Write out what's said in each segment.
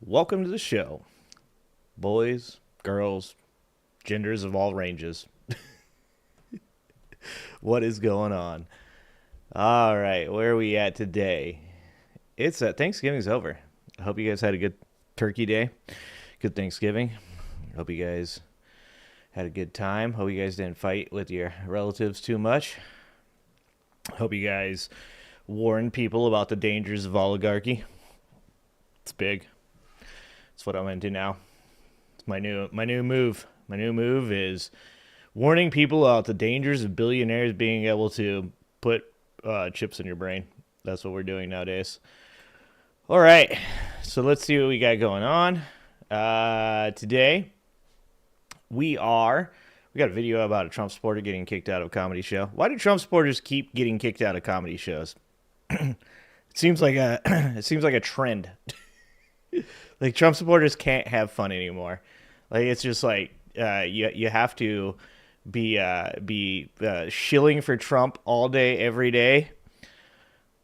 Welcome to the show, boys, girls, genders of all ranges. What is going on? All right, where are we at today? It's Thanksgiving's over. I hope you guys had a good turkey day, good Thanksgiving. Hope you guys had a good time. Hope you guys didn't fight with your relatives too much. Hope you guys warned people about the dangers of oligarchy. It's big. It's what I'm into now. It's my new move. My new move is warning people about the dangers of billionaires being able to put chips in your brain. That's what we're doing nowadays. All right, so let's see what we got going on. Today, we got a video about a Trump supporter getting kicked out of a comedy show. Why do Trump supporters keep getting kicked out of comedy shows? It seems like a trend. Like Trump supporters can't have fun anymore. Like it's just like you have to be shilling for Trump all day every day,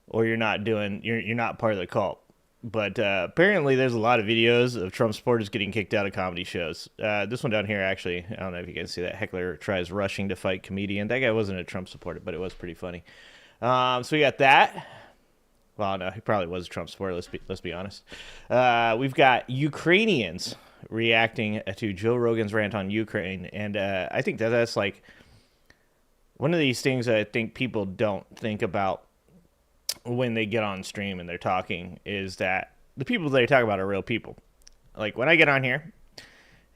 or you're not part of the cult. But apparently, there's a lot of videos of Trump supporters getting kicked out of comedy shows. This one down here, actually, I don't know if you can see that. Heckler tries rushing to fight comedian. That guy wasn't a Trump supporter, but it was pretty funny. So we got that. Well, no, he probably was a Trump supporter. Let's be honest. We've got Ukrainians reacting to Joe Rogan's rant on Ukraine, and I think that's like one of these things that I think people don't think about when they get on stream and they're talking is that the people they talk about are real people. Like when I get on here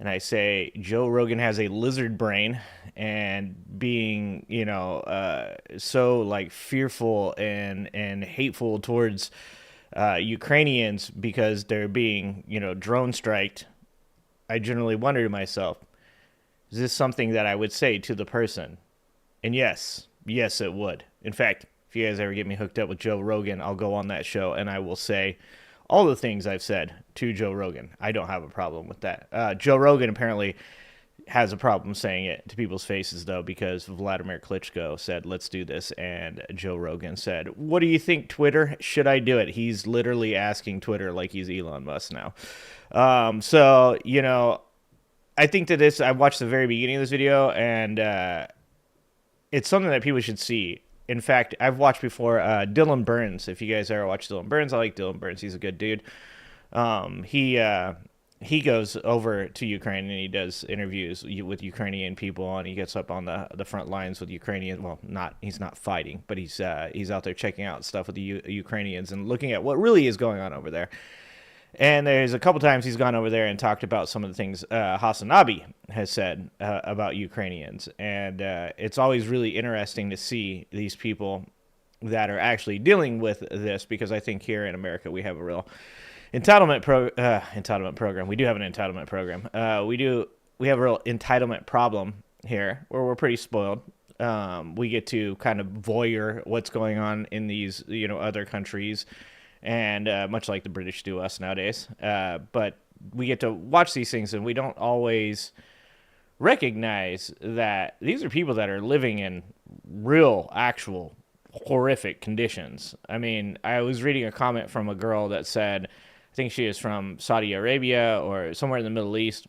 and I say Joe Rogan has a lizard brain and being, so like fearful and hateful towards Ukrainians because they're being, drone striked, I generally wonder to myself, is this something that I would say to the person? And yes, it would. In fact, if you guys ever get me hooked up with Joe Rogan, I'll go on that show and I will say all the things I've said to Joe Rogan. I don't have a problem with that. Joe Rogan apparently has a problem saying it to people's faces, though, because Vladimir Klitschko said, let's do this. And Joe Rogan said, what do you think, Twitter? Should I do it? He's literally asking Twitter like he's Elon Musk now. I think that I watched the very beginning of this video, and it's something that people should see. In fact, I've watched before Dylan Burns. If you guys ever watch Dylan Burns, I like Dylan Burns. He's a good dude. He goes over to Ukraine and he does interviews with Ukrainian people, and he gets up on the front lines with Ukrainian. Well, he's not fighting, but he's out there checking out stuff with the Ukrainians and looking at what really is going on over there. And there's a couple times he's gone over there and talked about some of the things Hasanabi has said about Ukrainians. And it's always really interesting to see these people that are actually dealing with this, because I think here in America we have a real entitlement program. We do have an entitlement program. We have a real entitlement problem here where we're pretty spoiled. We get to kind of voyeur what's going on in these other countries, and much like the British do us nowadays. But we get to watch these things, and we don't always recognize that these are people that are living in real, actual, horrific conditions. I mean, I was reading a comment from a girl that said, I think she is from Saudi Arabia or somewhere in the Middle East.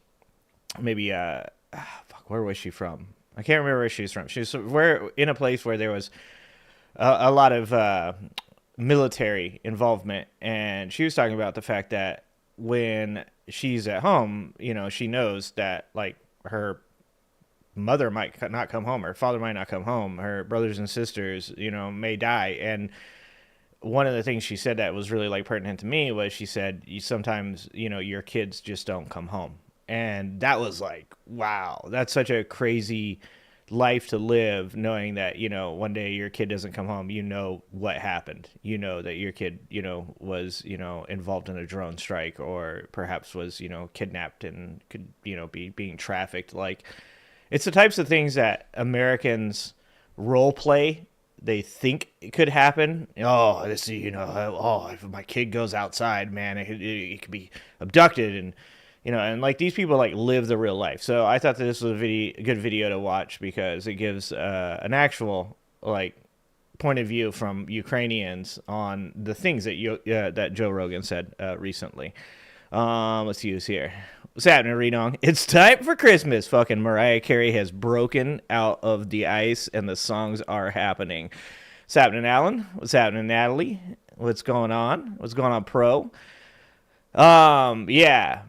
Maybe, where was she from? I can't remember where she's from. She's in a place where there was a lot of military involvement, and she was talking about the fact that when she's at home, she knows that like her mother might not come home, her father might not come home, her brothers and sisters, may die. And one of the things she said that was really like pertinent to me was she said, sometimes, your kids just don't come home. And that was like, wow, that's such a crazy life to live, knowing that one day your kid doesn't come home, what happened, that your kid was involved in a drone strike, or perhaps was kidnapped and could be being trafficked. Like, it's the types of things that Americans role play. They think it could happen. Oh, this if my kid goes outside, man, it could be abducted, and and like these people like live the real life. So I thought that this was a good video to watch, because it gives an actual like point of view from Ukrainians on the things that that Joe Rogan said recently. Let's see who's here. What's happening, Renong? It's time for Christmas. Fucking Mariah Carey has broken out of the ice, and the songs are happening. What's happening, Alan? What's happening, Natalie? What's going on? What's going on, Pro? Yeah.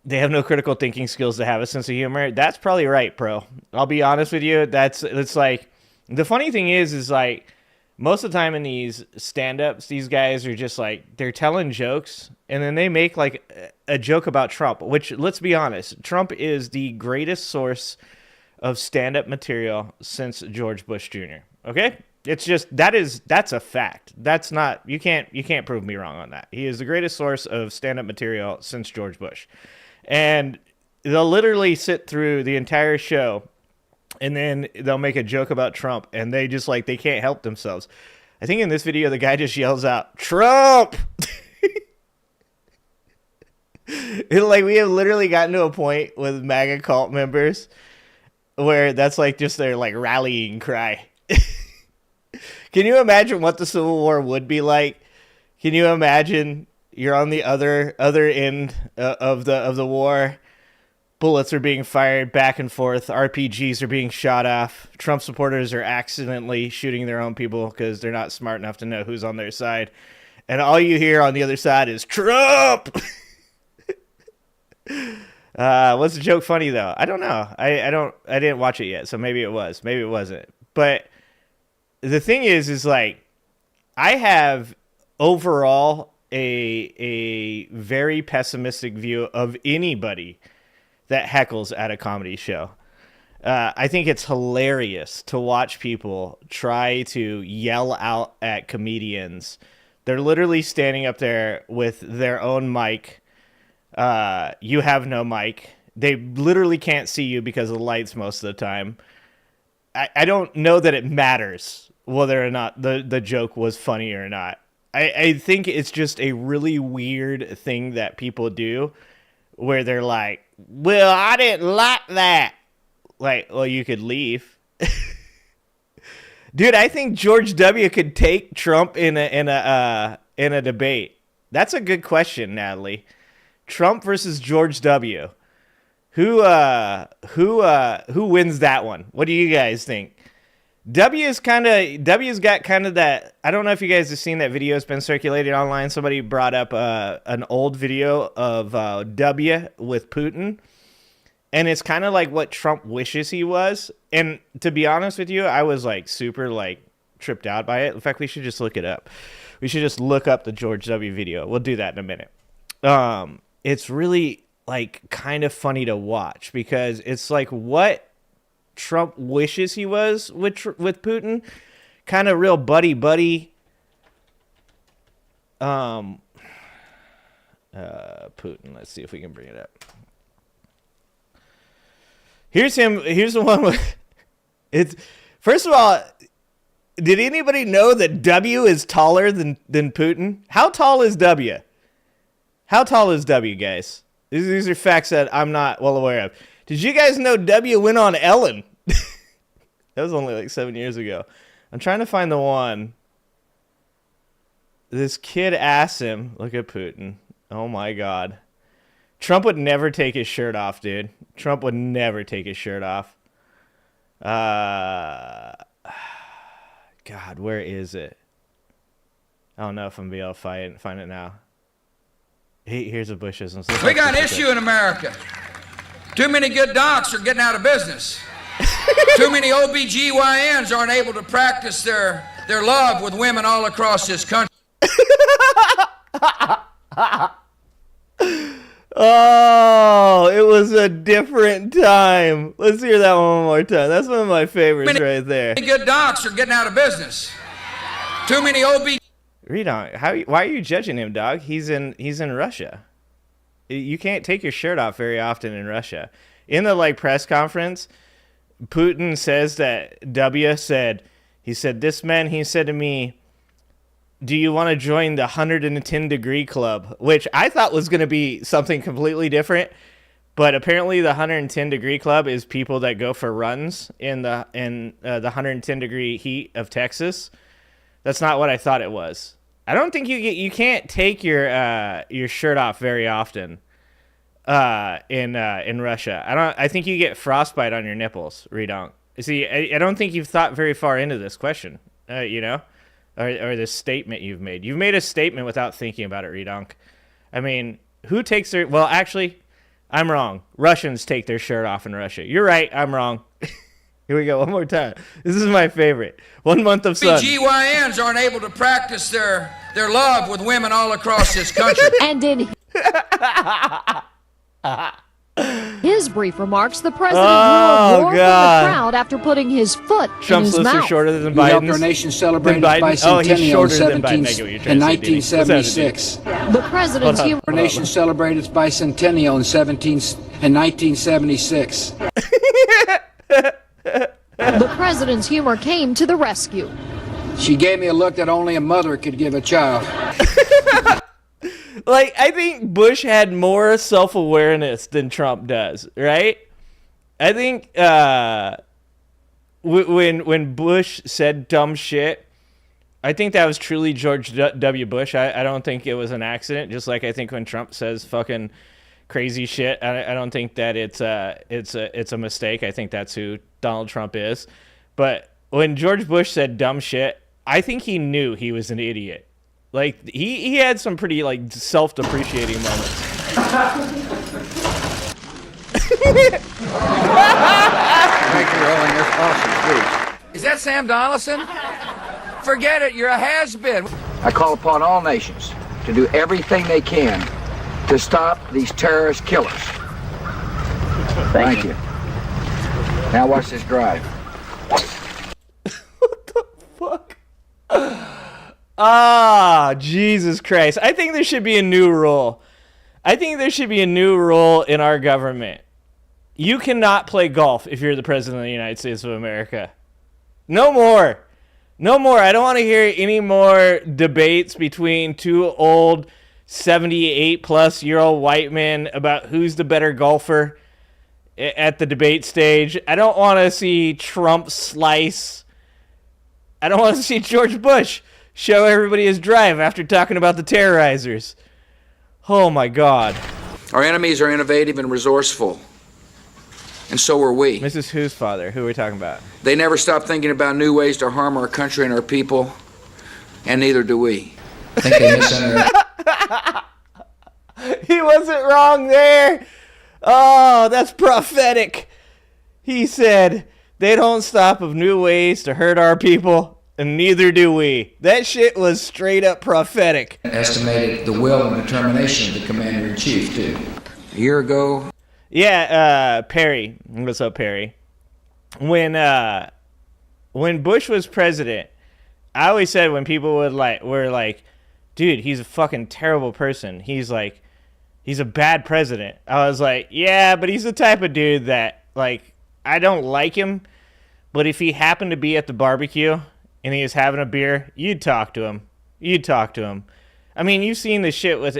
They have no critical thinking skills to have a sense of humor. That's probably right, Pro. I'll be honest with you. It's like, the funny thing is like, most of the time in these stand-ups, these guys are just like, they're telling jokes, and then they make like a joke about Trump, which, let's be honest, Trump is the greatest source of stand-up material since George Bush Jr. Okay? It's just, that's a fact. That's not, you can't prove me wrong on that. He is the greatest source of stand-up material since George Bush. And they'll literally sit through the entire show, and then they'll make a joke about Trump, and they just like, they can't help themselves. I think in this video, the guy just yells out, Trump! Like, we have literally gotten to a point with MAGA cult members where that's like just their like rallying cry. Can you imagine what the Civil War would be like? Can you imagine you're on the other end of the war? Bullets are being fired back and forth. RPGs are being shot off. Trump supporters are accidentally shooting their own people because they're not smart enough to know who's on their side. And all you hear on the other side is Trump. Was the joke funny though? I don't know. I didn't watch it yet, so maybe it was. Maybe it wasn't. But the thing is like, I have overall a very pessimistic view of anybody that heckles at a comedy show. I think it's hilarious to watch people try to yell out at comedians. They're literally standing up there with their own mic. You have no mic. They literally can't see you because of the lights most of the time. I don't know that it matters whether or not the joke was funny or not. I think it's just a really weird thing that people do where they're like, well, I didn't like that. Like, well, you could leave. Dude, I think George W. could take Trump in a debate. That's a good question, Natalie. Trump versus George W. Who wins that one? What do you guys think? W's got kind of that. I don't know if you guys have seen that video. It's been circulated online. Somebody brought up an old video of W with Putin, and it's kind of like what Trump wishes he was. And to be honest with you, I was like super like tripped out by it. In fact, we should just look it up. We should just look up the George W video. We'll do that in a minute. It's really like kind of funny to watch because it's like what Trump wishes he was with Putin, kind of real buddy. Putin. Let's see if we can bring it up. Here's him. Here's the one with. It's first of all, did anybody know that W is taller than Putin? How tall is W? How tall is W, guys? These are facts that I'm not well aware of. Did you guys know W went on Ellen? That was only like 7 years ago. I'm trying to find the one. This kid asked him, look at Putin. Oh my God. Trump would never take his shirt off, dude. Trump would never take his shirt off. God, where is it? I don't know if I'm going to be able to find it now. Here's a Bushism. We got an issue in America. Too many good docs are getting out of business. Too many OBGYNs aren't able to practice their love with women all across this country. Oh, it was a different time. Let's hear that one more time. That's one of my favorites right there. Too many good docs are getting out of business. Too many OB. Read on. Why are you judging him, dog? He's in Russia. You can't take your shirt off very often in Russia. In the like press conference, Putin says that W said, he said to me, do you want to join the 110 degree club? Which I thought was going to be something completely different. But apparently the 110 degree club is people that go for runs in the 110 degree heat of Texas. That's not what I thought it was. I don't think you can't take your shirt off very often in Russia. I think you get frostbite on your nipples, Redonk. See, I don't think you've thought very far into this question, you know, or this statement you've made. You've made a statement without thinking about it, Redonk. I mean, who takes their... Well, actually, I'm wrong. Russians take their shirt off in Russia. You're right. I'm wrong. Here we go. One more time. This is my favorite. 1 month of sun. GYNs aren't able to practice their love with women all across this country. And in his brief remarks, the president roared more from the crowd after putting his foot Trump's in his lips mouth. are shorter than We helped Biden's. our nation celebrate its Oh, he's bicentennial shorter than Biden. I get what you're trying in to say, Dini. 1976. The president's humor. Our nation celebrated its bicentennial in 1976. The president's humor came to the rescue. She gave me a look that only a mother could give a child. Like, I think Bush had more self-awareness than Trump does, right? I think when Bush said dumb shit, I think that was truly George W. Bush. I don't think it was an accident, just like I think when Trump says fucking crazy shit, I don't think that it's a mistake. I think that's who Donald Trump is. But when George Bush said dumb shit, I think he knew he was an idiot. Like, he had some pretty, like, self-depreciating moments. Is that Sam Donaldson? Forget it, you're a has-been. I call upon all nations to do everything they can to stop these terrorist killers. Thank you. Now watch this drive. What the fuck? Ah, Jesus Christ. I think there should be a new rule. I think there should be a new rule in our government. You cannot play golf if you're the president of the United States of America. No more. No more. I don't want to hear any more debates between two old 78-plus-year-old white men about who's the better golfer at the debate stage. I don't want to see Trump slice. I don't want to see George Bush show everybody his drive after talking about the terrorizers. Oh, my God. Our enemies are innovative and resourceful, and so are we. Mrs. Who's father? Who are we talking about? They never stop thinking about new ways to harm our country and our people, and neither do we. I think they misunderstood. He wasn't wrong there. Oh, that's prophetic. He said, they don't stop of new ways to hurt our people, and neither do we. That shit was straight up prophetic. Estimated the will and determination of the commander-in-chief, too. A year ago, Yeah, Perry. What's up, Perry? When Bush was president, I always said when people were like, dude, he's a fucking terrible person. He's a bad president. I was like, yeah, but he's the type of dude that, like, I don't like him, but if he happened to be at the barbecue and he was having a beer, you'd talk to him. I mean, you've seen the shit with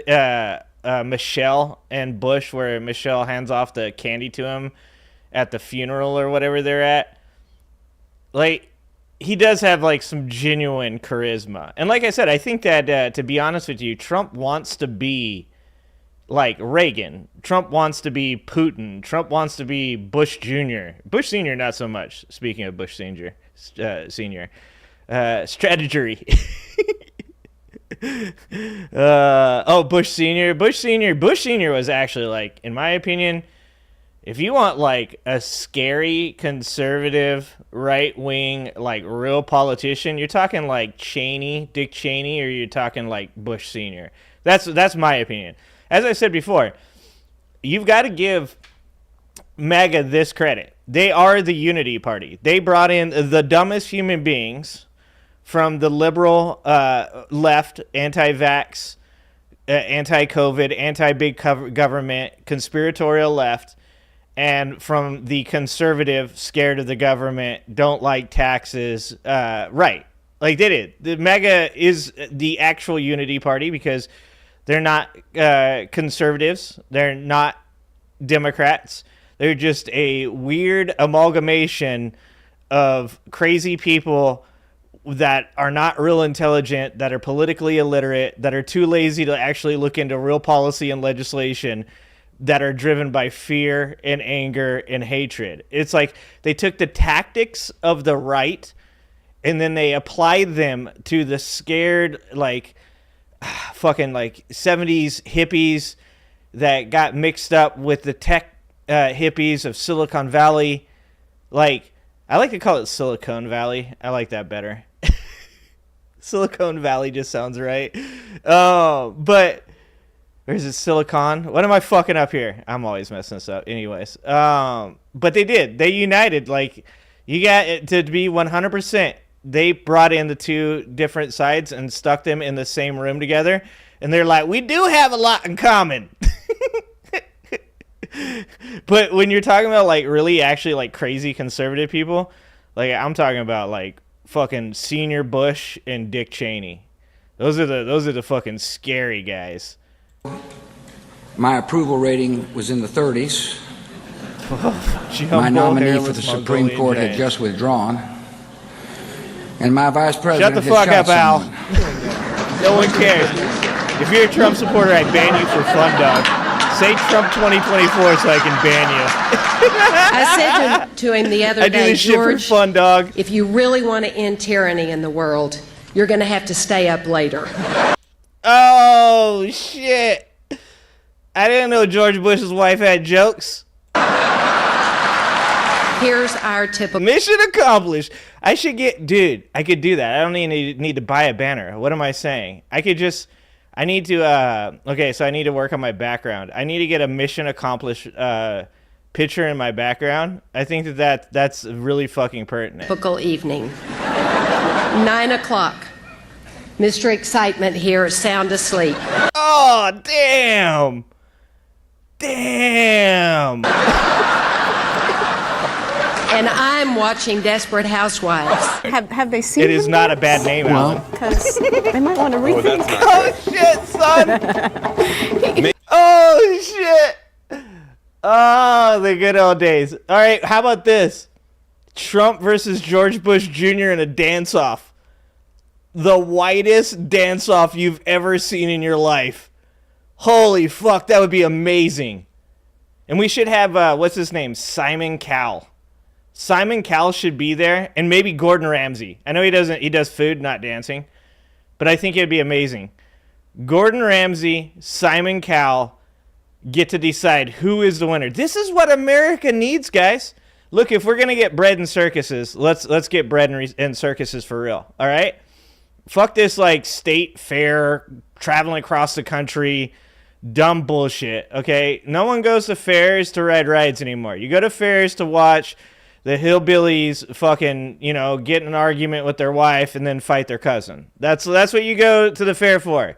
Michelle and Bush where Michelle hands off the candy to him at the funeral or whatever they're at. Like, he does have, like, some genuine charisma. And like I said, I think that, to be honest with you, Trump wants to be like Reagan. Trump wants to be Putin. Trump wants to be Bush Jr. Bush Sr. not so much. Speaking of Bush Sr. Strategy. Bush Sr. Bush Sr. was actually, like, in my opinion, if you want, like, a scary, conservative, right-wing, like, real politician, you're talking, like, Dick Cheney, or you're talking, like, Bush Sr. That's my opinion. As I said before, you've got to give MAGA this credit. They are the unity party. They brought in the dumbest human beings from the liberal left, anti-vax, anti-COVID, anti-big government, conspiratorial left, and from the conservative, scared of the government, don't like taxes, right. Like, they did. The MAGA is the actual unity party because they're not conservatives. They're not Democrats. They're just a weird amalgamation of crazy people that are not real intelligent, that are politically illiterate, that are too lazy to actually look into real policy and legislation, that are driven by fear and anger and hatred. It's like they took the tactics of the right and then they applied them to the scared, like, fucking, like, 70s hippies that got mixed up with the tech hippies of Silicon Valley. Like, I like to call it Silicon Valley. I like that better. Silicon Valley just sounds right. But... or is it Silicon? What am I fucking up here? I'm always messing this up. Anyways. But they did. They united. Like, you got it to be 100%. They brought in the two different sides and stuck them in the same room together. And they're like, we do have a lot in common. But when you're talking about, like, really actually, like, crazy conservative people, like, I'm talking about, like, fucking Senior Bush and Dick Cheney. Those are the fucking scary guys. My approval rating was in the 30s. My Jumbo, nominee for hairless the Supreme Mongolian Court had giant. just withdrawn. And my vice Shut president the had fuck shot up, Al. someone. No one cares. If you're a Trump supporter, I ban you for fun, dog. Say Trump 2024 so I can ban you. I said to him the other I do day, this shit for George, fun, dog. if you really want to end tyranny in the world, you're going to have to stay up later. Oh, shit. I didn't know George Bush's wife had jokes. Here's our typical... Mission accomplished. I should get... Dude, I could do that. I don't even need to buy a banner. What am I saying? I could just... I need to... okay, so I need to work on my background. I need to get a mission accomplished picture in my background. I think that's really fucking pertinent. Typical evening. 9 o'clock. Mr. Excitement here is sound asleep. Oh, damn. Damn. And I'm watching Desperate Housewives. Have they seen It is not a bad name, Alan. Because they might want to rethink. Oh, shit, son. Oh, shit. Oh, the good old days. All right, how about this? Trump versus George Bush Jr. in a dance-off. The whitest dance-off you've ever seen in your life. Holy fuck, that would be amazing. And we should have, what's his name? Simon Cowell. Simon Cowell should be there, and maybe Gordon Ramsay. I know he does food, not dancing, but I think it'd be amazing. Gordon Ramsay, Simon Cowell get to decide who is the winner. This is what America needs, guys. Look, if we're gonna get bread in circuses, let's get bread in circuses for real. All right, fuck this like state fair, traveling across the country, dumb bullshit. Okay, no one goes to fairs to ride rides anymore. You go to fairs to watch the hillbillies fucking, get in an argument with their wife and then fight their cousin. That's what you go to the fair for.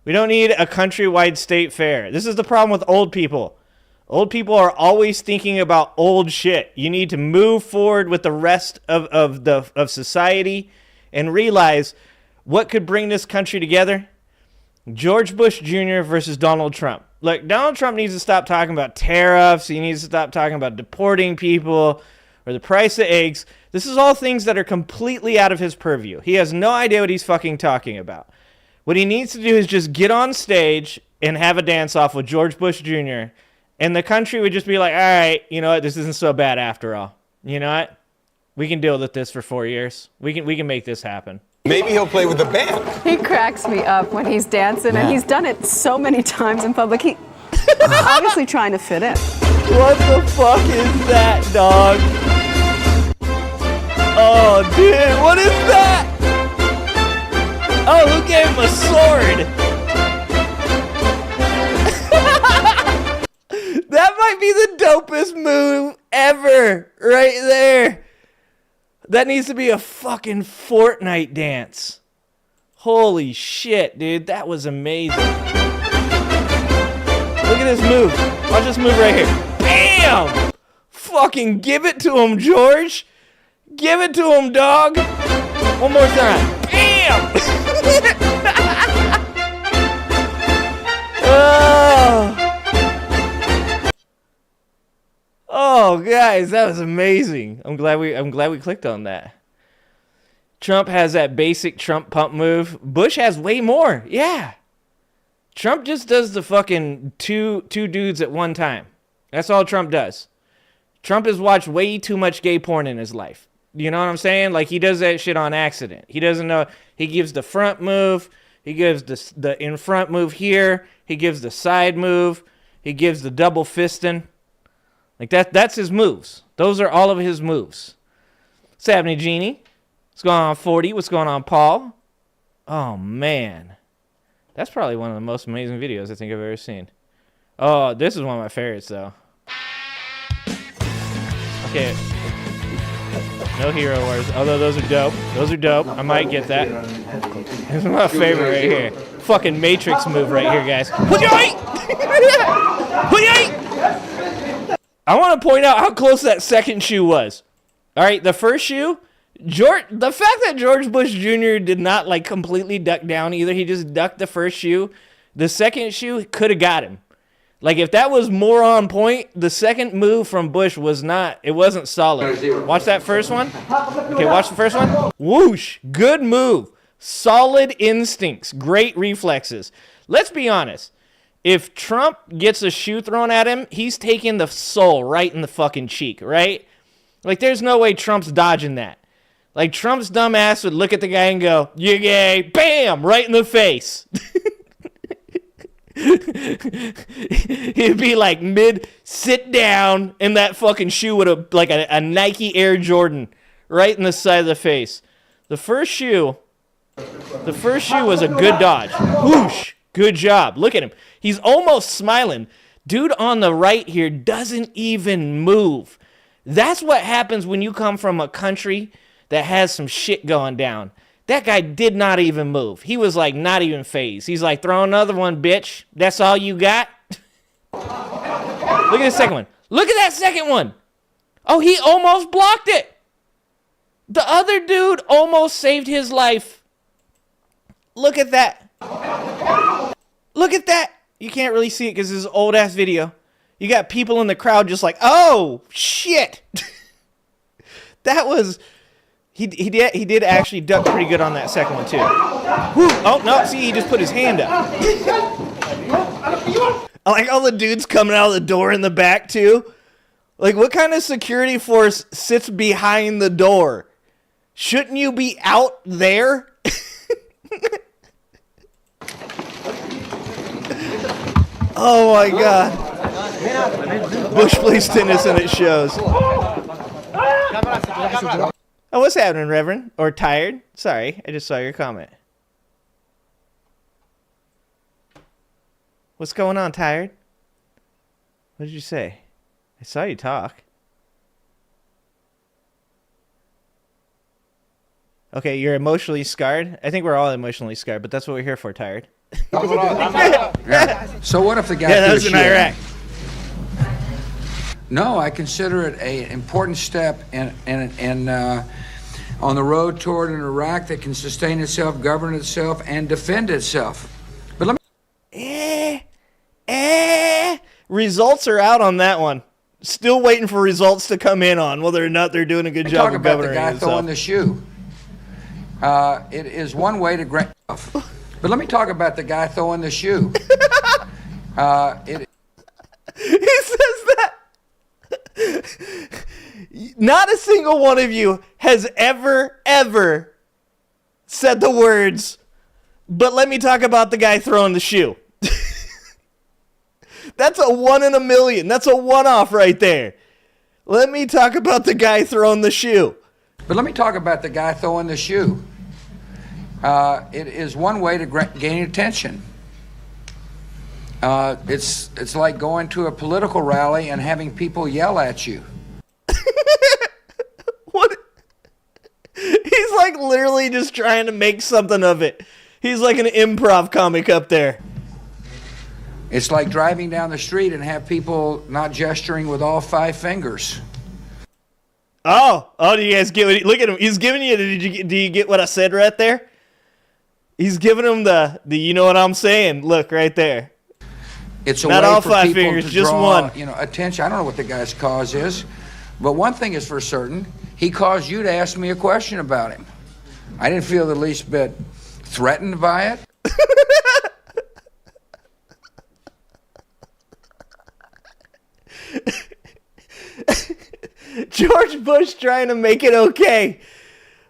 We don't need a countrywide state fair. This is the problem with old people. Old people are always thinking about old shit. You need to move forward with the rest of society and realize what could bring this country together. George Bush Jr. versus Donald Trump. Look, Donald Trump needs to stop talking about tariffs. He needs to stop talking about deporting people or the price of eggs. This is all things that are completely out of his purview. He has no idea what he's fucking talking about. What he needs to do is just get on stage and have a dance-off with George Bush Jr., and the country would just be like, all right, you know what, this isn't so bad after all. You know what? We can deal with this for 4 years. We can make this happen. Maybe he'll play with the band. He cracks me up when he's dancing, and he's done it so many times in public. He obviously trying to fit in. What the fuck is that, dog? Oh, dude, what is that? Oh, who gave him a sword? That might be the dopest move ever, right there. That needs to be a fucking Fortnite dance. Holy shit, dude, that was amazing. Look at this move. Watch this move right here. Bam! Fucking give it to him, George. Give it to him, dog. One more time. Bam! Oh, guys, that was amazing. I'm glad we clicked on that. Trump has that basic Trump pump move. Bush has way more. Yeah. Trump just does the fucking two dudes at one time. That's all Trump does. Trump has watched way too much gay porn in his life. You know what I'm saying? Like, he does that shit on accident. He doesn't know. He gives the front move. He gives the in front move here. He gives the side move. He gives the double fisting. Like, that's his moves. Those are all of his moves. What's happening, Jeannie? What's going on, 40? What's going on, Paul? Oh, man. That's probably one of the most amazing videos I think I've ever seen. Oh, this is one of my favorites, though. Okay. No Hero Wars. Although those are dope. Those are dope. I might get that. This is my favorite right here. Fucking Matrix move right here, guys. I want to point out how close that second shoe was. All right, the first shoe, the fact that George Bush Jr. did not like completely duck down either, he just ducked the first shoe. The second shoe could have got him. Like, if that was more on point, the second move from Bush was not, it wasn't solid. Watch that first one. Okay, watch the first one. Whoosh, good move. Solid instincts, great reflexes. Let's be honest. If Trump gets a shoe thrown at him, he's taking the soul right in the fucking cheek, right? Like, there's no way Trump's dodging that. Like, Trump's dumb ass would look at the guy and go, "You gay," bam, right in the face. He'd be like sit down, and that fucking shoe would have, like a Nike Air Jordan, right in the side of the face. The first shoe was a good dodge. Whoosh, good job. Look at him. He's almost smiling. Dude on the right here doesn't even move. That's what happens when you come from a country that has some shit going down. That guy did not even move. He was like not even phased. He's like, throw another one, bitch. That's all you got? Look at the second one. Look at that second one. Oh, he almost blocked it. The other dude almost saved his life. Look at that. Look at that. You can't really see it because this is an old-ass video. You got people in the crowd just like, oh, shit. That was... He did actually duck pretty good on that second one, too. Whew. Oh, no, see, he just put his hand up. I like all the dudes coming out of the door in the back, too. Like, what kind of security force sits behind the door? Shouldn't you be out there? Oh, my God. Bush plays tennis and it shows. Oh, what's happening, Reverend? Or tired? Sorry, I just saw your comment. What's going on, tired? What did you say? I saw you talk. Okay, you're emotionally scarred? I think we're all emotionally scarred, but that's what we're here for, tired. Yeah. So what if the guy... Yeah, that was in Iraq. No, I consider it an important step on the road toward an Iraq that can sustain itself, govern itself, and defend itself. But let me... Results are out on that one. Still waiting for results to come in on whether or not they're doing a good job of governing talk about the guy throwing the shoe. It is one way to grant... But let me talk about the guy throwing the shoe. He says that. Not a single one of you has ever said the words, but let me talk about the guy throwing the shoe. That's a 1 in a million. That's a one-off right there. Let me talk about the guy throwing the shoe. But let me talk about the guy throwing the shoe. It is one way to gain attention. It's like going to a political rally and having people yell at you. What? He's like literally just trying to make something of it. He's like an improv comic up there. It's like driving down the street and have people not gesturing with all 5 fingers. Oh, do you guys get what look at him. He's giving you, do you get what I said right there? He's giving him the you know what I'm saying? Look right there. It's a not way all for 5 people fingers, to just draw, one. Attention. I don't know what the guy's cause is, but one thing is for certain: he caused you to ask me a question about him. I didn't feel the least bit threatened by it. George Bush trying to make it okay.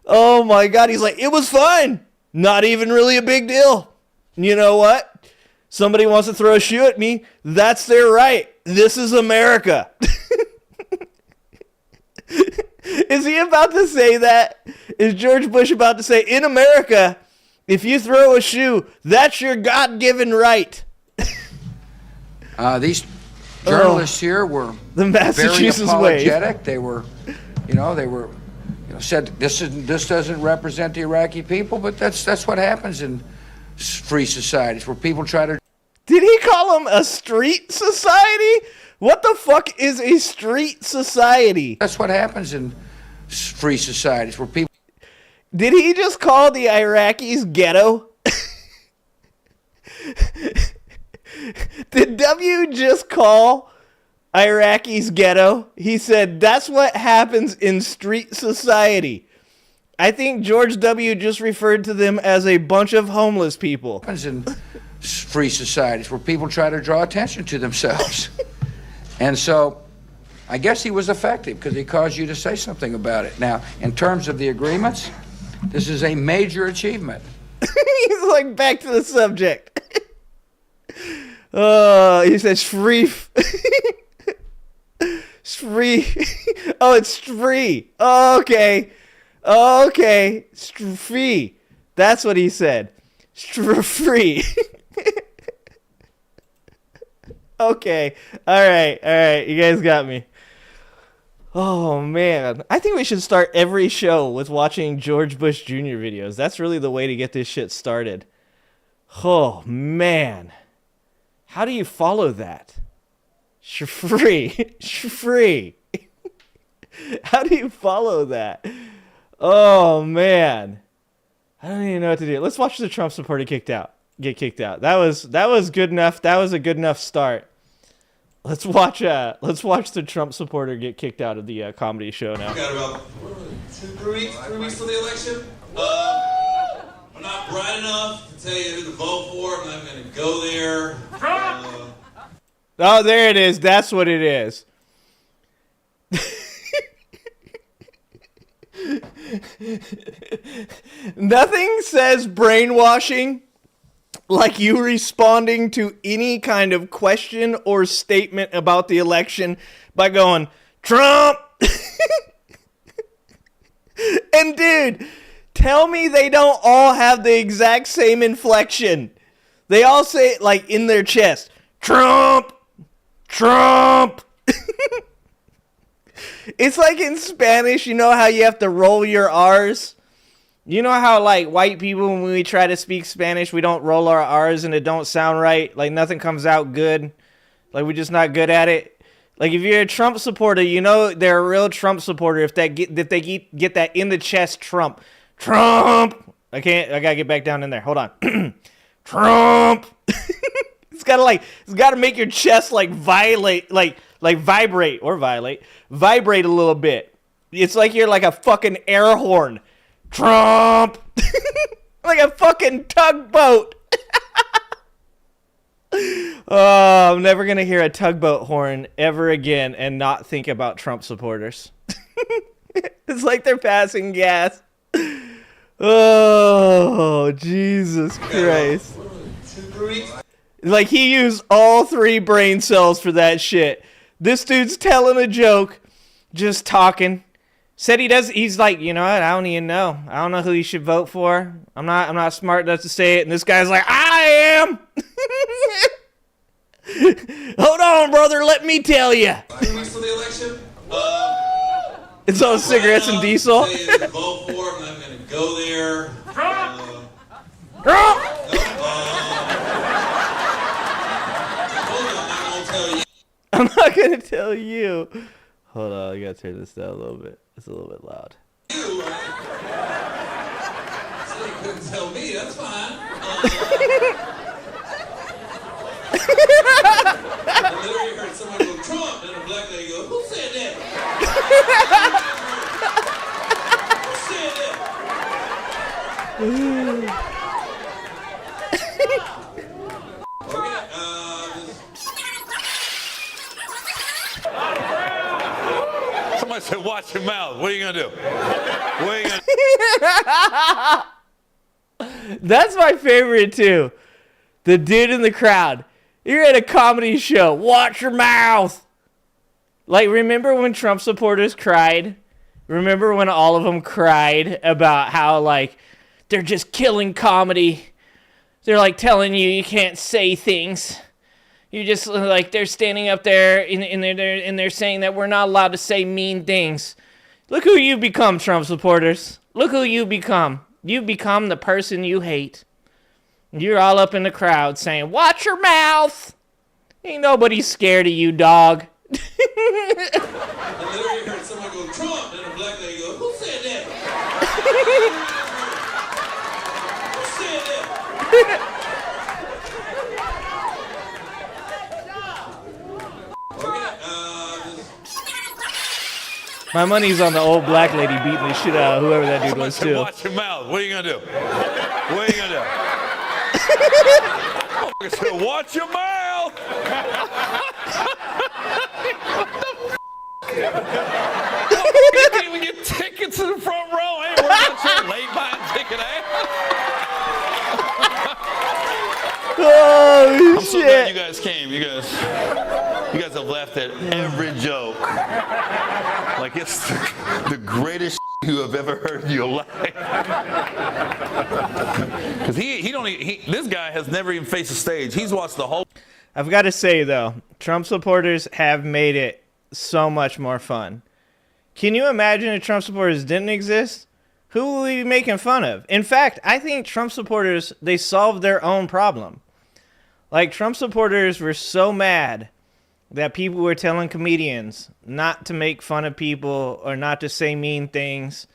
Oh my God. He's like, it was fine. Not even really a big deal. You know what? Somebody wants to throw a shoe at me. That's their right. This is America. Is he about to say that? Is George Bush about to say, in America, if you throw a shoe, that's your God-given right? These journalists here were the Massachusetts very apologetic. wave. They were, said this doesn't represent the Iraqi people, but that's what happens in free societies where people try to. Did he call them a street society? What the fuck is a street society? That's what happens in free societies where people. Did he just call the Iraqis ghetto? Did W just call Iraqis ghetto? He said, that's what happens in street society. I think George W. just referred to them as a bunch of homeless people. Happens in free societies where people try to draw attention to themselves. And so I guess he was effective because he caused you to say something about it. Now, in terms of the agreements, this is a major achievement. He's like, back to the subject. He says free. Free. Oh, it's free. Okay. Okay. Free. That's what he said. Free. Okay. All right. You guys got me. Oh, man. I think we should start every show with watching George Bush Jr. videos. That's really the way to get this shit started. Oh, man. How do you follow that? Free. Free. How do you follow that? Oh, man. I don't even know what to do. Let's watch the Trump supporter get kicked out. That was good enough. That was a good enough start. Let's watch the Trump supporter get kicked out of the comedy show now. We got about 3 weeks till the election. I'm not bright enough to tell you who to vote for. I'm not going to go there. Oh, there it is. That's what it is. Nothing says brainwashing like you responding to any kind of question or statement about the election by going, Trump! And dude, tell me they don't all have the exact same inflection. They all say it like in their chest, Trump! Trump! It's like in Spanish, you know how you have to roll your R's? You know how, like, white people, when we try to speak Spanish, we don't roll our R's and it don't sound right? Like, nothing comes out good? Like, we're just not good at it? Like, if you're a Trump supporter, you know they're a real Trump supporter if they get that in the chest, Trump. Trump! I gotta get back down in there. Hold on. Trump! It's gotta make your chest, like, vibrate a little bit. It's like you're like a fucking air horn. Trump! Like a fucking tugboat. Oh, I'm never gonna hear a tugboat horn ever again and not think about Trump supporters. It's like they're passing gas. Oh, Jesus Christ. Like he used all 3 brain cells for that shit. This dude's telling a joke, just talking. Said he's like, you know what, I don't even know. I don't know who you should vote for. I'm not smart enough to say it. And this guy's like, I am. Hold on, brother, let me tell you. It's all cigarettes and diesel. Vote for. I'm not going to go there. I'm not going to tell you. Hold on, I got to turn this down a little bit. It's a little bit loud. You, right? So you couldn't tell me, that's fine. I literally heard someone go, Trump, and a black lady go, who said that? Who said that? Somebody said, watch your mouth. What are you going to do? What are you going to do? That's my favorite, too. The dude in the crowd. You're at a comedy show. Watch your mouth. Like, remember when Trump supporters cried? Remember when all of them cried about how, like, they're just killing comedy? They're, like, telling you can't say things. You just, like, they're standing up there and they're saying that we're not allowed to say mean things. Look who you've become, Trump supporters. Look who you've become. You've become the person you hate. You're all up in the crowd saying, watch your mouth. Ain't nobody scared of you, dog. And later you heard someone go, Trump, and a black lady go, who said that? Who said that? My money's on the old black lady beating the shit out of whoever that dude was, too. Watch your mouth. What are you going to do? What are you going to do? Watch your mouth. You can't even get tickets in the front row. Hey, we're not so late buying ticket, eh? Oh, I'm so glad you guys came. You guys have laughed at every joke. Like it's the greatest you have ever heard in your life. Because this guy has never even faced a stage. He's watched the whole. I've got to say, though, Trump supporters have made it so much more fun. Can you imagine if Trump supporters didn't exist? Who would we be making fun of? In fact, I think Trump supporters, they solved their own problem. Like, Trump supporters were so mad that people were telling comedians not to make fun of people or not to say mean things.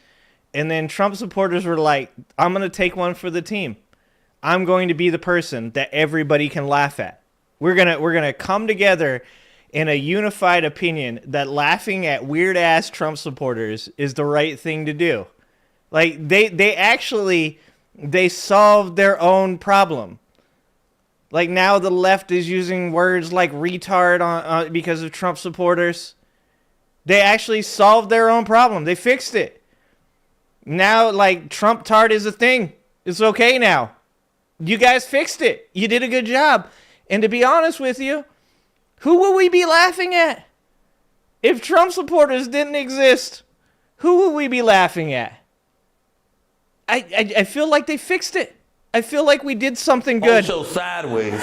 And then Trump supporters were like, I'm going to take one for the team. I'm going to be the person that everybody can laugh at. We're going to come together in a unified opinion that laughing at weird-ass Trump supporters is the right thing to do. Like, they solved their own problem. Like, now the left is using words like retard because of Trump supporters. They actually solved their own problem. They fixed it. Now, like, Trump tard is a thing. It's okay now. You guys fixed it. You did a good job. And to be honest with you, who would we be laughing at? If Trump supporters didn't exist, who would we be laughing at? I feel like they fixed it. I feel like we did something good. Also sideways.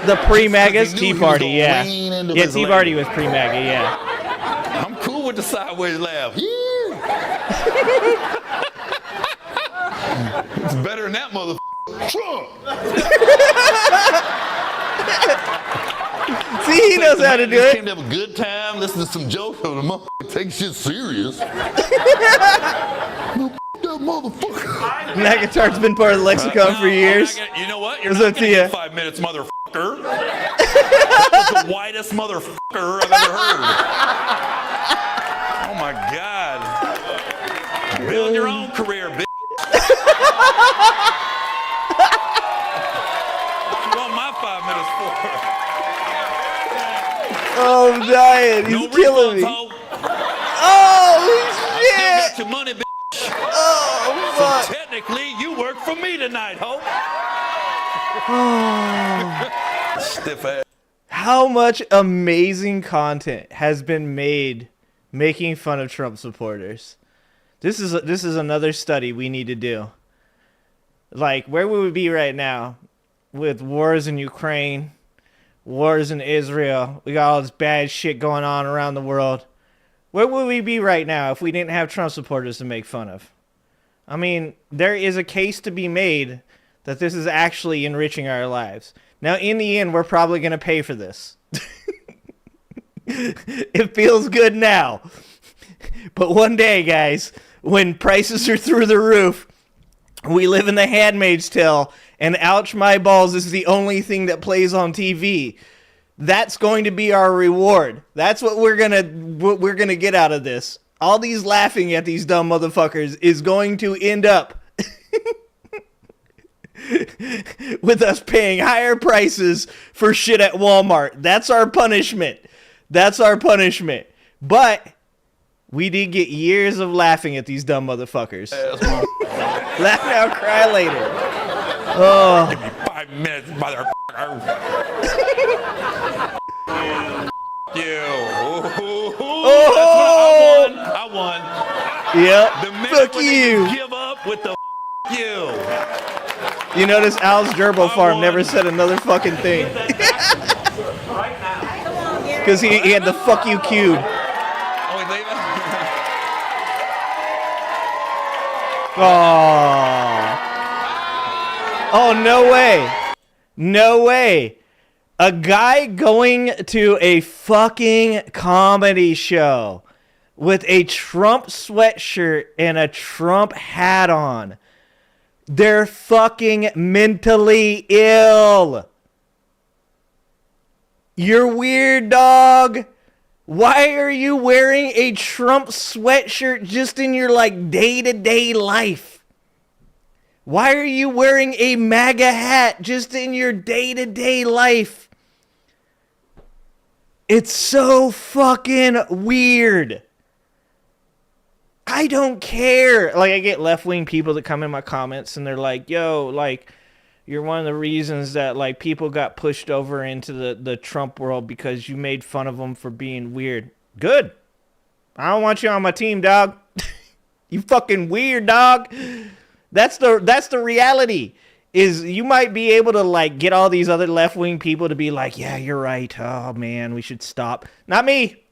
The pre-MAGA's Tea Party, yeah. Yeah, Tea Party was pre-MAGA, yeah. I'm cool with the sideways laugh. It's better than that motherfucker. Trump! See, he knows how to do it. Came to have a good time, listen to some jokes, so the motherfucker take shit serious. That motherfucker. MAGA-tard's been part of the lexicon for years. You know what? You're What's not up to gonna you? get 5 minutes, motherfucker. That's the whitest motherfucker I've ever heard. Oh my God. Build your own career, bitch. You want my 5 minutes for? Oh, I'm dying. He's No killing me. refunds, ho. Oh, I shit. still got your money, bitch. Oh, fuck. So technically, you work for me tonight, ho. Stiff ass. How much amazing content has been made making fun of Trump supporters? This is another study we need to do. Like, where would we be right now with wars in Ukraine, wars in Israel? We got all this bad shit going on around the world. Where would we be right now if we didn't have Trump supporters to make fun of? I mean, there is a case to be made that this is actually enriching our lives. Now, in the end, we're probably going to pay for this. It feels good now. But one day, guys, when prices are through the roof, we live in the Handmaid's Tale, and ouch my balls is the only thing that plays on TV. That's going to be our reward. That's what we're gonna get out of this. All these laughing at these dumb motherfuckers is going to end up with us paying higher prices for shit at Walmart. That's our punishment. That's our punishment. But we did get years of laughing at these dumb motherfuckers. Laugh now, cry later. Oh. Give me 5 minutes, motherfucker. You. Oh. I won. Yep. The minute Fuck when you. they give up with the you. You notice Al's gerbil farm never said another fucking thing. Because he had the fuck you cued. Oh, we leave it? Oh, no way. No way. A guy going to a fucking comedy show with a Trump sweatshirt and a Trump hat on. They're fucking mentally ill. You're weird, dog. Why are you wearing a Trump sweatshirt just in your, like, day-to-day life? Why are you wearing a MAGA hat just in your day-to-day life? It's so fucking weird. I don't care. Like, I get left-wing people that come in my comments and they're like, yo, like, you're one of the reasons that, like, people got pushed over into the Trump world because you made fun of them for being weird. Good. I don't want you on my team, dog. You fucking weird, dog. That's the reality. Is you might be able to, like, get all these other left-wing people to be like, yeah, you're right. Oh, man, we should stop. Not me.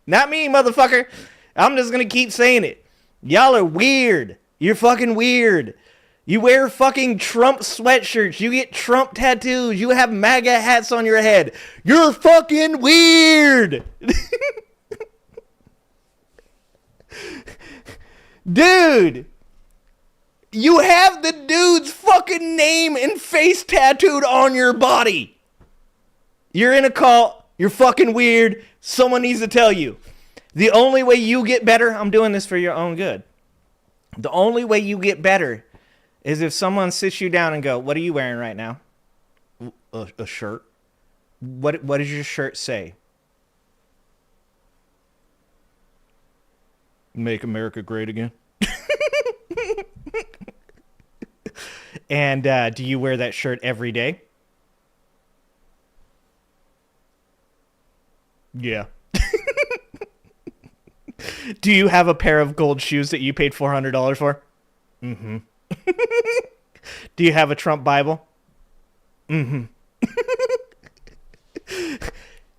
Not me, motherfucker. I'm just going to keep saying it. Y'all are weird. You're fucking weird. You wear fucking Trump sweatshirts. You get Trump tattoos. You have MAGA hats on your head. You're fucking weird. Dude. You have the dude's fucking name and face tattooed on your body. You're in a cult. You're fucking weird. Someone needs to tell you. The only way you get better, I'm doing this for your own good. The only way you get better is if someone sits you down and go, what are you wearing right now? A shirt. What does your shirt say? Make America great again. And do you wear that shirt every day? Yeah. Do you have a pair of gold shoes that you paid $400 for? Mm-hmm. Do you have a Trump Bible? Mm-hmm.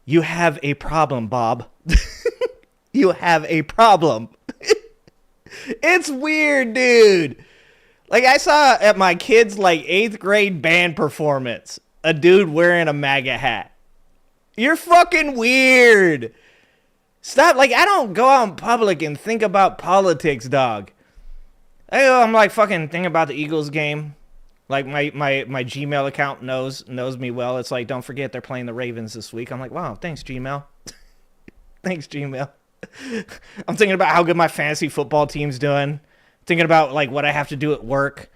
You have a problem, Bob. You have a problem. It's weird, dude. Like, I saw at my kid's, like, 8th grade band performance, a dude wearing a MAGA hat. You're fucking weird. Stop. Like, I don't go out in public and think about politics, dog. I'm like fucking thinking about the Eagles game. Like, my Gmail account knows me well. It's like, don't forget they're playing the Ravens this week. I'm like, wow, thanks, Gmail. Thanks, Gmail. I'm thinking about how good my fantasy football team's doing. Thinking about, like, what I have to do at work.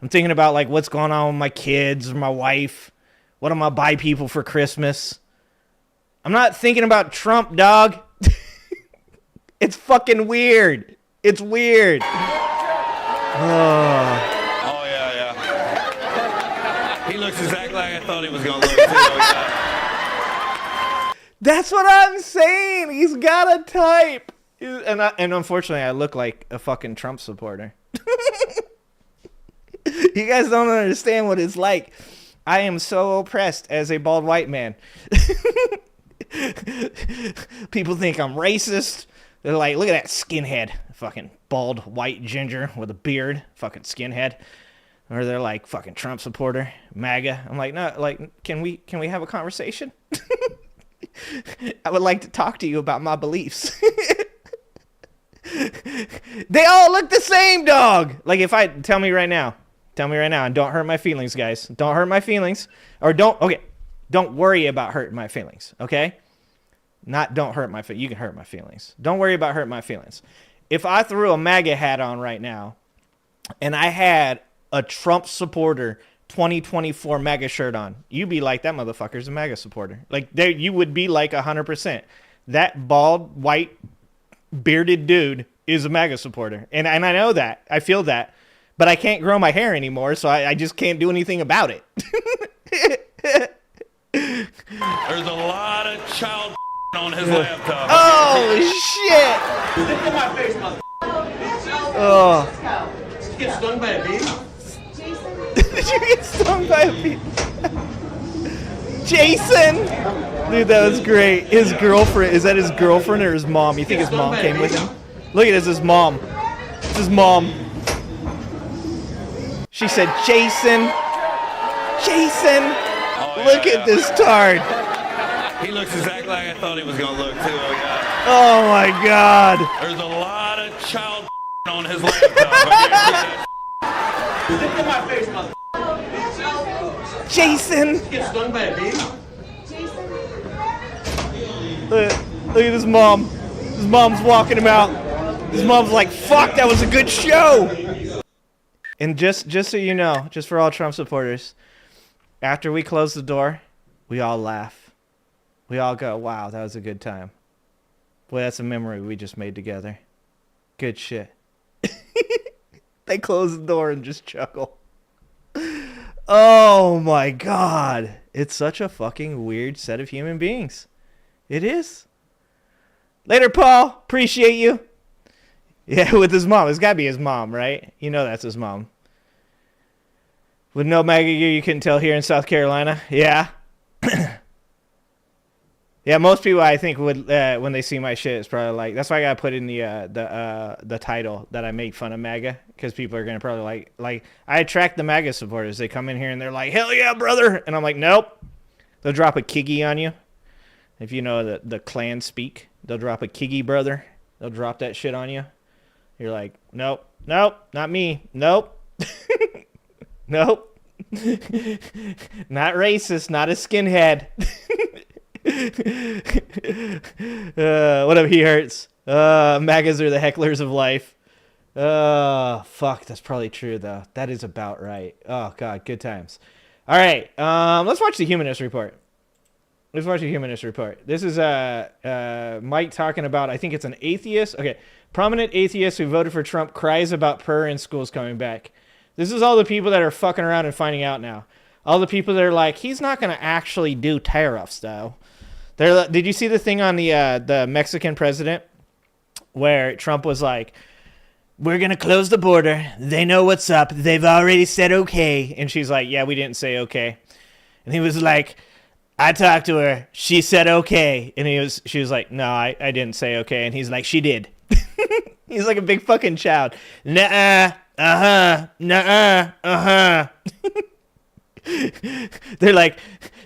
I'm thinking about, like, what's going on with my kids or my wife. What am I buy people for Christmas? I'm not thinking about Trump, dog. It's fucking weird. It's weird. Oh, yeah. He looks exactly like I thought he was going to look, too. That's what I'm saying. He's got a type. And unfortunately, I look like a fucking Trump supporter. You guys don't understand what it's like. I am so oppressed as a bald white man. People think I'm racist. They're like, look at that skinhead. Fucking bald white ginger with a beard. Fucking skinhead. Or they're like, fucking Trump supporter. MAGA. I'm like, no, like, can we have a conversation? I would like to talk to you about my beliefs. They all look the same, dog. Like, if tell me right now, and don't hurt my feelings, guys. Don't hurt my feelings. Or don't worry about hurting my feelings, okay? Don't hurt my feelings. You can hurt my feelings. Don't worry about hurting my feelings. If I threw a MAGA hat on right now, and I had a Trump supporter 2024 MAGA shirt on, you'd be like, that motherfucker's a MAGA supporter. Like, you would be like 100%. that bald, white, bearded dude is a MAGA supporter. And I know that. I feel that. But I can't grow my hair anymore, so I just can't do anything about it. There's a lot of child on his laptop. Oh, shit! Look at my face, mother. Oh. Did you get stung by a bee? Did you get stung by a bee? Jason! Dude, that was great. His girlfriend, is that his girlfriend or his mom? You think his mom came with him? Look at this, his mom. It's his mom. She said, Jason. Jason! Oh, yeah, look at this tard. He looks exactly like I thought he was going to look, too. Oh, yeah. Oh, my God. There's a lot of child on his laptop. Look at my face, mother. Jason! Did you get stung by a bee? Look at his mom. His mom's walking him out. His mom's like, fuck, that was a good show. And just so you know, just for all Trump supporters, after we close the door, we all laugh. We all go, wow, that was a good time. Boy, that's a memory we just made together. Good shit. They close the door and just chuckle. Oh my God. It's such a fucking weird set of human beings. It is. Later, Paul. Appreciate you. Yeah, with his mom. It's got to be his mom, right? You know that's his mom. With no MAGA gear, you couldn't tell here in South Carolina. Yeah. Yeah, most people I think would when they see my shit, it's probably like, that's why I gotta put in the title that I make fun of MAGA, because people are gonna probably like I attract the MAGA supporters. They come in here and they're like, hell yeah, brother, and I'm like, nope. They'll drop a kiggy on you. If you know the clan speak, they'll drop a kiggy, brother. They'll drop that shit on you. You're like, nope, not me, nope, nope, not racist, not a skinhead. What up, he hurts. MAGAs are the hecklers of life. Fuck, that's probably true though. That is about right. Oh God, good times. All right, let's watch the Humanist report. Let's watch the Humanist report. This is Mike talking about, I think it's an atheist. Okay, prominent atheist who voted for Trump cries about prayer in schools coming back. This is all the people that are fucking around and finding out now. All the people that are like, he's not going to actually do tariffs though. Did you see the thing on the Mexican president where Trump was like, we're going to close the border. They know what's up. They've already said okay. And she's like, yeah, we didn't say okay. And he was like, I talked to her. She said okay. And she was like, no, I didn't say okay. And he's like, she did. He's like a big fucking child. Nuh-uh. Uh-huh. Nuh-uh. Uh-huh. They're like,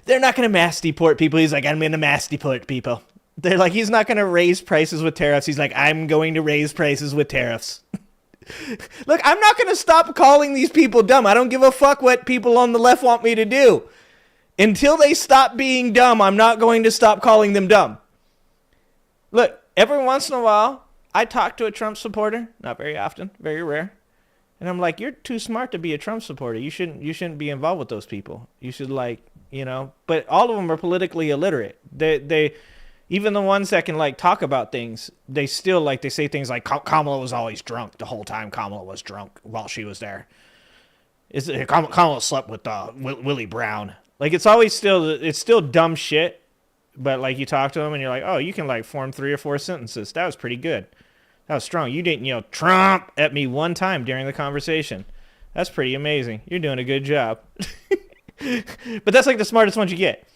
they're not going to mass deport people. He's like, I'm going to mass deport people. They're like, he's not going to raise prices with tariffs. He's like, I'm going to raise prices with tariffs. Look, I'm not going to stop calling these people dumb. I don't give a fuck what people on the left want me to do. Until they stop being dumb, I'm not going to stop calling them dumb. Look, every once in a while, I talk to a Trump supporter. Not very often, very rare. And I'm like, you're too smart to be a Trump supporter. You shouldn't be involved with those people. You should but all of them are politically illiterate. They even the ones that can like talk about things, they still they say things like Kamala was always drunk the whole time. Kamala was drunk while she was there. Kamala slept with Willie Brown. Like it's still dumb shit. But like you talk to them and you're like, oh, you can like form 3 or 4 sentences. That was pretty good. That was strong. You didn't yell Trump at me one time during the conversation. That's pretty amazing. You're doing a good job. But that's like the smartest ones you get.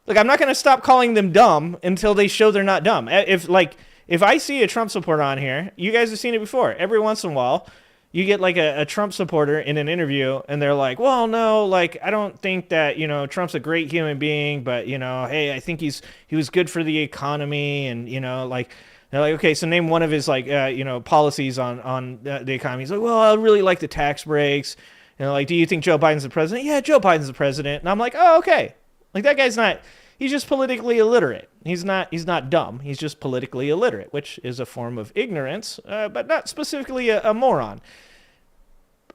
Look, I'm not going to stop calling them dumb until they show they're not dumb. If I see a Trump supporter on here, you guys have seen it before. Every once in a while, you get like a Trump supporter in an interview and they're like, well, no, like, I don't think that, Trump's a great human being, but, hey, I think he was good for the economy. And, they're like, okay, so name one of his policies on the economy. He's like, well, I really like the tax breaks. Do you think Joe Biden's the president? Yeah, Joe Biden's the president. And I'm like, oh, okay. Like that guy's he's just politically illiterate. He's not dumb. He's just politically illiterate, which is a form of ignorance, but not specifically a moron.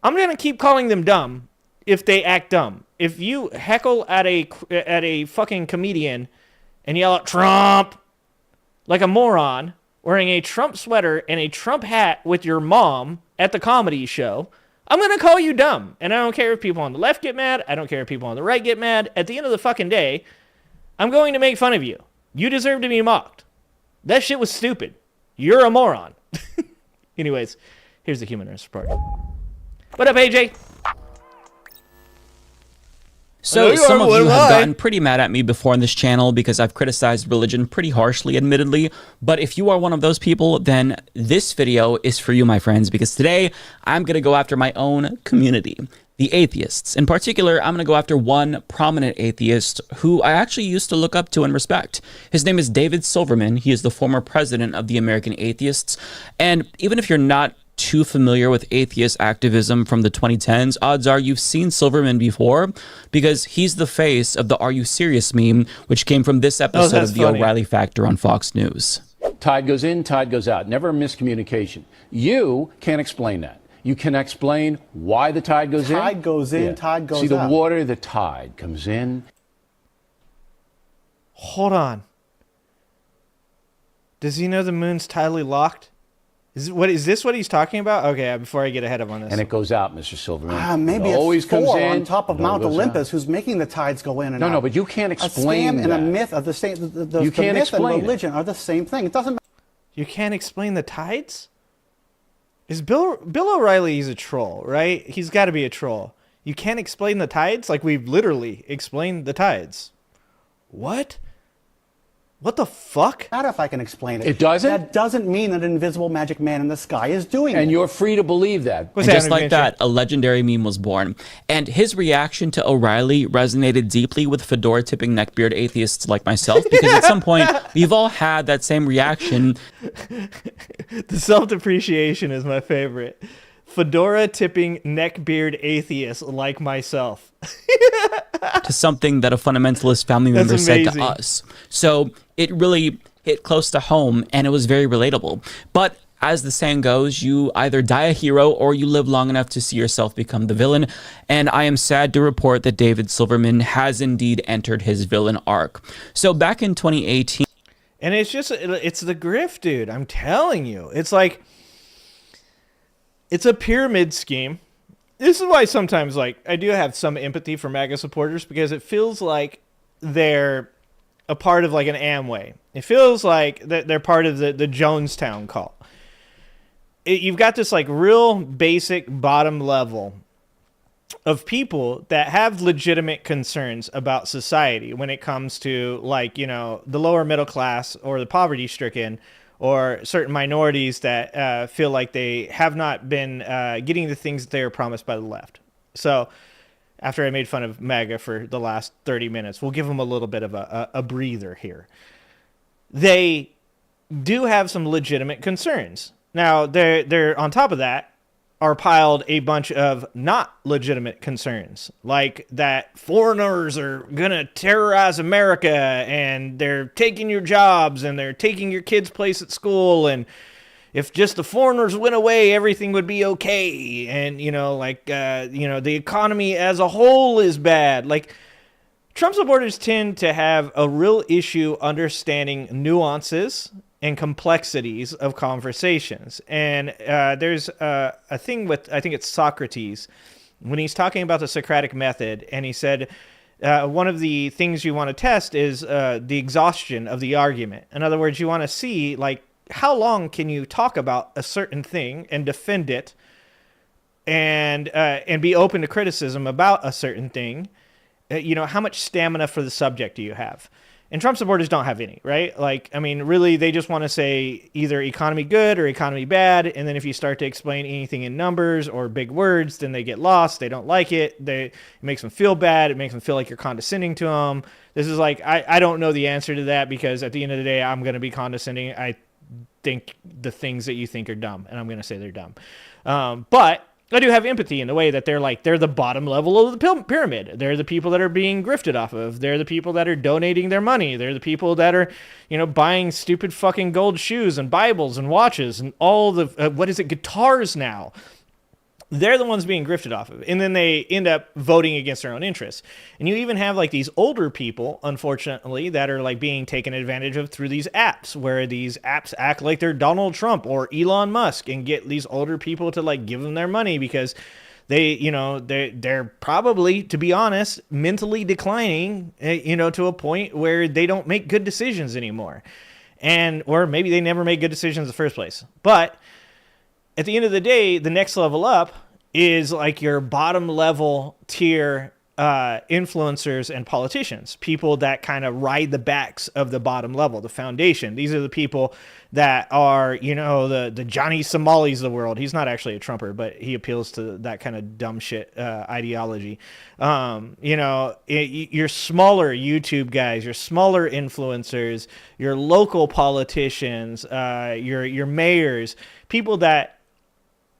I'm going to keep calling them dumb if they act dumb. If you heckle at a fucking comedian and yell at Trump, like a moron wearing a Trump sweater and a Trump hat with your mom at the comedy show, I'm going to call you dumb. And I don't care if people on the left get mad. I don't care if people on the right get mad. At the end of the fucking day, I'm going to make fun of you. You deserve to be mocked. That shit was stupid. You're a moron. Anyways, here's the Humanist report. What up, AJ? So some of you have gotten pretty mad at me before on this channel because I've criticized religion pretty harshly, admittedly. But if you are one of those people, then this video is for you, my friends, because today I'm going to go after my own community, the atheists. In particular, I'm going to go after one prominent atheist who I actually used to look up to and respect. His name is David Silverman. He is the former president of the American Atheists. And even if you're not too familiar with atheist activism from the 2010s, odds are you've seen Silverman before because he's the face of the "Are You Serious" meme, which came from this episode of the O'Reilly Factor on Fox News. Tide goes in, tide goes out. Never a miscommunication. You can't explain that. You can explain why the tide goes in. Tide goes in, tide goes out. See, the water, the tide comes in. Hold on. Does he know the moon's tidally locked? Is this what he's talking about? Okay, before I get ahead of on this. And it goes out, Mr. Silverman. Maybe it always comes in on top of Mount Olympus, who's making the tides go in and out. No, but you can't explain a scam that. and a myth are the same. You can't myth explain and religion are the same thing. It doesn't. You can't explain the tides? Is Bill O'Reilly? He's a troll, right? He's got to be a troll. You can't explain the tides? Like, we've literally explained the tides. What? What the fuck? Not if I can explain it. It doesn't? That doesn't mean that an invisible magic man in the sky is doing it. And you're free to believe that. And just like that, a legendary meme was born. And his reaction to O'Reilly resonated deeply with fedora-tipping neckbeard atheists like myself, because at some point, we've all had that same reaction. The self-depreciation is my favorite. Fedora-tipping neckbeard atheists like myself. To something that a fundamentalist family member said to us. So it really hit close to home, and it was very relatable. But as the saying goes, you either die a hero or you live long enough to see yourself become the villain. And I am sad to report that David Silverman has indeed entered his villain arc. So back in 2018... And it's the grift, dude. I'm telling you. It's like... It's a pyramid scheme. This is why sometimes, like, I do have some empathy for MAGA supporters, because it feels like they're a part of, like, an Amway. It feels like that they're part of the Jonestown cult. You've got this, like, real basic bottom level of people that have legitimate concerns about society when it comes to, like, you know, the lower middle class or the poverty-stricken, or certain minorities that feel like they have not been getting the things that they were promised by the left. So after I made fun of MAGA for the last 30 minutes, we'll give them a little bit of a breather here. They do have some legitimate concerns. Now, they're on top of that are piled a bunch of not legitimate concerns, like that foreigners are going to terrorize America, and they're taking your jobs, and they're taking your kids' place at school, and if just the foreigners went away, everything would be okay, and, you know, like, you know, the economy as a whole is bad. Like, Trump supporters tend to have a real issue understanding nuances and complexities of conversations. And there's a thing with, I think it's Socrates, when he's talking about the Socratic method, and he said, one of the things you want to test is the exhaustion of the argument. In other words, you want to see, like, how long can you talk about a certain thing and defend it and be open to criticism about a certain thing? You know, how much stamina for the subject do you have? And Trump supporters don't have any, right? Like, I mean, really, they just want to say either economy good or economy bad. And then if you start to explain anything in numbers or big words, then they get lost. They don't like it. It makes them feel bad. It makes them feel like you're condescending to them. This is like, I don't know the answer to that, because at the end of the day, I'm going to be condescending. I think the things that you think are dumb, and I'm going to say they're dumb. But I do have empathy in the way that they're the bottom level of the pyramid. They're the people that are being grifted off of. They're the people that are donating their money. They're the people that are, you know, buying stupid fucking gold shoes and Bibles and watches and all the, guitars now. they're the ones being grifted off of, and then they end up voting against their own interests. And you even have like these older people, unfortunately, that are like being taken advantage of through these apps, where these apps act like they're Donald Trump or Elon Musk and get these older people to like give them their money because they, you know, they're probably, to be honest, mentally declining, you know, to a point where they don't make good decisions anymore. And, or maybe they never made good decisions in the first place. But at the end of the day, the next level up is like your bottom level tier influencers and politicians, people that kind of ride the backs of the bottom level, the foundation. These are the people that are, you know, the Johnny Somalis of the world. He's not actually a Trumper, but he appeals to that kind of dumb shit ideology. You know, your smaller YouTube guys, your smaller influencers, your local politicians, your mayors, people that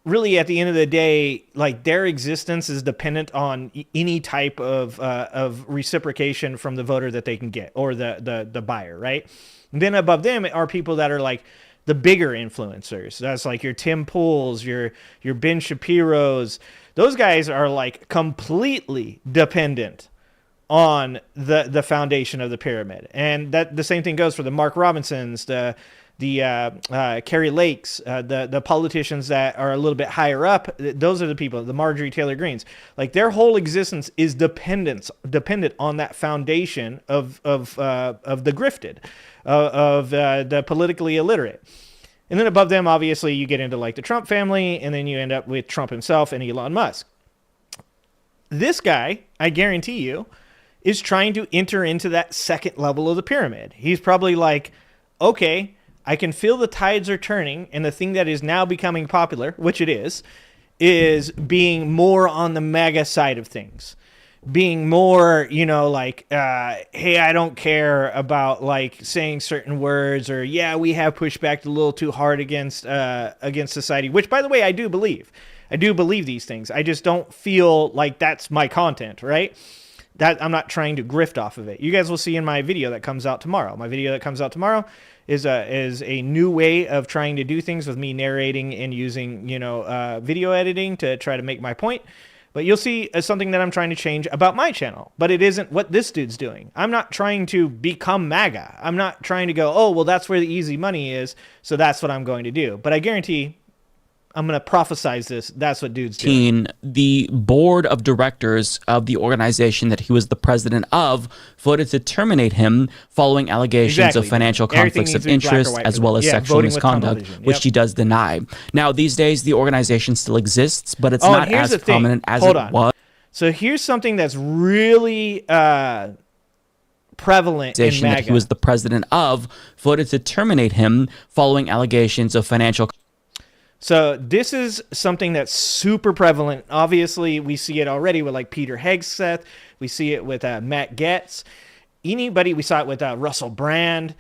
really, at the end of the day, like their existence is dependent on any type of reciprocation from the voter that they can get, or the buyer, right? And then above them are people that are like the bigger influencers. That's like your Tim Pools, your Ben Shapiro's. Those guys are like completely dependent on the foundation of the pyramid, and that the same thing goes for the Mark Robinsons, the Carrie Lakes, the politicians that are a little bit higher up. Those are the people, the Marjorie Taylor Greens. Like their whole existence is dependent on that foundation of the grifted, of the politically illiterate. And then above them, obviously, you get into like the Trump family, and then you end up with Trump himself and Elon Musk. This guy, I guarantee you, is trying to enter into that second level of the pyramid. He's probably like, okay, I can feel the tides are turning, and the thing that is now becoming popular, which it is being more on the MAGA side of things. Being more, you know, like, hey, I don't care about, like, saying certain words, or, yeah, we have pushed back a little too hard against society, which, by the way, I do believe. I do believe these things. I just don't feel like that's my content, right? That I'm not trying to grift off of it. You guys will see in my video that comes out tomorrow. My video that comes out tomorrow is a new way of trying to do things with me narrating and using, you know, video editing to try to make my point. But you'll see something that I'm trying to change about my channel. But it isn't what this dude's doing. I'm not trying to become MAGA. I'm not trying to go, oh, well, that's where the easy money is, so that's what I'm going to do. But I guarantee I'm going to prophesize this. That's what dude's doing. The board of directors of the organization that he was the president of voted to terminate him following allegations of financial conflicts of interest as well as sexual misconduct, which he does deny. Now, these days, the organization still exists, but it's not as prominent as it was. So here's something that's really prevalent in MAGA. That he was the president of voted to terminate him following allegations of financial. So this is something that's super prevalent. Obviously, we see it already with like Peter Hegseth. We see it with Matt Gaetz. Anybody, we saw it with Russell Brand.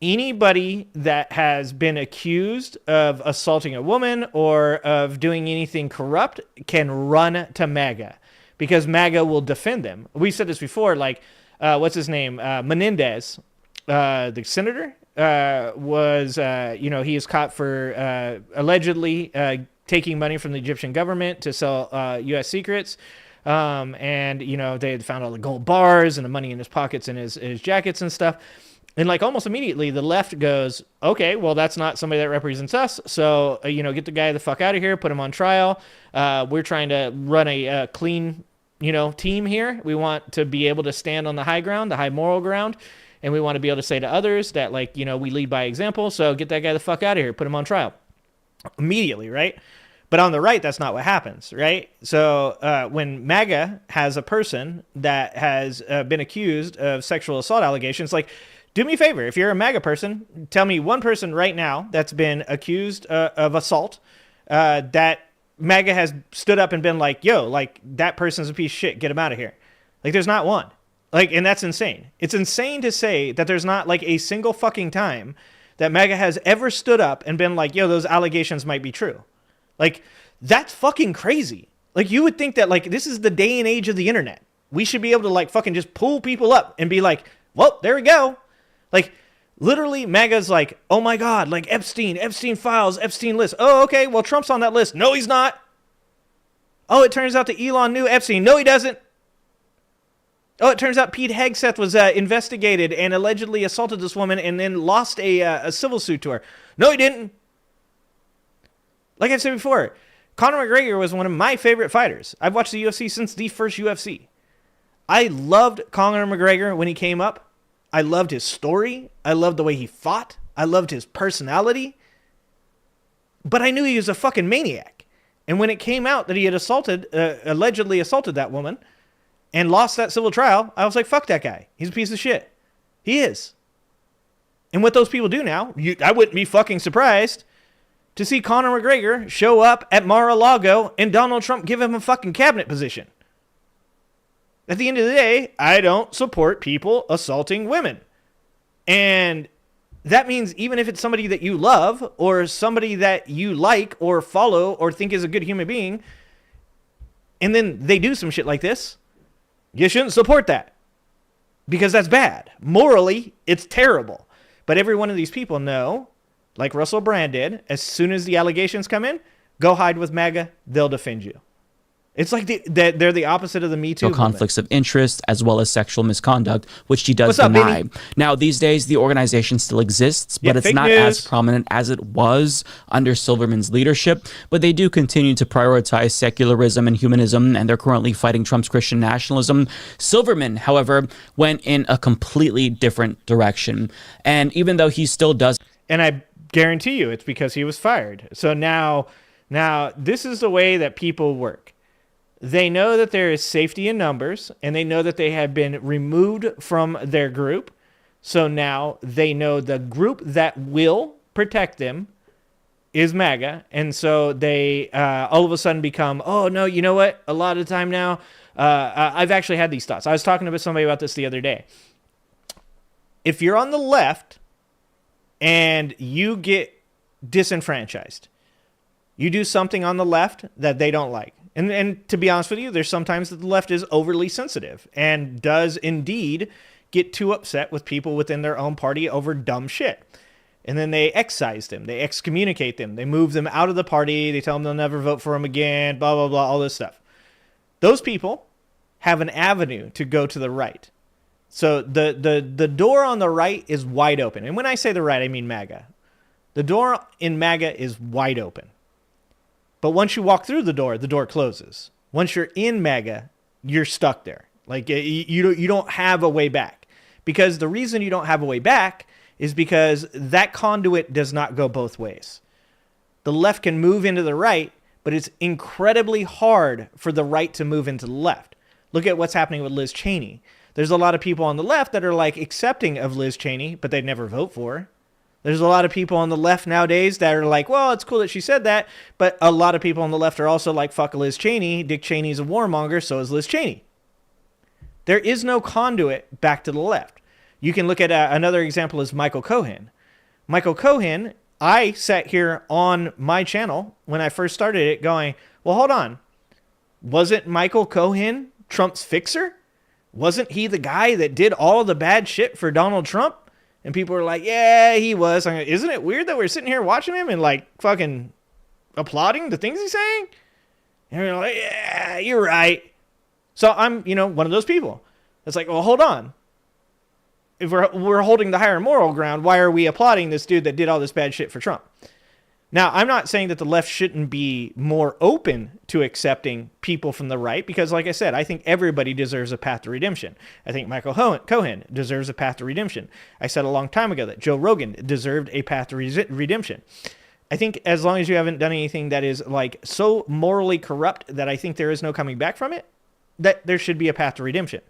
Anybody that has been accused of assaulting a woman or of doing anything corrupt can run to MAGA, because MAGA will defend them. We said this before, like, what's his name? Menendez, the senator. Was, you know, he is caught for allegedly taking money from the Egyptian government to sell U.S. secrets. And, you know, they had found all the gold bars and the money in his pockets and his jackets and stuff. And, like, almost immediately, the left goes, okay, well, that's not somebody that represents us. So, you know, get the guy the fuck out of here, put him on trial. We're trying to run a clean, you know, team here. We want to be able to stand on the high ground, the high moral ground. And we want to be able to say to others that, like, you know, we lead by example. So get that guy the fuck out of here. Put him on trial immediately, right? But on the right, that's not what happens, right? So when MAGA has a person that has been accused of sexual assault allegations, like, do me a favor. If you're a MAGA person, tell me one person right now that's been accused of assault that MAGA has stood up and been like, yo, like, that person's a piece of shit. Get him out of here. Like, there's not one. Like, and that's insane. It's insane to say that there's not like a single fucking time that MAGA has ever stood up and been like, yo, those allegations might be true. Like, that's fucking crazy. Like, you would think that, like, this is the day and age of the internet. We should be able to, like, fucking just pull people up and be like, well, there we go. Like, literally, MAGA's like, oh my God, like Epstein files, Epstein list. Oh, okay, well, Trump's on that list. No, he's not. Oh, it turns out that Elon knew Epstein. No, he doesn't. Oh, it turns out Pete Hegseth was investigated and allegedly assaulted this woman and then lost a civil suit to her. No, he didn't. Like I said before, Conor McGregor was one of my favorite fighters. I've watched the UFC since the first UFC. I loved Conor McGregor when he came up. I loved his story. I loved the way he fought. I loved his personality. But I knew he was a fucking maniac. And when it came out that he had allegedly assaulted that woman and lost that civil trial, I was like, fuck that guy. He's a piece of shit. He is. And what those people do now, I wouldn't be fucking surprised to see Conor McGregor show up at Mar-a-Lago and Donald Trump give him a fucking cabinet position. At the end of the day, I don't support people assaulting women. And that means even if it's somebody that you love or somebody that you like or follow or think is a good human being, and then they do some shit like this, you shouldn't support that. Because that's bad. Morally, it's terrible. But every one of these people know, like Russell Brand did, as soon as the allegations come in, go hide with MAGA, they'll defend you. It's like they're the opposite of the Me Too movement. Conflicts of interest as well as sexual misconduct, which she does deny. Now, these days, the organization still exists, but it's not as prominent as it was under Silverman's leadership. But they do continue to prioritize secularism and humanism, and they're currently fighting Trump's Christian nationalism. Silverman, however, went in a completely different direction. And even though he still does... And I guarantee you it's because he was fired. So now this is the way that people work. They know that there is safety in numbers, and they know that they have been removed from their group. So now they know the group that will protect them is MAGA. And so they all of a sudden become, oh, no, you know what? A lot of the time now, I've actually had these thoughts. I was talking to somebody about this the other day. If you're on the left and you get disenfranchised, you do something on the left that they don't like. And to be honest with you, there's sometimes that the left is overly sensitive and does indeed get too upset with people within their own party over dumb shit. And then they excise them. They excommunicate them. They move them out of the party. They tell them they'll never vote for them again, blah, blah, blah, all this stuff. Those people have an avenue to go to the right. So the door on the right is wide open. And when I say the right, I mean MAGA. The door in MAGA is wide open. But once you walk through the door closes. Once you're in MAGA, you're stuck there. Like you don't have a way back. Because the reason you don't have a way back is because that conduit does not go both ways. The left can move into the right, but it's incredibly hard for the right to move into the left. Look at what's happening with Liz Cheney. There's a lot of people on the left that are like accepting of Liz Cheney, but they'd never vote for her. There's a lot of people on the left nowadays that are like, well, it's cool that she said that, but a lot of people on the left are also like, fuck Liz Cheney. Dick Cheney's a warmonger, so is Liz Cheney. There is no conduit back to the left. You can look at another example is Michael Cohen. Michael Cohen, I sat here on my channel when I first started it going, well, hold on. Wasn't Michael Cohen Trump's fixer? Wasn't he the guy that did all the bad shit for Donald Trump? And people were like, yeah, he was. I'm like, isn't it weird that we're sitting here watching him and like fucking applauding the things he's saying? And we're like, yeah, you're right. So I'm, one of those people. It's like, well, hold on. If we're holding the higher moral ground, why are we applauding this dude that did all this bad shit for Trump? Now, I'm not saying that the left shouldn't be more open to accepting people from the right, because like I said, I think everybody deserves a path to redemption. I think Michael Cohen deserves a path to redemption. I said a long time ago that Joe Rogan deserved a path to redemption. I think as long as you haven't done anything that is like so morally corrupt that I think there is no coming back from it, that there should be a path to redemption.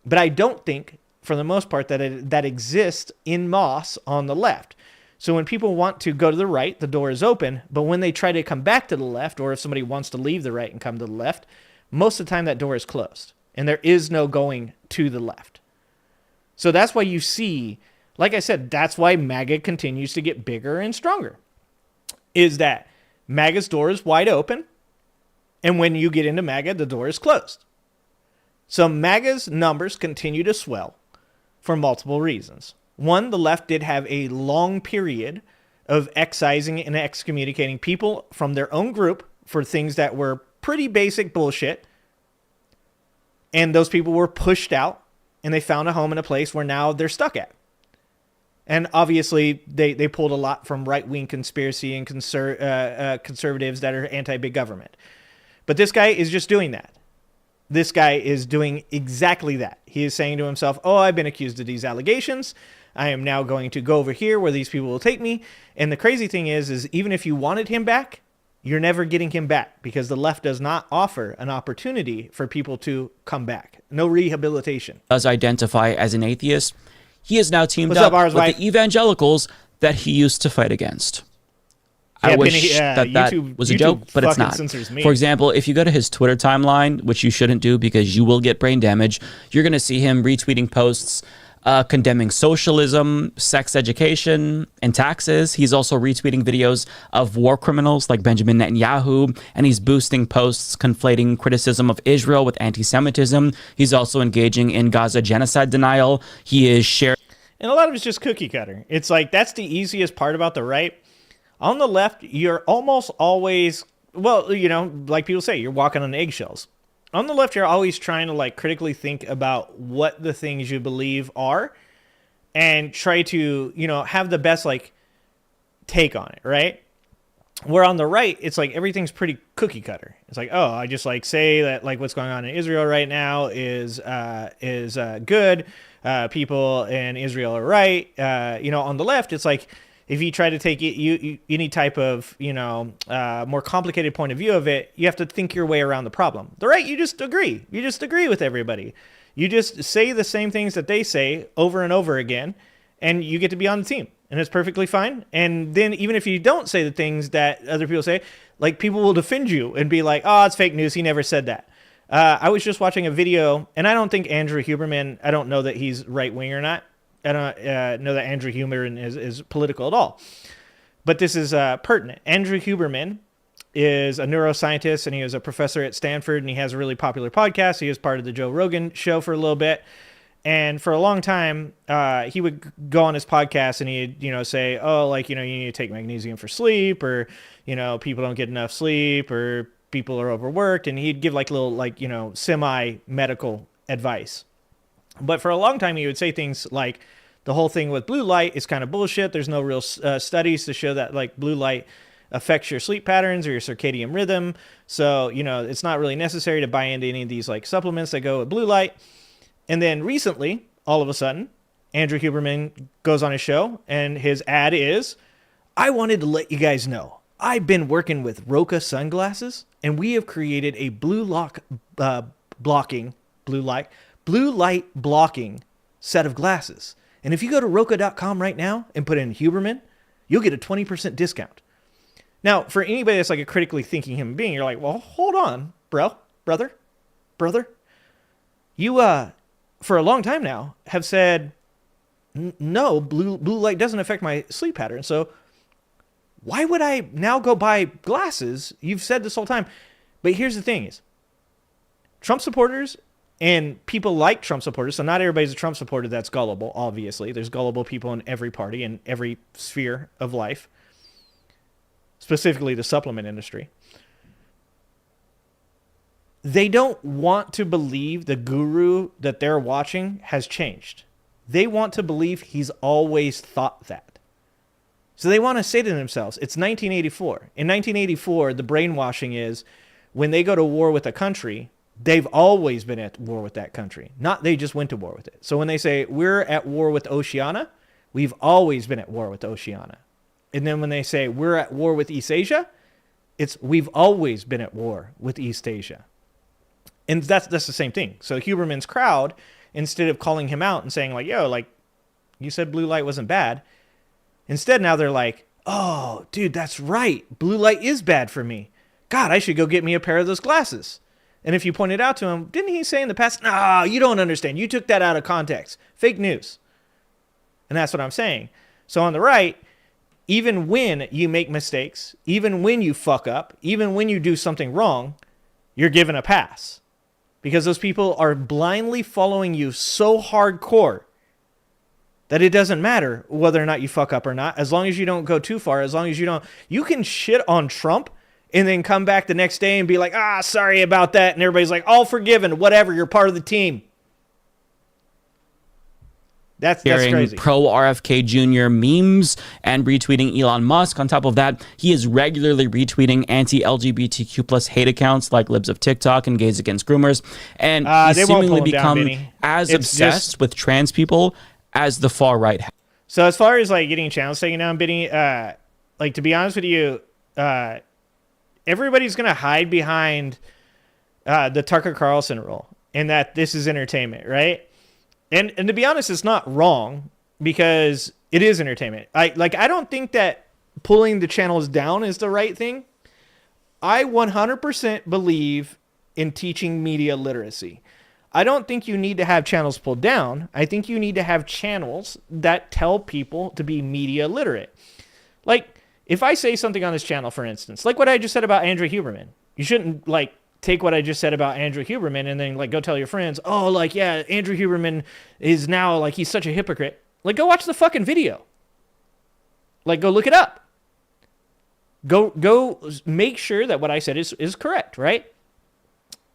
But I don't think, for the most part, that exists in masse on the left. So when people want to go to the right, the door is open. But when they try to come back to the left, or if somebody wants to leave the right and come to the left, most of the time that door is closed. And there is no going to the left. So that's why you see, like I said, that's why MAGA continues to get bigger and stronger. Is that MAGA's door is wide open. And when you get into MAGA, the door is closed. So MAGA's numbers continue to swell for multiple reasons. One, the left did have a long period of excising and excommunicating people from their own group for things that were pretty basic bullshit. And those people were pushed out, and they found a home in a place where now they're stuck at. And obviously, they pulled a lot from right-wing conspiracy and conservatives that are anti-big government. But this guy is just doing that. This guy is doing exactly that. He is saying to himself, oh, I've been accused of these allegations. I am now going to go over here where these people will take me. And the crazy thing is even if you wanted him back, you're never getting him back because the left does not offer an opportunity for people to come back. No rehabilitation. Does identify as an atheist. He is now teamed up with the evangelicals that he used to fight against. I wish that was a joke, but it's not. For example, if you go to his Twitter timeline, which you shouldn't do because you will get brain damage, you're going to see him retweeting posts condemning socialism, sex education, and taxes. He's also retweeting videos of war criminals like Benjamin Netanyahu, and he's boosting posts conflating criticism of Israel with anti-Semitism. He's also engaging in Gaza genocide denial. He is sharing... And a lot of it's just cookie cutter. It's like, that's the easiest part about the right. On the left, you're almost always, well, you know, like people say, you're walking on eggshells. On the left, you're always trying to like critically think about what the things you believe are and try to, you know, have the best like take on it, right? Where on the right, it's like everything's pretty cookie cutter. It's like, oh, I just like say that like what's going on in Israel right now is good. People in Israel are right. You know, on the left, it's like, if you try to take it, any type of, you know, more complicated point of view of it, you have to think your way around the problem. The right, you just agree. You just agree with everybody. You just say the same things that they say over and over again, and you get to be on the team. And it's perfectly fine. And then even if you don't say the things that other people say, like people will defend you and be like, oh, it's fake news. He never said that. I was just watching a video, and I don't think Andrew Huberman, I don't know that he's right-wing or not. I don't know that Andrew Huberman is political at all. But this is pertinent. Andrew Huberman is a neuroscientist, and he was a professor at Stanford, and he has a really popular podcast. He was part of the Joe Rogan show for a little bit. And for a long time, he would go on his podcast, and he'd, you know, say, oh, like, you know, you need to take magnesium for sleep, or, you know, people don't get enough sleep, or people are overworked. And he'd give like little, like, you know, semi-medical advice. But for a long time, he would say things like the whole thing with blue light is kind of bullshit. There's no real studies to show that like blue light affects your sleep patterns or your circadian rhythm. So, you know, it's not really necessary to buy into any of these like supplements that go with blue light. And then recently, all of a sudden, Andrew Huberman goes on his show, and his ad is, I wanted to let you guys know, I've been working with Roka sunglasses, and we have created a blue light blocking set of glasses. And if you go to Roka.com right now and put in Huberman, you'll get a 20% discount. Now, for anybody that's like a critically thinking human being, you're like, well, hold on, brother. You, for a long time now, have said, no, blue light doesn't affect my sleep pattern. So why would I now go buy glasses? You've said this whole time. But here's the thing is, Trump supporters and people like Trump supporters, so not everybody's a Trump supporter that's gullible, obviously. There's gullible people in every party, in every sphere of life, specifically the supplement industry. They don't want to believe the guru that they're watching has changed. They want to believe he's always thought that. So they want to say to themselves, it's 1984. In 1984, the brainwashing is when they go to war with a country, they've always been at war with that country. Not they just went to war with it. So when they say, we're at war with Oceania, we've always been at war with Oceania. And then when they say, we're at war with East Asia, it's we've always been at war with East Asia. And that's the same thing. So Huberman's crowd, instead of calling him out and saying like, yo, like, you said blue light wasn't bad. Instead, now they're like, oh, dude, that's right. Blue light is bad for me. God, I should go get me a pair of those glasses. And if you pointed out to him, didn't he say in the past, no, you don't understand. You took that out of context. Fake news. And that's what I'm saying. So on the right, even when you make mistakes, even when you fuck up, even when you do something wrong, you're given a pass. Because those people are blindly following you so hardcore that it doesn't matter whether or not you fuck up or not. As long as you don't go too far, as long as you don't, you can shit on Trump and then come back the next day and be like, sorry about that. And everybody's like, all forgiven, whatever, you're part of the team. That's crazy. Pro RFK Jr. memes and retweeting Elon Musk. On top of that, he is regularly retweeting anti-LGBTQ plus hate accounts like Libs of TikTok and Gays Against Groomers. And he's seemingly become as obsessed with trans people as the far right. So as far as like getting channels taken down, Benny, like to be honest with you, everybody's going to hide behind the Tucker Carlson rule and that this is entertainment, right? And to be honest, it's not wrong because it is entertainment. I don't think that pulling the channels down is the right thing. I 100% believe in teaching media literacy. I don't think you need to have channels pulled down. I think you need to have channels that tell people to be media literate. Like if I say something on this channel, for instance, like what I just said about Andrew Huberman, you shouldn't like take what I just said about Andrew Huberman and then like go tell your friends, oh, like, yeah, Andrew Huberman is now like, he's such a hypocrite. Like, go watch the fucking video. Like, go look it up. Go make sure that what I said is correct, right?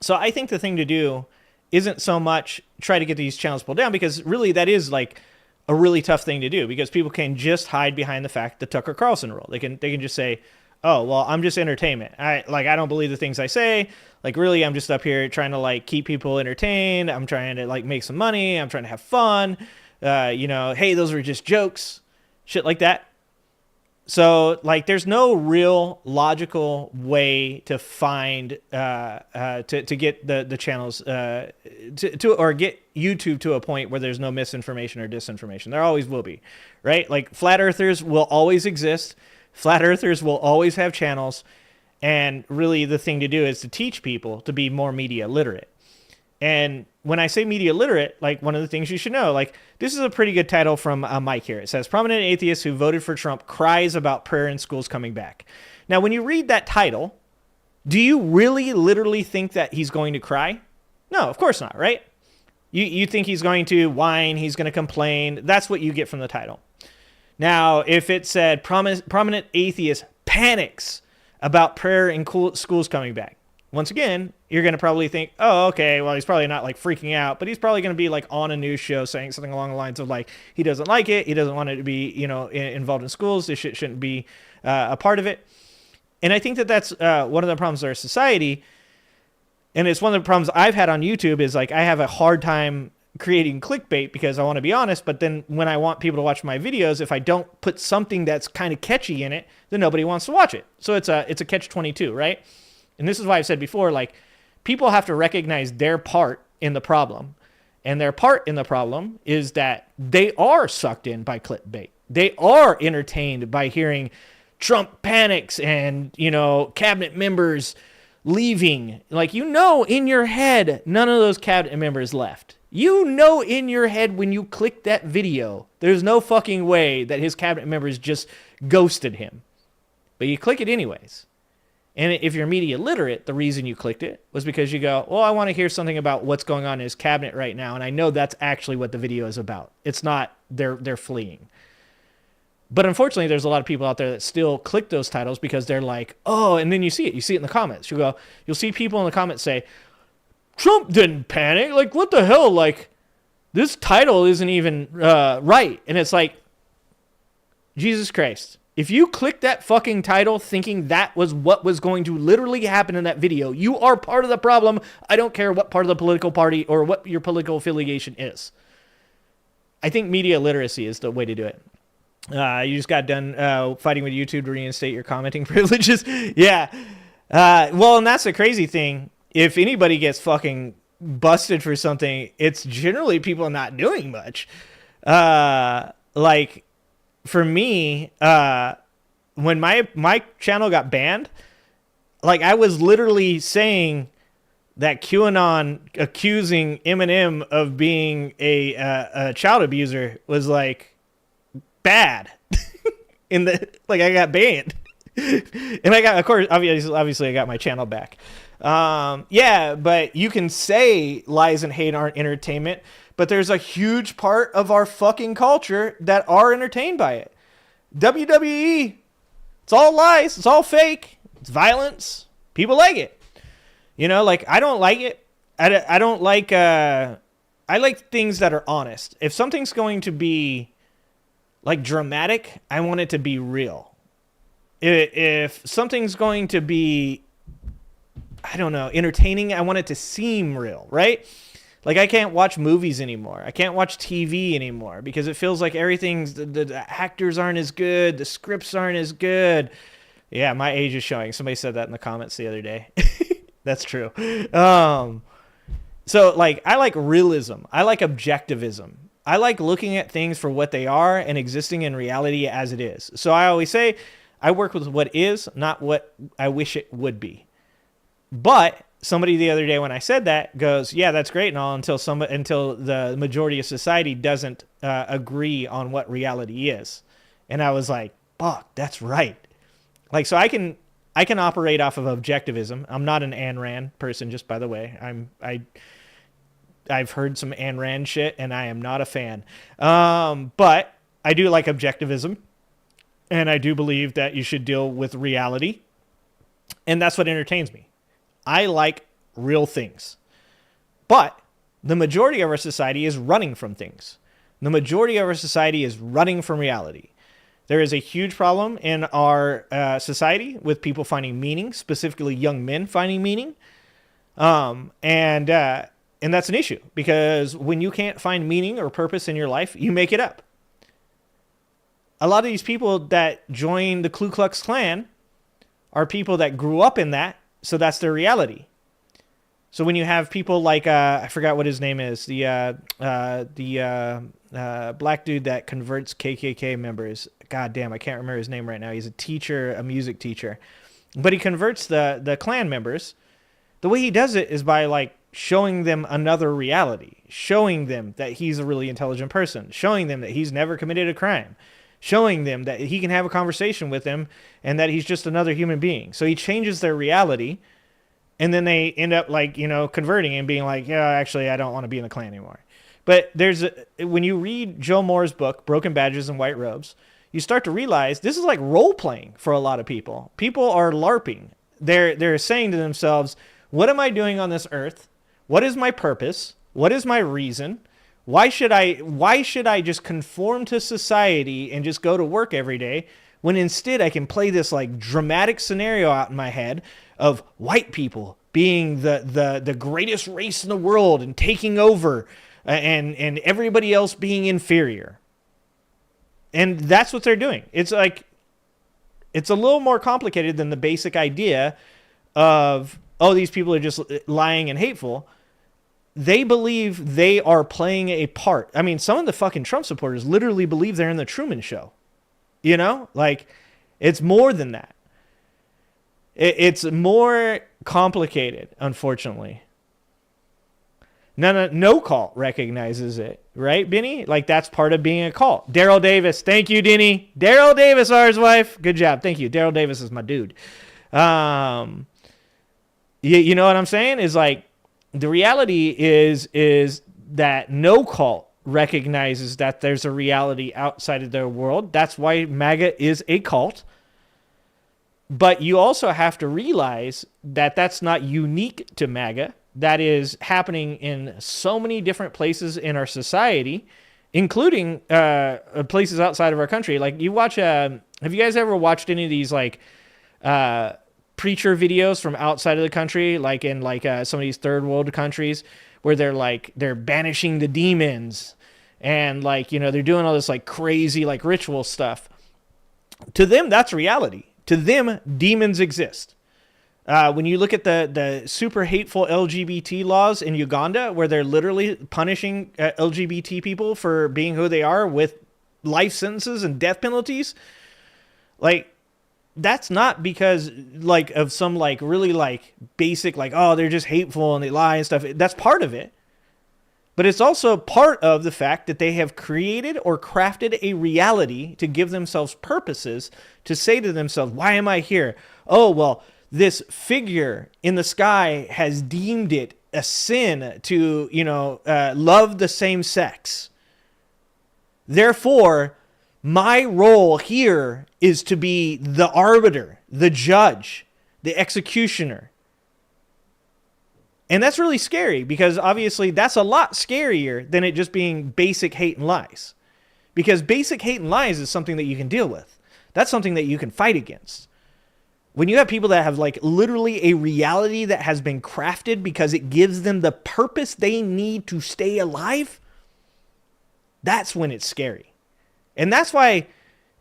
So I think the thing to do isn't so much try to get these channels pulled down, because really that is like a really tough thing to do, because people can just hide behind the fact, the Tucker Carlson rule. They can just say, oh, well, I'm just entertainment. I don't believe the things I say. Like, really, I'm just up here trying to like keep people entertained. I'm trying to like make some money. I'm trying to have fun. Hey, those were just jokes, shit like that. So like, there's no real logical way to find to get the channels or get YouTube to a point where there's no misinformation or disinformation. There always will be, right? Like, flat earthers will always exist. Flat earthers will always have channels. And really the thing to do is to teach people to be more media literate. And when I say media literate, like, one of the things you should know, like, this is a pretty good title from Mike here. It says, prominent atheist who voted for Trump cries about prayer in schools coming back. Now, when you read that title, do you really literally think that he's going to cry? No, of course not, right? You think he's going to whine, he's going to complain. That's what you get from the title. Now, if it said prominent atheist panics about prayer in schools coming back, once again, you're going to probably think, oh, okay, well, he's probably not like freaking out, but he's probably going to be like on a news show saying something along the lines of like, he doesn't like it. He doesn't want it to be, involved in schools. This shit shouldn't be a part of it. And I think that that's one of the problems of our society. And it's one of the problems I've had on YouTube is like, I have a hard time creating clickbait because I want to be honest, but then when I want people to watch my videos, if I don't put something that's kind of catchy in it, then nobody wants to watch it. So it's a catch-22, right? And this is why I've said before, like, people have to recognize their part in the problem. And their part in the problem is that they are sucked in by clickbait. They are entertained by hearing Trump panics and, cabinet members leaving. Like, in your head, none of those cabinet members left. In your head when you click that video, there's no fucking way that his cabinet members just ghosted him. But you click it anyways. And if you're media literate, the reason you clicked it was because you go, well, I want to hear something about what's going on in his cabinet right now. And I know that's actually what the video is about. It's not they're fleeing. But unfortunately, there's a lot of people out there that still click those titles because they're like, oh, and then you see it in the comments. You'll see people in the comments say, Trump didn't panic. Like, what the hell? Like, this title isn't even right. And it's like, Jesus Christ. If you click that fucking title thinking that was what was going to literally happen in that video, you are part of the problem. I don't care what part of the political party or what your political affiliation is. I think media literacy is the way to do it. You just got done fighting with YouTube to reinstate your commenting privileges. Yeah. Well, and that's the crazy thing. If anybody gets fucking busted for something, it's generally people not doing much. Like, for me, when my channel got banned, like, I was literally saying that QAnon accusing Eminem of being a child abuser was like bad. I got banned. And I got, of course, obviously I got my channel back. Yeah, but you can say lies and hate aren't entertainment, but there's a huge part of our fucking culture that are entertained by it. WWE, it's all lies, it's all fake, It's violence. People like it. You know, like, I don't like it. I don't like, I like things that are honest. If something's going to be, like, dramatic, I want it to be real. If something's going to be, I don't know, entertaining, I want it to seem real, right? Like, I can't watch movies anymore. I can't watch TV anymore because it feels like everything's, the actors aren't as good, the scripts aren't as good. Yeah, my age is showing. Somebody said that in the comments the other day. That's true. So, like, I like realism. I like objectivism. I like looking at things for what they are and existing in reality as it is. So I always say I work with what is, not what I wish it would be. But somebody the other day when I said that goes, yeah, that's great and all until the majority of society doesn't agree on what reality is. And I was like, fuck, that's right. Like, so I can operate off of objectivism. I'm not an Ayn Rand person, just by the way. I've heard some Ayn Rand shit, and I am not a fan. But I do like objectivism, and I do believe that you should deal with reality, and that's what entertains me. I like real things. But the majority of our society is running from things. The majority of our society is running from reality. There is a huge problem in our society with people finding meaning, specifically young men finding meaning. And that's an issue because when you can't find meaning or purpose in your life, you make it up. A lot of these people that join the Ku Klux Klan are people that grew up in that, so that's their reality. So when you have people like, I forgot what his name is, the black dude that converts KKK members. God damn, I can't remember his name right now. He's a teacher, a music teacher. But he converts the Klan members. The way he does it is by, like, showing them another reality, showing them that he's a really intelligent person, showing them that he's never committed a crime, showing them that he can have a conversation with them and that he's just another human being. So he changes their reality, and then they end up, like, you know, converting and being like, yeah, actually, I don't want to be in the Klan anymore. But when you read Joe Moore's book, Broken Badges and White Robes, you start to realize this is like role-playing for a lot of people. People are LARPing. They're saying to themselves, what am I doing on this earth? What is my purpose? What is my reason? Why should I just conform to society and just go to work every day when instead I can play this, like, dramatic scenario out in my head of white people being the greatest race in the world and taking over and everybody else being inferior. And that's what they're doing. It's like, it's a little more complicated than the basic idea of, oh, these people are just lying and hateful. They believe they are playing a part. I mean, some of the fucking Trump supporters literally believe they're in the Truman Show. You know? Like, it's more than that. It's more complicated, unfortunately. No cult recognizes it, right, Benny? Like, that's part of being a cult. Daryl Davis, thank you, Denny. Daryl Davis, ours wife, good job, thank you. Daryl Davis is my dude. You know what I'm saying? Is like, the reality is that no cult recognizes that there's a reality outside of their world. That's why MAGA is a cult. But you also have to realize that that's not unique to MAGA. That is happening in so many different places in our society, including places outside of our country. Like, you watch, have you guys ever watched any of these, like, preacher videos from outside of the country, like in, like, some of these third world countries where they're banishing the demons and, like, you know, they're doing all this, like, crazy, like, ritual stuff. To them, that's reality. To them, demons exist. When you look at the super hateful LGBT laws in Uganda, where they're literally punishing LGBT people for being who they are with life sentences and death penalties, like, that's not because, like, of some, like, really, like, basic, like, oh, they're just hateful and they lie and stuff. That's part of it. But it's also part of the fact that they have created or crafted a reality to give themselves purposes, to say to themselves, why am I here? Oh, well, this figure in the sky has deemed it a sin to, you know, love the same sex. Therefore, my role here is to be the arbiter, the judge. the executioner. And that's really scary because obviously that's a lot scarier than it just being basic hate and lies. Because basic hate and lies is something that you can deal with. That's something that you can fight against. When you have people that have like literally a reality that has been crafted because it gives them the purpose they need to stay alive, that's when it's scary. And that's why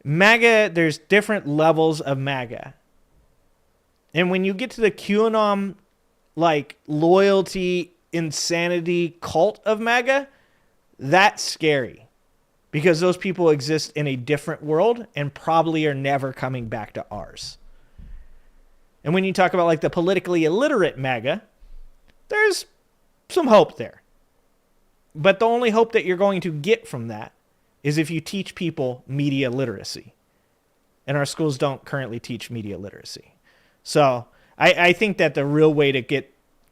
MAGA, there's different levels of MAGA. And when you get to the QAnon, like loyalty, insanity cult of MAGA, that's scary. Because those people exist in a different world and probably are never coming back to ours. And when you talk about like the politically illiterate MAGA, there's some hope there. But the only hope that you're going to get from that is if you teach people media literacy. And our schools don't currently teach media literacy. So I think that the real way to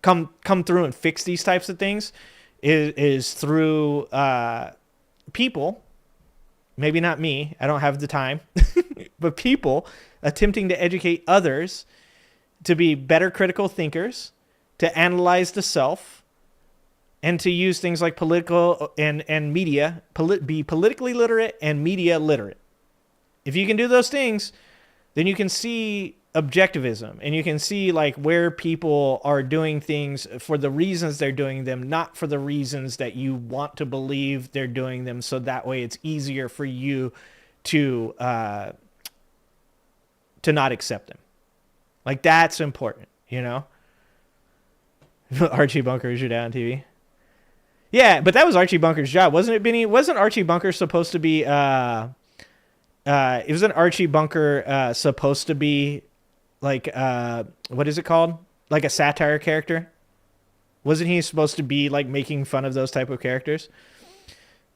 come through and fix these types of things is through people. Maybe not me, I don't have the time, but people attempting to educate others to be better critical thinkers, to analyze the self, and to use things like political and media, be politically literate and media literate. If you can do those things, then you can see objectivism and you can see like where people are doing things for the reasons they're doing them, not for the reasons that you want to believe they're doing them. So that way it's easier for you to not accept them. Like that's important, you know? Archie Bunker is your dad on TV. Yeah, but that was Archie Bunker's job. Wasn't it, Benny? Wasn't Archie Bunker supposed to be, wasn't Archie Bunker supposed to be like, what is it called? Like a satire character? Wasn't he supposed to be like making fun of those type of characters?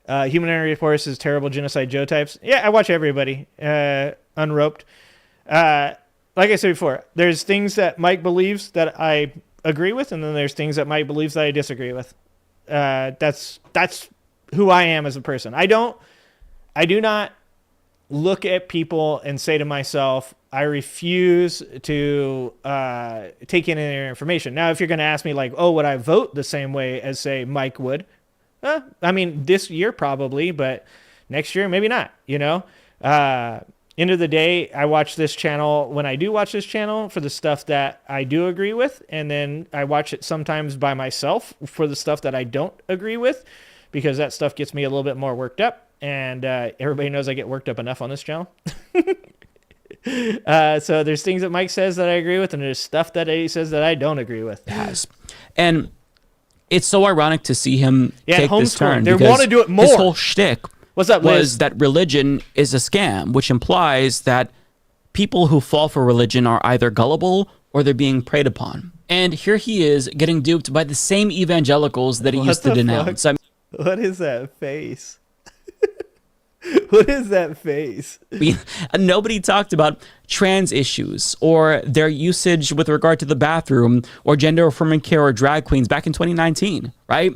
Humanist Reports is terrible genocide Joe types. Yeah, I watch everybody. Unroped. Like I said before, there's things that Mike believes that I agree with, and then there's things that Mike believes that I disagree with. That's who I am as a person. I do not look at people and say to myself, I refuse to take in their information. Now, if you're going to ask me like, oh, would I vote the same way as say Mike would? I mean, this year probably, but next year, maybe not, you know? End of the day, I watch this channel when I do watch this channel for the stuff that I do agree with. And then I watch it sometimes by myself for the stuff that I don't agree with, because that stuff gets me a little bit more worked up. And everybody knows I get worked up enough on this channel. So there's things that Mike says that I agree with, and there's stuff that he says that I don't agree with. Yes. And it's so ironic to see him take this turn. They want to do it more. His whole shtick was that religion is a scam, which implies that people who fall for religion are either gullible or they're being preyed upon. And here he is getting duped by the same evangelicals that he used to denounce. What is that face? What is that face? Nobody talked about trans issues or their usage with regard to the bathroom or gender affirming care or drag queens back in 2019, right?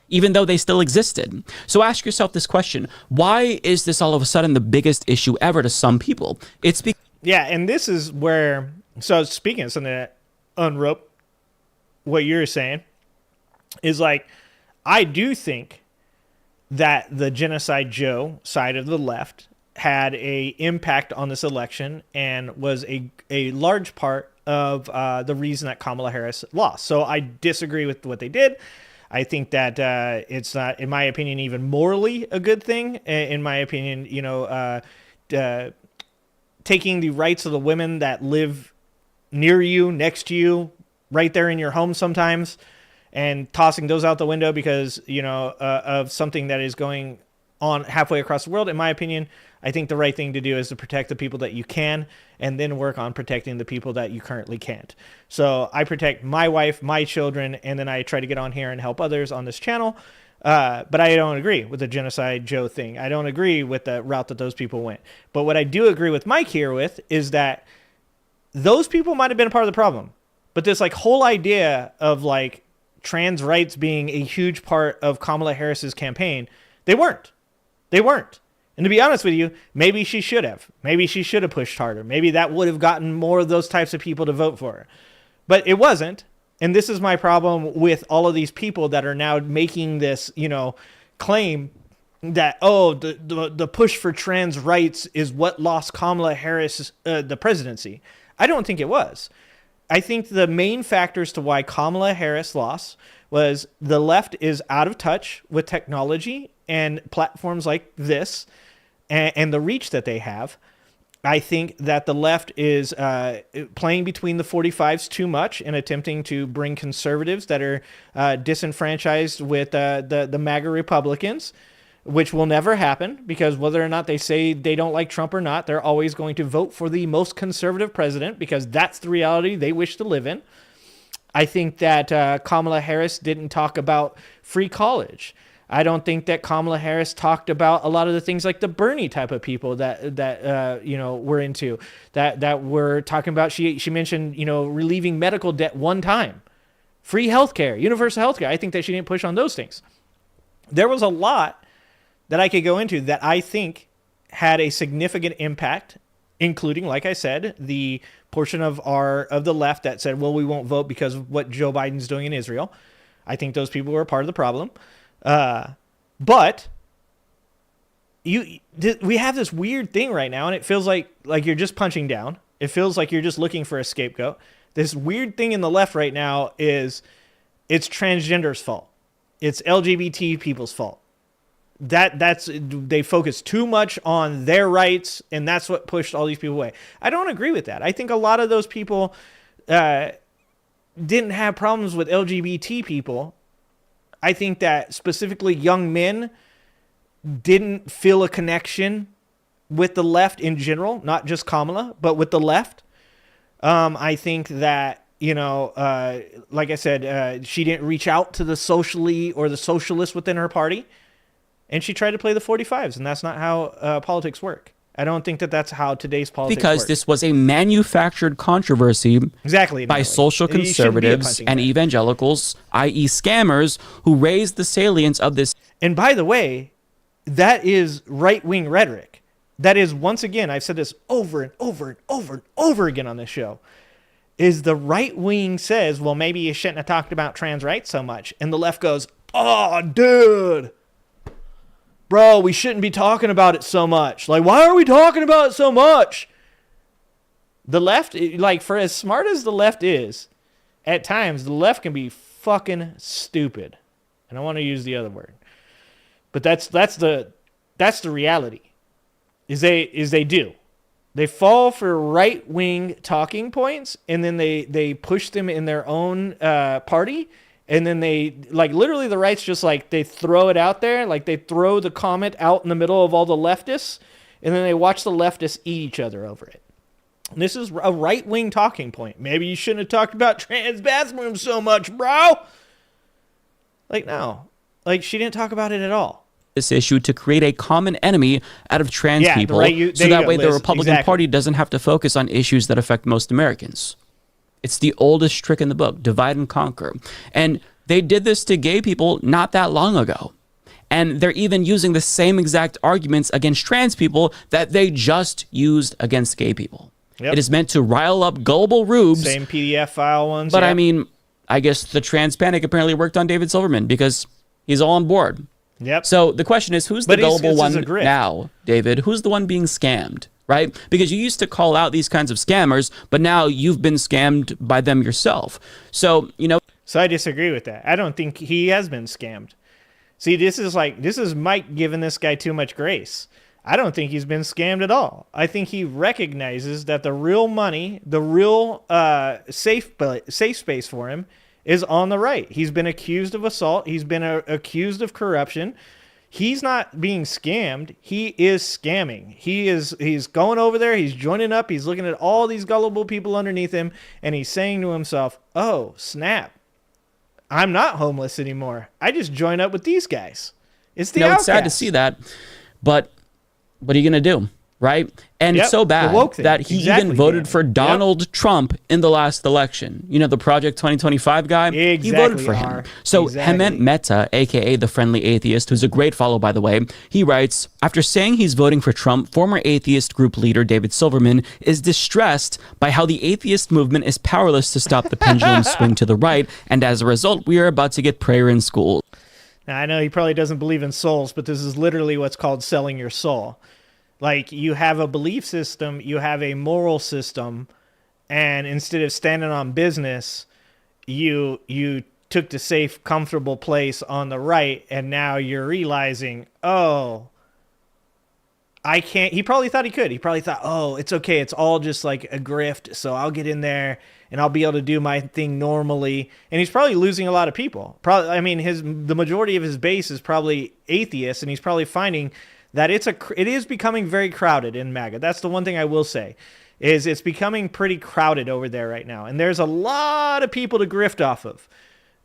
Even though they still existed. So ask yourself this question: why is this all of a sudden the biggest issue ever to some people? It's because and this is where, so speaking of something that unrope what you're saying is like, I do think that the Genocide Joe side of the left had a impact on this election and was a large part of the reason that Kamala Harris lost. So I disagree with what they did. I think that it's not, in my opinion, even morally a good thing. In my opinion, you know, taking the rights of the women that live near you, next to you, right there in your home sometimes, and tossing those out the window because, you know, of something that is going on halfway across the world. In my opinion, I think the right thing to do is to protect the people that you can and then work on protecting the people that you currently can't. So I protect my wife, my children, and then I try to get on here and help others on this channel. But I don't agree with the Genocide Joe thing. I don't agree with the route that those people went. But what I do agree with Mike here with is that those people might have been a part of the problem. But this like whole idea of like trans rights being a huge part of Kamala Harris's campaign, they weren't. And to be honest with you, maybe she should have. Maybe she should have pushed harder. Maybe that would have gotten more of those types of people to vote for her. But it wasn't. And this is my problem with all of these people that are now making this, claim that, the push for trans rights is what lost Kamala Harris the presidency. I don't think it was. I think the main factors to why Kamala Harris lost was the left is out of touch with technology and platforms like this and the reach that they have. I think that the left is playing between the 45s too much and attempting to bring conservatives that are disenfranchised with the MAGA Republicans, which will never happen because whether or not they say they don't like Trump or not, they're always going to vote for the most conservative president because that's the reality they wish to live in. I think that Kamala Harris didn't talk about free college. I don't think that Kamala Harris talked about a lot of the things like the Bernie type of people that we're into, that we're talking about. She mentioned, relieving medical debt one time, free healthcare, universal healthcare. I think that she didn't push on those things. There was a lot that I could go into that I think had a significant impact, including, like I said, the portion of the left that said, well, we won't vote because of what Joe Biden's doing in Israel. I think those people were a part of the problem. But we have this weird thing right now, and it feels like you're just punching down. It feels like you're just looking for a scapegoat. This weird thing in the left right now is it's transgender's fault. It's LGBT people's fault. They focus too much on their rights, and that's what pushed all these people away. I don't agree with that. I think a lot of those people didn't have problems with LGBT people. I think that specifically young men didn't feel a connection with the left in general, not just Kamala, but with the left. I think that, like I said, she didn't reach out to the socially or the socialists within her party, and she tried to play the 45s, and that's not how politics work. I don't think that that's how today's politics because work. This was a manufactured controversy by social conservatives and evangelicals, i.e. scammers, who raised the salience of this. And by the way, that is right-wing rhetoric. That is, once again, I've said this over and over and over and over again on this show, is the right wing says, well, maybe you shouldn't have talked about trans rights so much. And the left goes, oh, dude. Bro, we shouldn't be talking about it so much. Like, why are we talking about it so much? The left, for as smart as the left is, at times, the left can be fucking stupid. And I want to use the other word. But that's the reality. Is they do. They fall for right-wing talking points, and then they push them in their own party. And then they, literally the right's just they throw it out there. They throw the comment out in the middle of all the leftists, and then they watch the leftists eat each other over it. And this is a right-wing talking point. Maybe you shouldn't have talked about trans bathrooms so much, bro. No. She didn't talk about it at all. This issue to create a common enemy out of trans people, so that way the Republican Party doesn't have to focus on issues that affect most Americans. It's the oldest trick in the book, divide and conquer. And they did this to gay people not that long ago. And they're even using the same exact arguments against trans people that they just used against gay people. Yep. It is meant to rile up gullible rubes. Same PDF file ones. But I mean, I guess the trans panic apparently worked on David Silverman because he's all on board. Yep. So the question is, who's the gullible one now, David? Who's the one being scammed? Right? Because you used to call out these kinds of scammers, but now you've been scammed by them yourself. So, So I disagree with that. I don't think he has been scammed. See, this is Mike giving this guy too much grace. I don't think he's been scammed at all. I think he recognizes that the real money, the real safe space for him is on the right. He's been accused of assault. He's been accused of corruption. He's not being scammed. He is scamming. He's going over there. He's joining up. He's looking at all these gullible people underneath him, and he's saying to himself, oh, snap. I'm not homeless anymore. I just join up with these guys. It's the outcast. It's sad to see that, but what are you going to do? right? And it's so bad that he even voted for Donald Trump in the last election. You know, the Project 2025 guy, he voted for him. So Hement Mehta, aka the Friendly Atheist, who's a great follow, by the way, he writes, after saying he's voting for Trump, former atheist group leader David Silverman is distressed by how the atheist movement is powerless to stop the pendulum swing to the right, and as a result, we are about to get prayer in schools. Now, I know he probably doesn't believe in souls, but this is literally what's called selling your soul. Like, you have a belief system, you have a moral system, and instead of standing on business, you took the safe, comfortable place on the right, and now you're realizing, oh, I can't. He probably thought he could. He probably thought, oh, it's okay. It's all just like a grift, so I'll get in there and I'll be able to do my thing normally. And he's probably losing a lot of people. Probably, I mean, the majority of his base is probably atheists, and he's probably finding that it is becoming very crowded in MAGA. That's the one thing I will say, is it's becoming pretty crowded over there right now. And there's a lot of people to grift off of.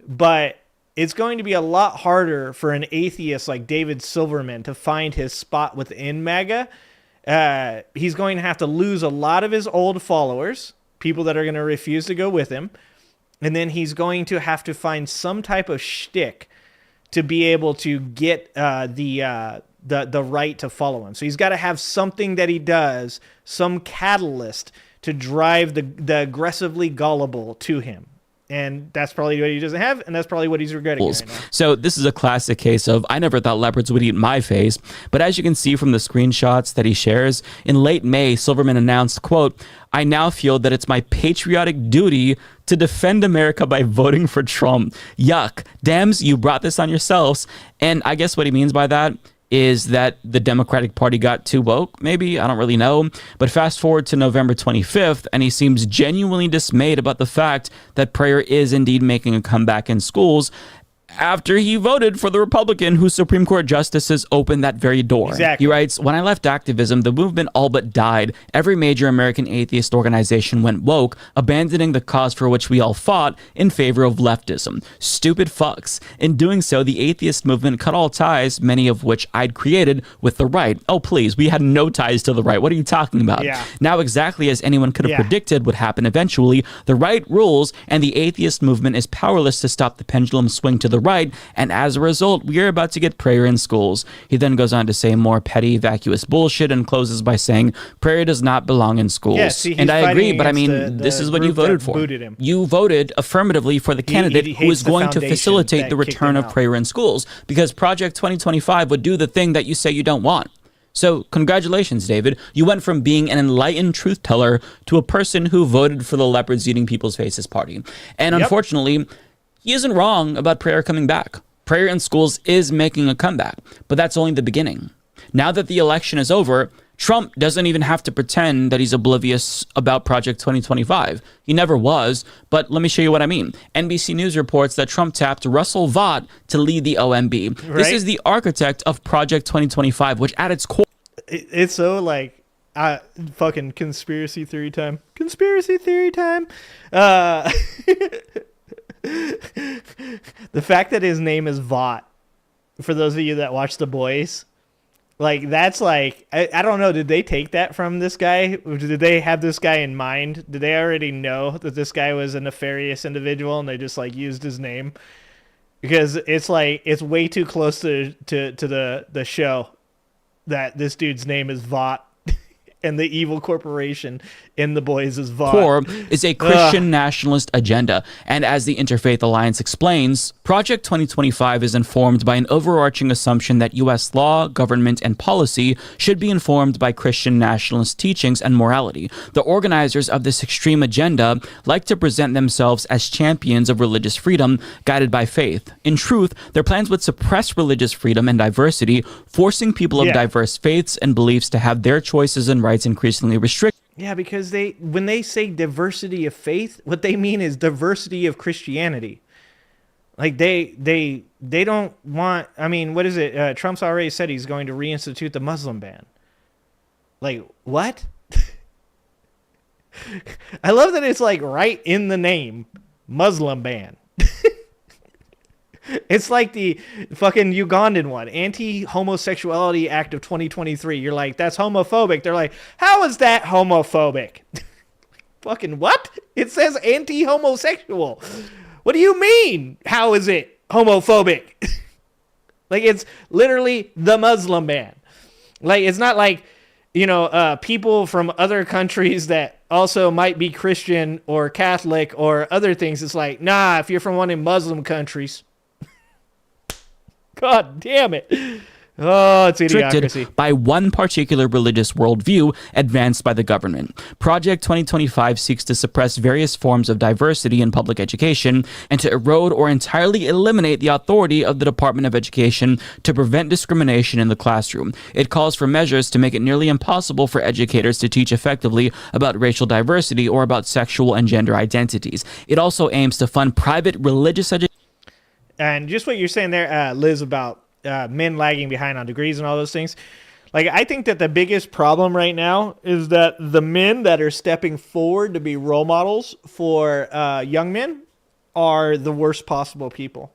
But it's going to be a lot harder for an atheist like David Silverman to find his spot within MAGA. He's going to have to lose a lot of his old followers, people that are going to refuse to go with him. And then he's going to have to find some type of shtick to be able to get the right to follow him. So he's got to have something that he does, some catalyst to drive the aggressively gullible to him. And that's probably what he doesn't have, and that's probably what he's regretting right now. So this is a classic case of, I never thought leopards would eat my face. But as you can see from the screenshots that he shares, in late May, Silverman announced, quote, I now feel that it's my patriotic duty to defend America by voting for Trump. Yuck. Dams, you brought this on yourselves. And I guess what he means by that is that the Democratic Party got too woke, maybe, I don't really know. But fast forward to November 25th, and he seems genuinely dismayed about the fact that prayer is indeed making a comeback in schools after he voted for the Republican whose Supreme Court justices opened that very door. Exactly. He writes, when I left activism, the movement all but died. Every major American atheist organization went woke, abandoning the cause for which we all fought in favor of leftism. Stupid fucks. In doing so, the atheist movement cut all ties, many of which I'd created, with the right. Oh, please, we had no ties to the right. What are you talking about? Yeah. Now, exactly as anyone could have predicted would happen eventually, the right rules, and the atheist movement is powerless to stop the pendulum swing to the right, and as a result, we are about to get prayer in schools. He then goes on to say more petty, vacuous bullshit and closes by saying, prayer does not belong in schools. Yeah, see, and I agree, but I mean, this is what you voted for. You voted affirmatively for the candidate who is going to facilitate the return of prayer in schools, because Project 2025 would do the thing that you say you don't want. So congratulations, David. You went from being an enlightened truth teller to a person who voted for the leopards eating people's faces party. And unfortunately, he isn't wrong about prayer coming back. Prayer in schools is making a comeback, but that's only the beginning. Now that the election is over, Trump doesn't even have to pretend that he's oblivious about Project 2025. He never was, but let me show you what I mean. NBC News reports that Trump tapped Russell Vought to lead the OMB. Right? This is the architect of Project 2025, which at its core... It's so like... fucking conspiracy theory time. Conspiracy theory time. The fact that his name is Vought, for those of you that watch The Boys, like, that's like, I don't know, did they take that from this guy? Did they have this guy in mind? Did they already know that this guy was a nefarious individual and they just like used his name? Because it's like, it's way too close to the show that this dude's name is Vought. And the evil corporation in The Boys is Vought. Core is a Christian nationalist agenda. And as the Interfaith Alliance explains, Project 2025 is informed by an overarching assumption that U.S. law, government, and policy should be informed by Christian nationalist teachings and morality. The organizers of this extreme agenda like to present themselves as champions of religious freedom guided by faith. In truth, their plans would suppress religious freedom and diversity, forcing people of diverse faiths and beliefs to have their choices and rights increasingly restricted. Yeah, because when they say diversity of faith, what they mean is diversity of Christianity. Like they don't want, I mean, what is it? Trump's already said he's going to reinstitute the Muslim ban. Like, what? I love that it's like right in the name, Muslim ban. It's like the fucking Ugandan one, Anti-Homosexuality Act of 2023. You're like, that's homophobic. They're like, how is that homophobic? Fucking what? It says anti-homosexual. What do you mean? How is it homophobic? Like, it's literally the Muslim ban. Like, it's not like, you know, people from other countries that also might be Christian or Catholic or other things. It's like, nah, if you're from one of the Muslim countries. God damn it. Oh, it's idiocracy. Restricted by one particular religious worldview advanced by the government. Project 2025 seeks to suppress various forms of diversity in public education and to erode or entirely eliminate the authority of the Department of Education to prevent discrimination in the classroom. It calls for measures to make it nearly impossible for educators to teach effectively about racial diversity or about sexual and gender identities. It also aims to fund private religious education. And just what you're saying there, Liz, about men lagging behind on degrees and all those things. Like, I think that the biggest problem right now is that the men that are stepping forward to be role models for young men are the worst possible people.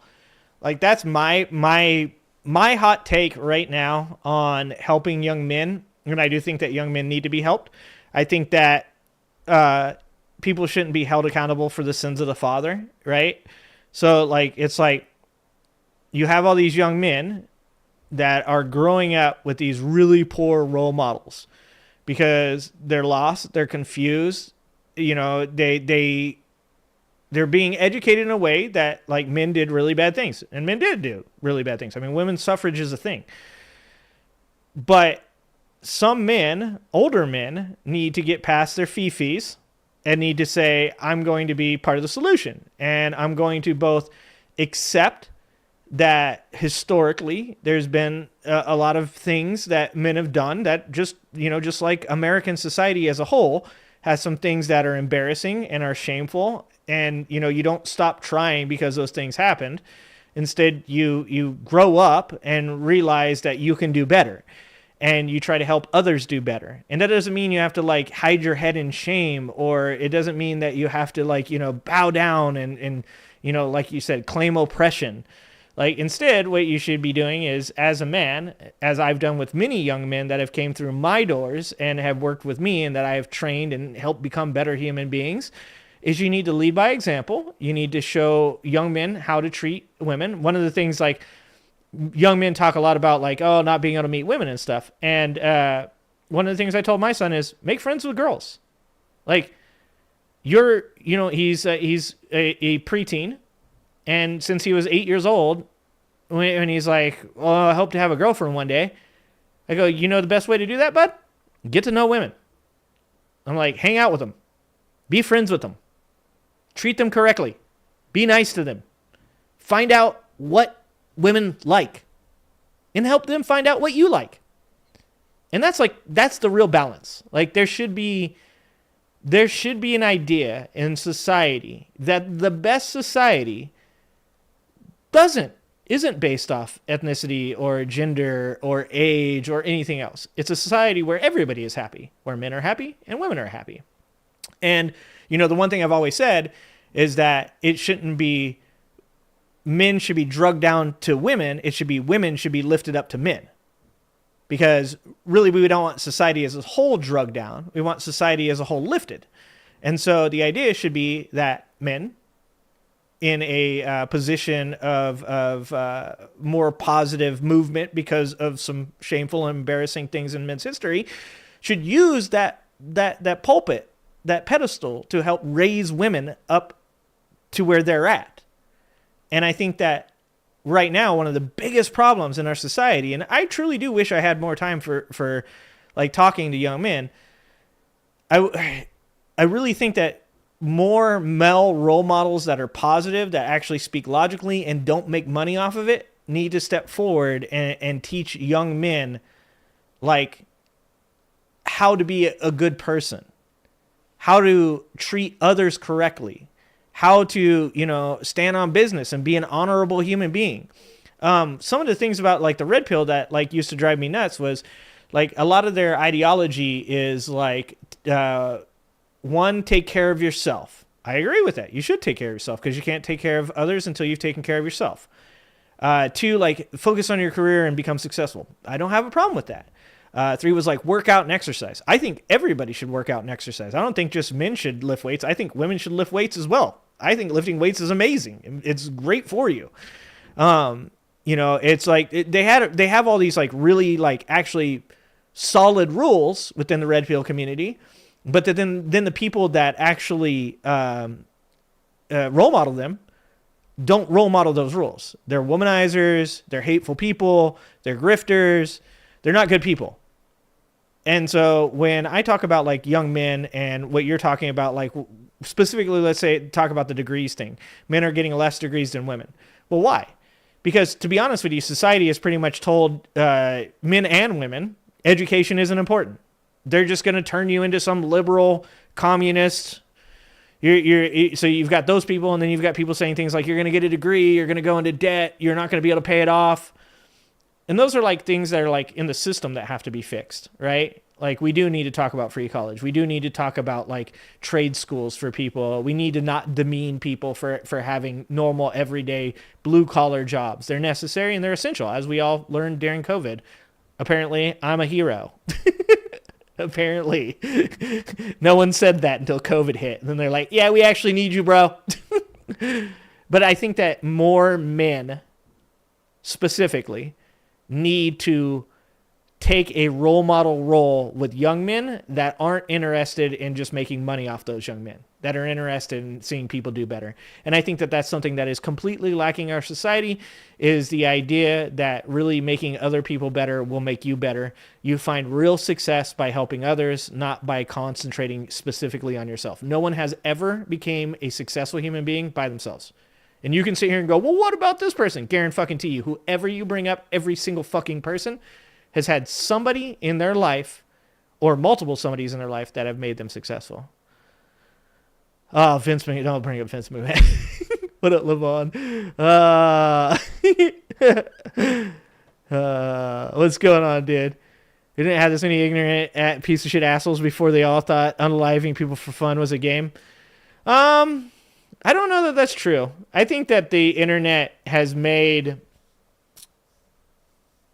Like, that's my hot take right now on helping young men. And I do think that young men need to be helped. I think that people shouldn't be held accountable for the sins of the father, right? So, like, it's like, you have all these young men that are growing up with these really poor role models because they're lost, they're confused, you know, they're being educated in a way that, like, men did really bad things, and men did do really bad things. I mean, women's suffrage is a thing. But some men, older men, need to get past their fifis and need to say, I'm going to be part of the solution, and I'm going to both accept that historically there's been a lot of things that men have done that just, you know, just like American society as a whole has some things that are embarrassing and are shameful. And, you know, you don't stop trying because those things happened. Instead, you grow up and realize that you can do better, and you try to help others do better. And that doesn't mean you have to, like, hide your head in shame, or it doesn't mean that you have to, like, you know, bow down and you know, like you said, claim oppression. Like, instead, what you should be doing is, as a man, as I've done with many young men that have came through my doors and have worked with me and that I have trained and helped become better human beings, is you need to lead by example. You need to show young men how to treat women. One of the things, like, young men talk a lot about, like, oh, not being able to meet women and stuff. And one of the things I told my son is, make friends with girls. Like, you know, he's a preteen. And since he was 8 years old, when he's like, well, I hope to have a girlfriend one day, I go, you know the best way to do that, bud? Get to know women. I'm like, hang out with them. Be friends with them. Treat them correctly. Be nice to them. Find out what women like. And help them find out what you like. And that's the real balance. Like, there should be an idea in society that the best society isn't based off ethnicity or gender or age or anything else. It's a society where everybody is happy, where men are happy and women are happy. And, you know, the one thing I've always said is that it shouldn't be men should be drugged down to women. It should be women should be lifted up to men. Because really, we don't want society as a whole drugged down. We want society as a whole lifted. And so the idea should be that men in a position of more positive movement because of some shameful and embarrassing things in men's history should use that pulpit, that pedestal, to help raise women up to where they're at. And I think that right now, one of the biggest problems in our society, and I truly do wish I had more time for like talking to young men, I really think that more male role models that are positive, that actually speak logically and don't make money off of it, need to step forward and teach young men, like, how to be a good person, how to treat others correctly, how to, you know, stand on business and be an honorable human being. Some of the things about, like, the red pill that, like, used to drive me nuts was, like, a lot of their ideology is like, one, take care of yourself. I agree with that. You should take care of yourself because you can't take care of others until you've taken care of yourself. 2, like, focus on your career and become successful. I don't have a problem with that. 3 was like work out and exercise. I think everybody should work out and exercise. I don't think just men should lift weights. I think women should lift weights as well. I think lifting weights is amazing. It's great for you. It's like they have all these like really like actually solid rules within the red pill community, but then the people that actually role model them don't role model those rules. They're womanizers. They're hateful people. They're grifters. They're not good people. And so when I talk about like young men and what you're talking about, like specifically, let's say, talk about the degrees thing. Men are getting less degrees than women. Well, why? Because to be honest with you, society has pretty much told men and women education isn't important. They're just going to turn you into some liberal communist. So you've got those people, and then you've got people saying things like you're going to get a degree, you're going to go into debt, you're not going to be able to pay it off. And those are like things that are like in the system that have to be fixed, right? Like we do need to talk about free college. We do need to talk about like trade schools for people. We need to not demean people for having normal, everyday, blue-collar jobs. They're necessary and they're essential, as we all learned during COVID. Apparently, I'm a hero. Apparently. No one said that until COVID hit. And then they're like, yeah, we actually need you, bro. But I think that more men, specifically, need to take a role model role with young men that aren't interested in just making money off those young men, that are interested in seeing people do better. And I think that that's something that is completely lacking in our society, is the idea that really making other people better will make you better. You find real success by helping others, not by concentrating specifically on yourself. No one has ever became a successful human being by themselves. And you can sit here and go, well, what about this person? Guarantee you, whoever you bring up, every single fucking person has had somebody in their life or multiple somebodies in their life that have made them successful. Oh, Vince McMahon. Don't bring up Vince McMahon. What up, LeVon? What's going on, dude? We didn't have this many ignorant piece of shit assholes before they all thought unaliving people for fun was a game. I don't know that that's true. I think that the internet has made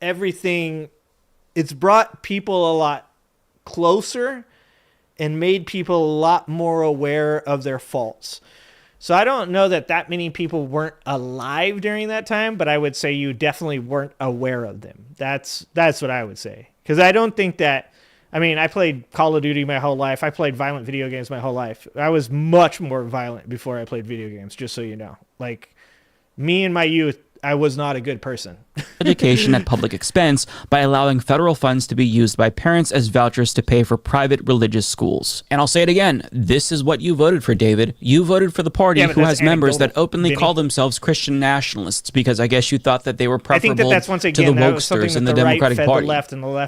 everything, it's brought people a lot closer and made people a lot more aware of their faults. So I don't know that many people weren't alive during that time, but I would say you definitely weren't aware of them. That's what I would say. Because I don't think that, I mean, I played Call of Duty my whole life. I played violent video games my whole life. I was much more violent before I played video games, just so you know. Like, me in my youth, I was not a good person. Education at public expense by allowing federal funds to be used by parents as vouchers to pay for private religious schools. And I'll say it again, this is what you voted for, David. You voted for the party who has members that openly call themselves Christian nationalists, because I guess you thought that they were preferable to the wokesters in the Democratic Party.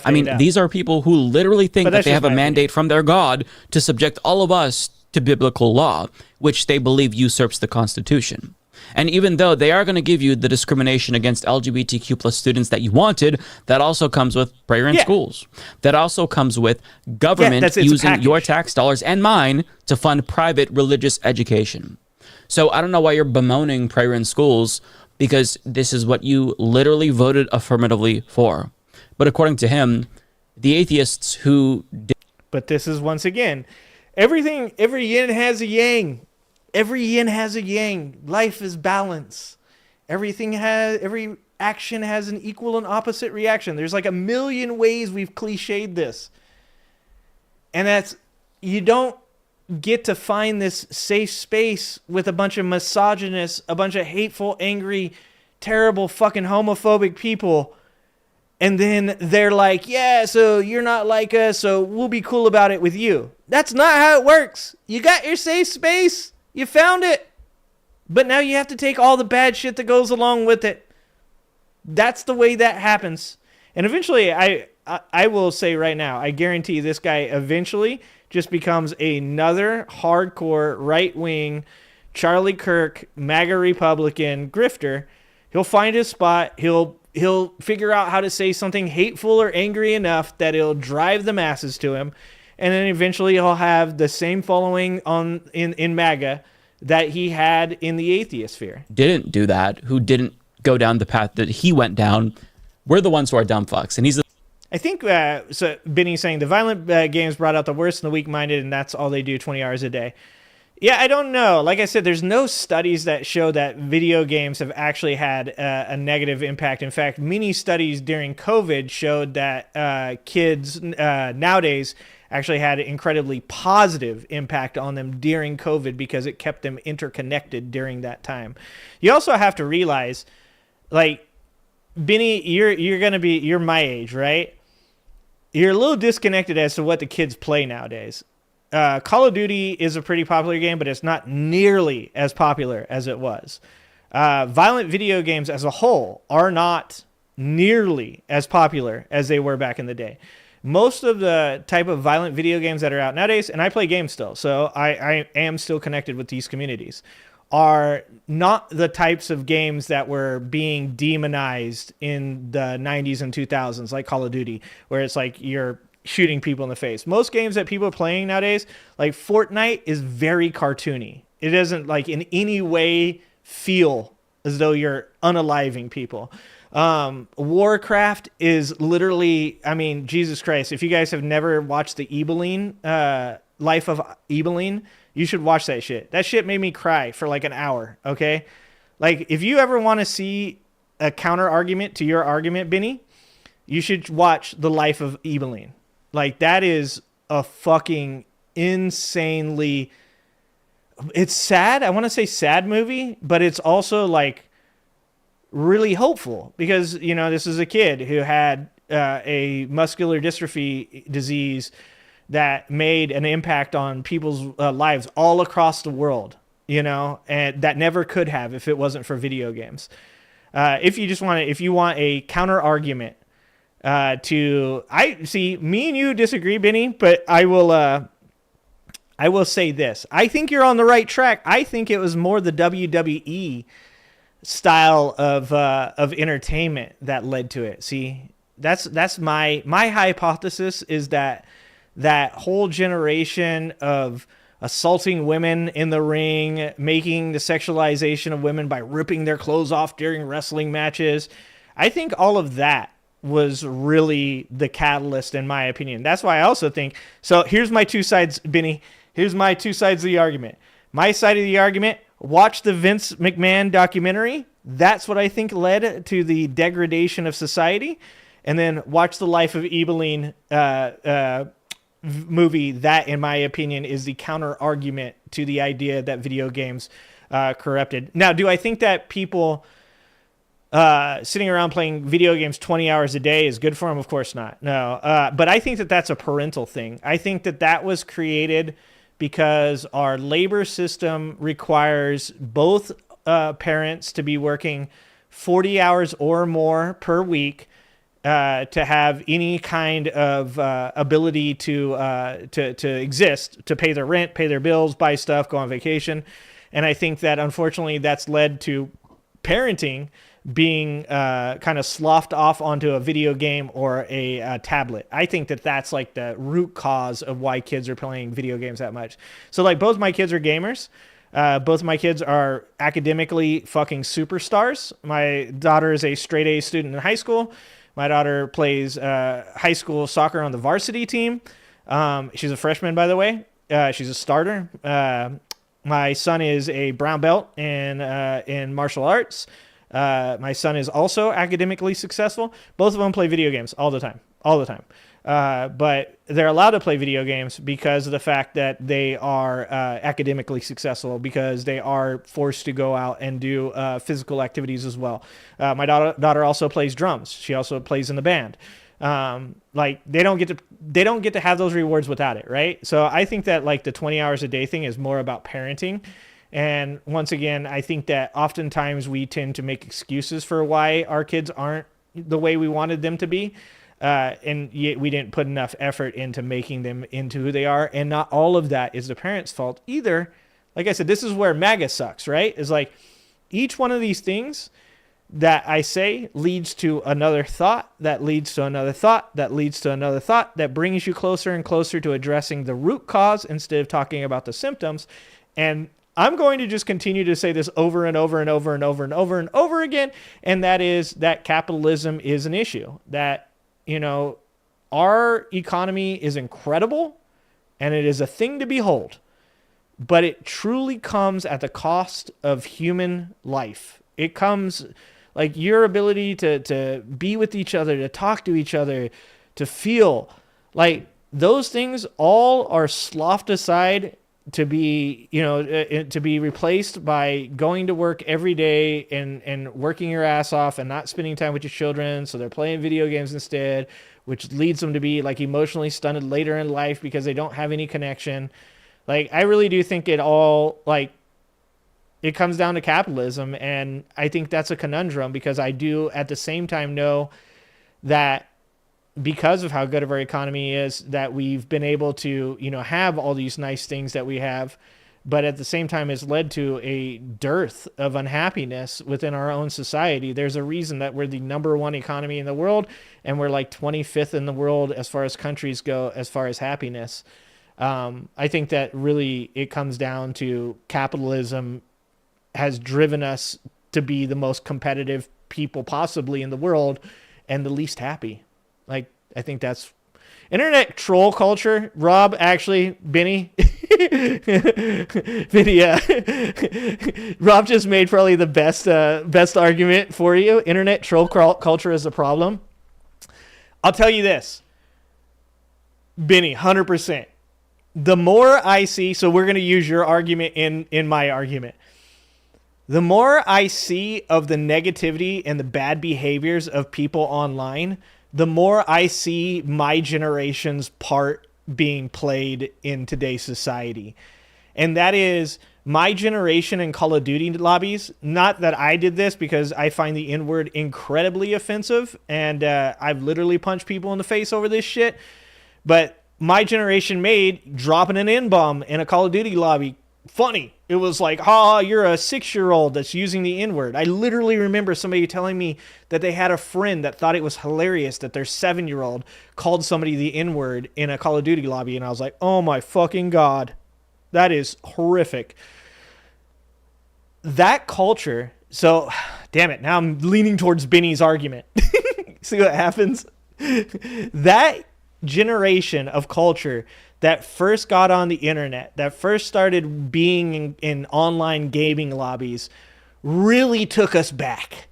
I mean, these are people who literally think that they have a mandate from their God to subject all of us to biblical law, which they believe usurps the Constitution. And even though they are going to give you the discrimination against LGBTQ plus students that you wanted, that also comes with prayer in schools. That also comes with government using your tax dollars and mine to fund private religious education. So I don't know why you're bemoaning prayer in schools, because this is what you literally voted affirmatively for. But according to him, the atheists who did... But this is, once again, every yin has a yang. Every yin has a yang. Life is balance. Every action has an equal and opposite reaction. There's like a million ways we've cliched this. And that's, you don't get to find this safe space with a bunch of misogynists, a bunch of hateful, angry, terrible, fucking homophobic people. And then they're like, yeah, so you're not like us, so we'll be cool about it with you. That's not how it works. You got your safe space. You found it. But now you have to take all the bad shit that goes along with it. That's the way that happens. And eventually, I will say right now, I guarantee this guy eventually just becomes another hardcore right-wing Charlie Kirk, MAGA Republican grifter. He'll find his spot. He'll figure out how to say something hateful or angry enough that it'll drive the masses to him. And then eventually he'll have the same following in MAGA that he had in the atheist sphere. Didn't do that, who didn't go down the path that he went down. We're the ones who are dumb fucks. And he's I think, so Benny's saying the violent games brought out the worst and the weak-minded, and that's all they do 20 hours a day. Yeah, I don't know. Like I said, there's no studies that show that video games have actually had a negative impact. In fact, many studies during COVID showed that kids nowadays actually had an incredibly positive impact on them during COVID because it kept them interconnected during that time. You also have to realize, like, Benny, you're my age, right? You're a little disconnected as to what the kids play nowadays. Call of Duty is a pretty popular game, but it's not nearly as popular as it was. Violent video games as a whole are not nearly as popular as they were back in the day. Most of the type of violent video games that are out nowadays, and I play games still, so I am still connected with these communities, are not the types of games that were being demonized in the 90s and 2000s, like Call of Duty, where it's like you're shooting people in the face. Most games that people are playing nowadays, like Fortnite, is very cartoony. It doesn't like in any way feel as though you're unaliving people. Warcraft is literally, I mean, Jesus Christ, if you guys have never watched the Ebeline, Life of Ebeline, you should watch that shit. That shit made me cry for like an hour, okay? Like, if you ever want to see a counter argument to your argument, Benny, you should watch The Life of Ebeline. Like, that is a fucking insanely... It's sad. I want to say sad movie, but it's also, like, really hopeful. Because, you know, this is a kid who had a muscular dystrophy disease that made an impact on people's lives all across the world, you know, and that never could have if it wasn't for video games. If you want a counter argument me and you disagree, Benny, but I will say this. I think you're on the right track. I think it was more the WWE style of entertainment that led to it. See, that's my hypothesis is that whole generation of assaulting women in the ring, making the sexualization of women by ripping their clothes off during wrestling matches. I think all of that was really the catalyst, in my opinion. That's why I also think, so here's my two sides, Benny. Here's my two sides of the argument. My side of the argument, watch the Vince McMahon documentary. That's what I think led to the degradation of society. And then watch the Life of Ebeline movie. That, in my opinion, is the counter argument to the idea that video games corrupted. Now, do I think that people sitting around playing video games 20 hours a day is good for them? Of course not. No. But I think that that's a parental thing. I think that was created because our labor system requires both parents to be working 40 hours or more per week to have any kind of ability to exist, to pay their rent, pay their bills, buy stuff, go on vacation. And I think that, unfortunately, that's led to parenting being kind of sloughed off onto a video game or a tablet. I think that that's like the root cause of why kids are playing video games that much. So, like, both my kids are gamers. Both of my kids are academically fucking superstars. My daughter is a straight A student in high school. My daughter plays high school soccer on the varsity team. She's a freshman, by the way. She's a starter. My son is a brown belt in martial arts. My son is also academically successful. Both of them play video games all the time. But they're allowed to play video games because of the fact that they are academically successful, because they are forced to go out and do physical activities as well. My daughter also plays drums. She also plays in the band. Like, they don't get to have those rewards without it, right? So I think that, like, the 20 hours a day thing is more about parenting. And once again, I think that oftentimes we tend to make excuses for why our kids aren't the way we wanted them to be. And yet we didn't put enough effort into making them into who they are. And not all of that is the parents' fault either. Like I said, this is where MAGA sucks, right? It's like each one of these things that I say leads to another thought, that leads to another thought, that leads to another thought, that brings you closer and closer to addressing the root cause instead of talking about the symptoms. And I'm going to just continue to say this over and over and over and over and over and over again. And that is that capitalism is an issue. That, you know, our economy is incredible and it is a thing to behold. But it truly comes at the cost of human life. It comes like your ability to be with each other, to talk to each other, to feel like those things all are sloughed aside to be, you know, to be replaced by going to work every day and working your ass off and not spending time with your children. So they're playing video games instead, which leads them to be like emotionally stunted later in life because they don't have any connection. Like, I really do think it all, like, it comes down to capitalism. And I think that's a conundrum because I do at the same time know that because of how good of our economy is, that we've been able to, you know, have all these nice things that we have, but at the same time has led to a dearth of unhappiness within our own society. There's a reason that we're the #1 economy in the world, and we're like 25th in the world as far as countries go, as far as happiness. I think that really it comes down to capitalism has driven us to be the most competitive people possibly in the world and the least happy. Like, I think that's internet troll culture. Rob, actually, Benny, Benny, Rob just made probably the best argument for you. Internet troll culture is a problem. I'll tell you this, Benny, 100%. The more I see, so we're going to use your argument in my argument. The more I see of the negativity and the bad behaviors of people online, the more I see my generation's part being played in today's society. And that is my generation in Call of Duty lobbies. Not that I did this because I find the N-word incredibly offensive. And I've literally punched people in the face over this shit. But my generation made dropping an N-bomb in a Call of Duty lobby funny. It was like, you're a 6-year-old that's using the N-word. I literally remember somebody telling me that they had a friend that thought it was hilarious that their 7-year-old called somebody the N-word in a Call of Duty lobby. And I was like, oh my fucking God, that is horrific. That culture. So, damn it. Now I'm leaning towards Benny's argument. See what happens? That generation of culture that first got on the internet, that first started being in online gaming lobbies, really took us back,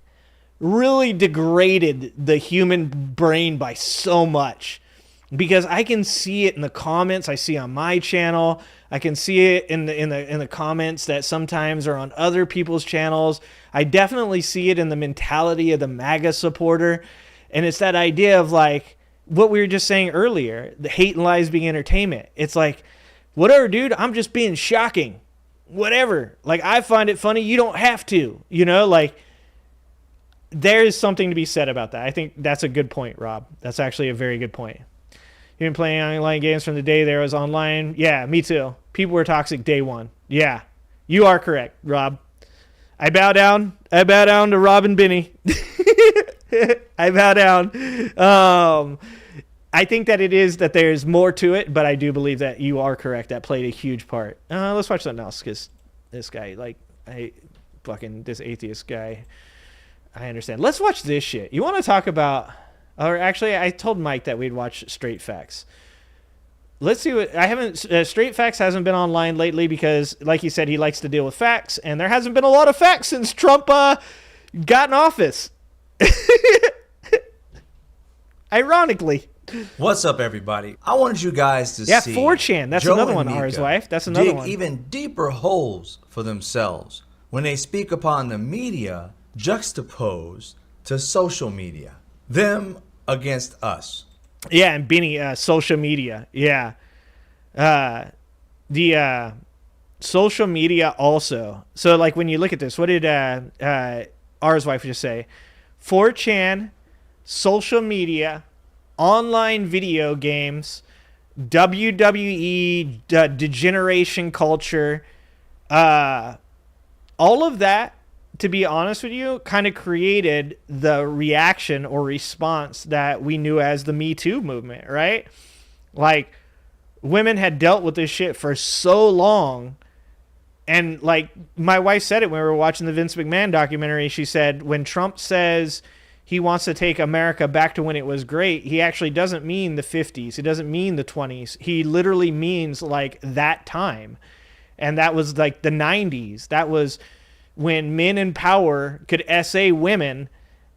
really degraded the human brain by so much. Because I can see it in the comments I see on my channel. I can see it in the comments that sometimes are on other people's channels. I definitely see it in the mentality of the MAGA supporter. And it's that idea of like, what we were just saying earlier, the hate and lies being entertainment. It's like, whatever, dude, I'm just being shocking. Whatever. Like, I find it funny. You don't have to, you know, like, there is something to be said about that. I think that's a good point, Rob. That's actually a very good point. You've been playing online games from the day there was online. Yeah, me too. People were toxic day one. Yeah, you are correct, Rob. I bow down to Rob and Benny. I bow down. I think that it is that there's more to it, but I do believe that you are correct. That played a huge part. Let's watch something else because this guy, like, this atheist guy, I understand. Let's watch this shit. You want to talk about, or actually, I told Mike that we'd watch Straight Facts. Let's see what, Straight Facts hasn't been online lately because, like he said, he likes to deal with facts, and there hasn't been a lot of facts since Trump got in office. Ironically. What's up, everybody? I wanted you guys to see 4chan. That's Joe another one. R's wife. That's another dig one. Even deeper holes for themselves when they speak upon the media juxtaposed to social media. Them against us. Yeah, and Benny, social media. Yeah. The social media also. So, like, when you look at this, what did R's wife just say? 4chan, social media, online video games, WWE, degeneration culture, all of that, to be honest with you, kind of created the reaction or response that we knew as the Me Too movement, right? Like, women had dealt with this shit for so long And like my wife said it when we were watching the Vince McMahon documentary. She said when Trump says he wants to take America back to when it was great, he actually doesn't mean the 50s. He doesn't mean the 20s. He literally means like that time. And that was like the 90s. That was when men in power could SA women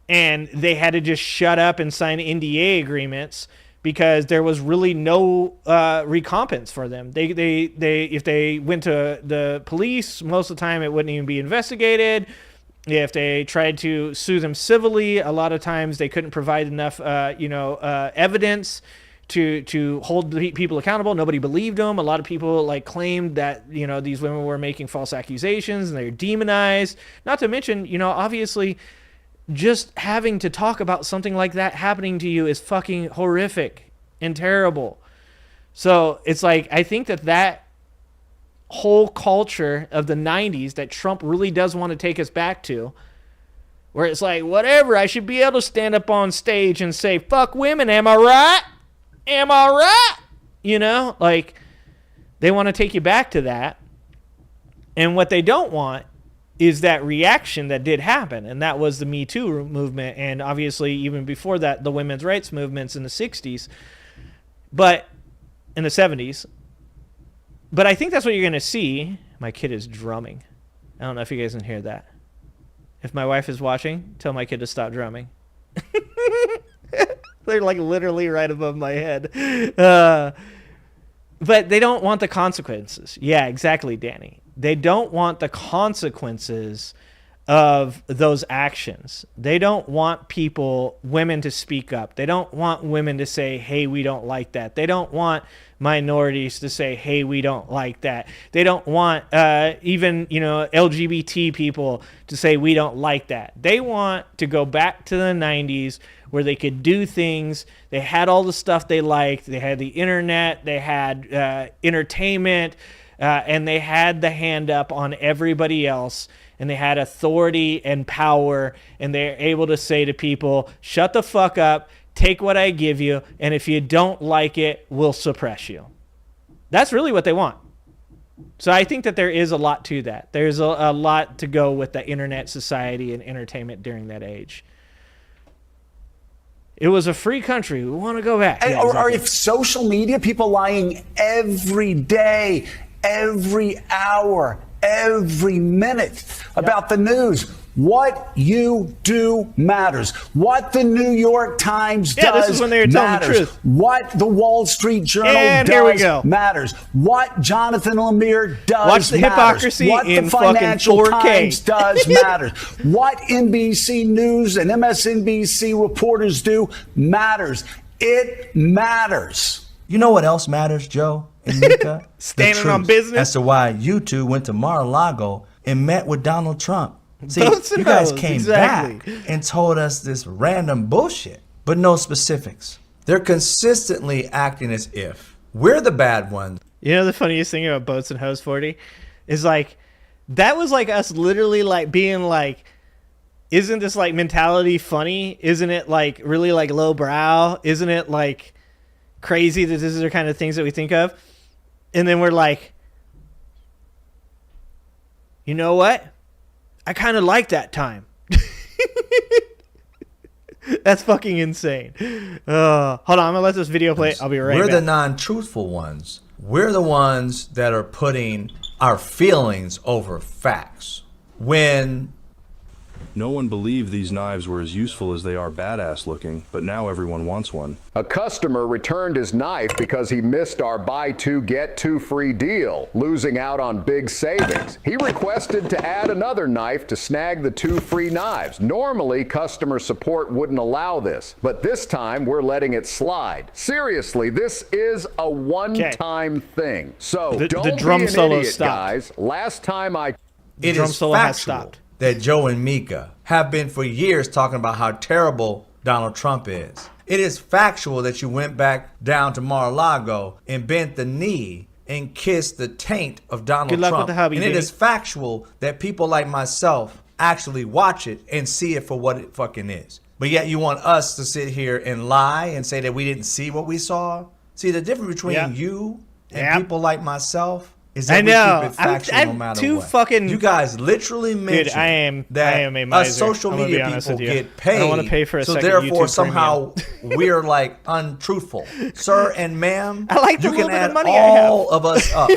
and they had to just shut up and sign NDA agreements because there was really no recompense for them. They if they went to the police, most of the time it wouldn't even be investigated. If they tried to sue them civilly, a lot of times they couldn't provide enough evidence to hold people accountable. Nobody believed them. A lot of people like claimed that these women were making false accusations and they're demonized. Not to mention, obviously, just having to talk about something like that happening to you is fucking horrific and terrible. So it's like, I think that whole culture of the 90s that Trump really does want to take us back to, where it's like, whatever, I should be able to stand up on stage and say, fuck women, am I right? Am I right? Like, they want to take you back to that. And what they don't want is that reaction that did happen, and that was the Me Too movement, and obviously even before that, the women's rights movements in the 60s, but in the 70s. But I think that's what you're going to see. My kid is drumming. I don't know if you guys can hear that. If my wife is watching, tell my kid to stop drumming. They're like literally right above my head. But they don't want the consequences. Yeah, exactly, Danny. They don't want the consequences of those actions. They don't want women to speak up. They don't want women to say, hey, we don't like that. They don't want minorities to say, hey, we don't like that. They don't want even, LGBT people to say, we don't like that. They want to go back to the 90s where they could do things. They had all the stuff they liked. They had the internet. They had entertainment. And they had the hand up on everybody else. And they had authority and power. And they're able to say to people, shut the fuck up. Take what I give you. And if you don't like it, we'll suppress you. That's really what they want. So I think that there is a lot to that. There's a lot to go with the internet society and entertainment during that age. It was a free country. We want to go back. Yeah, exactly. Or if social media, people lying every day, every hour, every minute about the news. What you do matters. What the New York Times does this is when they were telling matters. The truth. What the Wall Street Journal does matters. What Jonathan Lemire does Watch the matters. hypocrisy What in the Financial 4K. Times does matters. What NBC News and MSNBC reporters do matters. It matters. You know what else matters, Joe and Mika? Standing on business. As to why you two went to Mar-a-Lago and met with Donald Trump. See, you guys came back and told us this random bullshit, but no specifics. They're consistently acting as if we're the bad ones. You know the funniest thing about Boats and Hose 40 is like, that was like us literally like being like, isn't this like mentality funny? Isn't it like really like lowbrow? Isn't it like crazy that this is the kind of things that we think of? And then we're like, you know what? I kind of like that time. That's fucking insane. Hold on, I'm going to let this video play. I'll be right back. We're the non-truthful ones. We're the ones that are putting our feelings over facts. When no one believed these knives were as useful as they are badass looking, but now everyone wants one. A customer returned his knife because he missed our buy two, get two free deal, losing out on big savings. He requested to add another knife to snag the 2 free knives. Normally, customer support wouldn't allow this, but this time we're letting it slide. Seriously, this is a one-time thing. So don't the drum be an solo idiot, stopped. guys. Last time it drum is solo has factual stopped. that Joe and Mika have been for years talking about how terrible Donald Trump is. It is factual that you went back down to Mar-a-Lago and bent the knee and kissed the taint of Donald Good luck Trump. with the hubby, and it Diddy. is factual that people like myself actually watch it and see it for what it fucking is. But yet you want us to sit here and lie and say that we didn't see what we saw? See, the difference between you and people like myself is that I know. we keep it factual no matter too what. fucking. You guys literally mentioned that I am a miser. us social I'm gonna media be honest people with you. get paid. I don't want to pay for a so second therefore YouTube somehow premium. we're like untruthful, sir and ma'am. I like the you little can bit add of money all I have. of us up,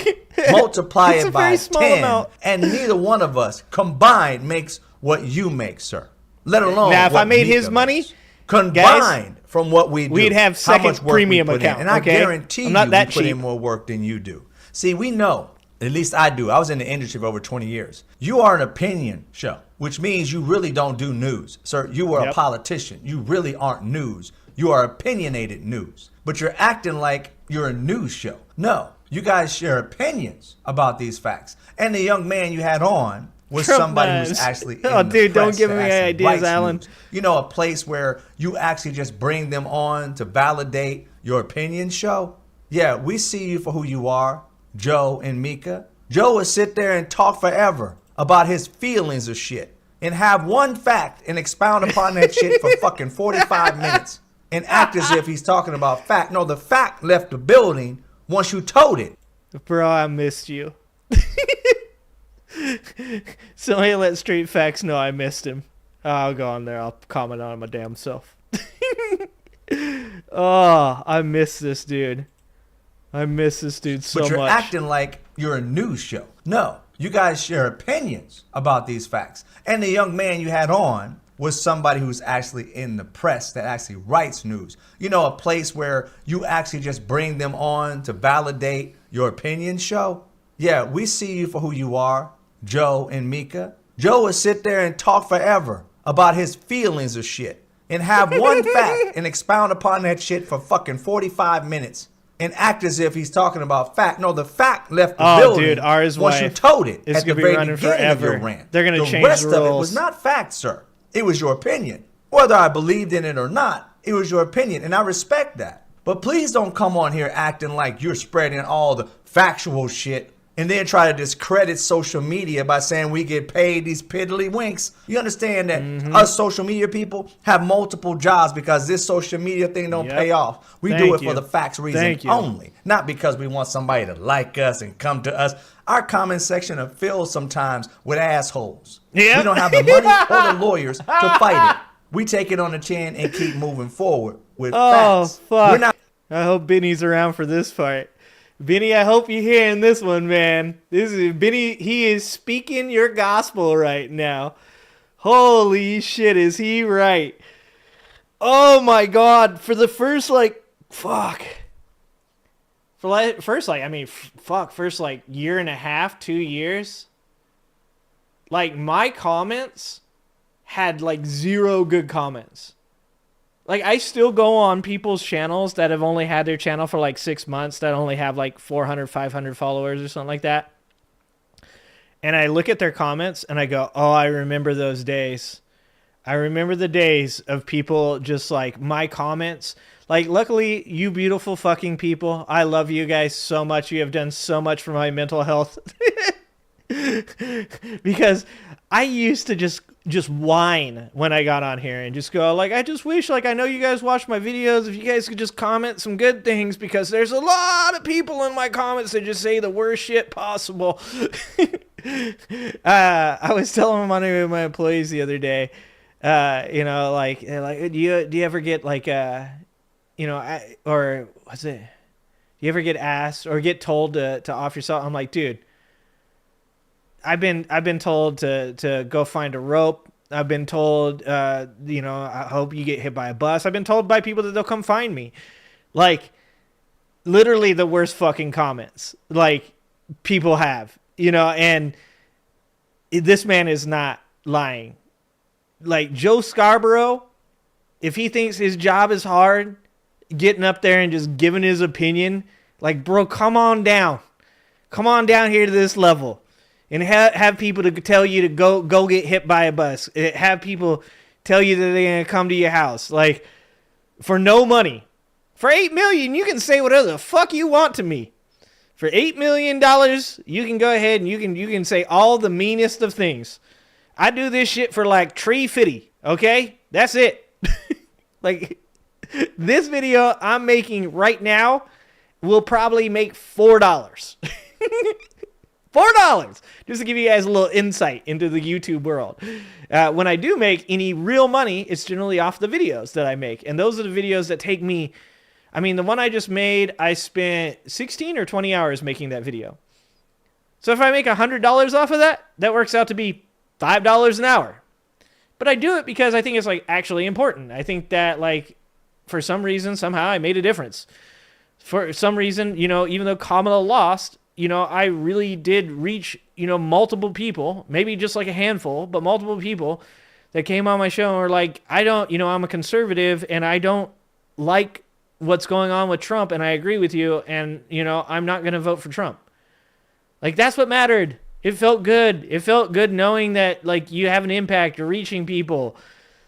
multiply It's it a by very small 10, amount. and neither one of us combined makes what you make, sir. Let alone Now, if what I made Mika his money, makes. Combined guys, from what we do, we'd have how second much work premium we put account, in. And I okay? guarantee I'm not you that we put cheap. in more work than you do. See, we know, at least I do. I was in the industry for over 20 years. You are an opinion show, which means you really don't do news. Sir, you are a politician. You really aren't news. You are opinionated news. But you're acting like you're a news show. No, you guys share opinions about these facts. And the young man you had on was Trump somebody does. who's actually in Oh, the dude, don't press give that me actually ideas, writes Alan. news. You know, a place where you actually just bring them on to validate your opinion show. Yeah, we see you for who you are, Joe and Mika. Joe would sit there and talk forever about his feelings of shit and have one fact and expound upon that shit for fucking 45 minutes and act as if he's talking about fact. No, the fact left the building once you told it. Bro, I missed you. Somebody let Street Facts know I missed him. I'll go on there. I'll comment on my damn self. Oh, I miss this dude. I miss this dude so much. But you're acting like you're a news show. No, you guys share opinions about these facts. And the young man you had on was somebody who's actually in the press that actually writes news. You know, a place where you actually just bring them on to validate your opinion show. Yeah, we see you for who you are, Joe and Mika. Joe would sit there and talk forever about his feelings of shit and have one fact and expound upon that shit for fucking 45 minutes and act as if he's talking about fact. No, the fact left the building dude, ours once you wife told it is at the gonna be very running beginning of your forever. rant. They're gonna the change rest the of it rules. was not fact, sir. It was your opinion. Whether I believed in it or not, it was your opinion, and I respect that. But please don't come on here acting like you're spreading all the factual shit and then try to discredit social media by saying we get paid these piddly winks. You understand that us social media people have multiple jobs because this social media thing don't pay off. We do it for the facts reason only, not because we want somebody to like us and come to us. Our comment section are filled sometimes with assholes. We don't have the money or the lawyers to fight it. We take it on the chin and keep moving forward with facts. Fuck. We're not. I hope Benny's around for this part. Benny, I hope you're hearing this one, man. This is Benny. He is speaking your gospel right now. Holy shit, is he right? Oh my God! For the first fuck. First year and a half, 2 years. Like my comments had like 0 good comments. Like, I still go on people's channels that have only had their channel for like 6 months, that only have like 400, 500 followers or something like that. And I look at their comments and I go, oh, I remember those days. I remember the days of people just like my comments. Like, luckily, you beautiful fucking people, I love you guys so much. You have done so much for my mental health. Because I used to just whine when I got on here and just go like, I just wish, like, I know you guys watch my videos, if you guys could just comment some good things, because there's a lot of people in my comments that just say the worst shit possible. I was telling one of my employees the other day, you know, like do you ever get like you know, or what's it? Do you ever get asked or get told to off yourself? I'm like, dude, I've been told to go find a rope. I've been told, you know, I hope you get hit by a bus. I've been told by people that they'll come find me. Like, literally the worst fucking comments, like, people have, you know, and this man is not lying. Like, Joe Scarborough, if he thinks his job is hard, getting up there and just giving his opinion, like, bro, come on down. Come on down here to this level. And have people to tell you to go get hit by a bus. Have people tell you that they're going to come to your house. Like, for no money. For $8 million, you can say whatever the fuck you want to me. For $8 million, you can go ahead and you can say all the meanest of things. I do this shit for like $3.50, okay? That's it. Like, this video I'm making right now will probably make $4. $4, just to give you guys a little insight into the YouTube world. When I do make any real money, it's generally off the videos that I make. And those are the videos that take me, I mean, the one I just made, I spent 16 or 20 hours making that video. So if I make $100 off of that, that works out to be $5 an hour. But I do it because I think it's like actually important. I think that like for some reason, somehow I made a difference. For some reason, you know, even though Kamala lost, you know, I really did reach, you know, multiple people, maybe just like a handful, but multiple people that came on my show and were like, I don't, you know, I'm a conservative and I don't like what's going on with Trump and I agree with you and, you know, I'm not going to vote for Trump. Like, that's what mattered. It felt good. It felt good knowing that, like, you have an impact, you're reaching people,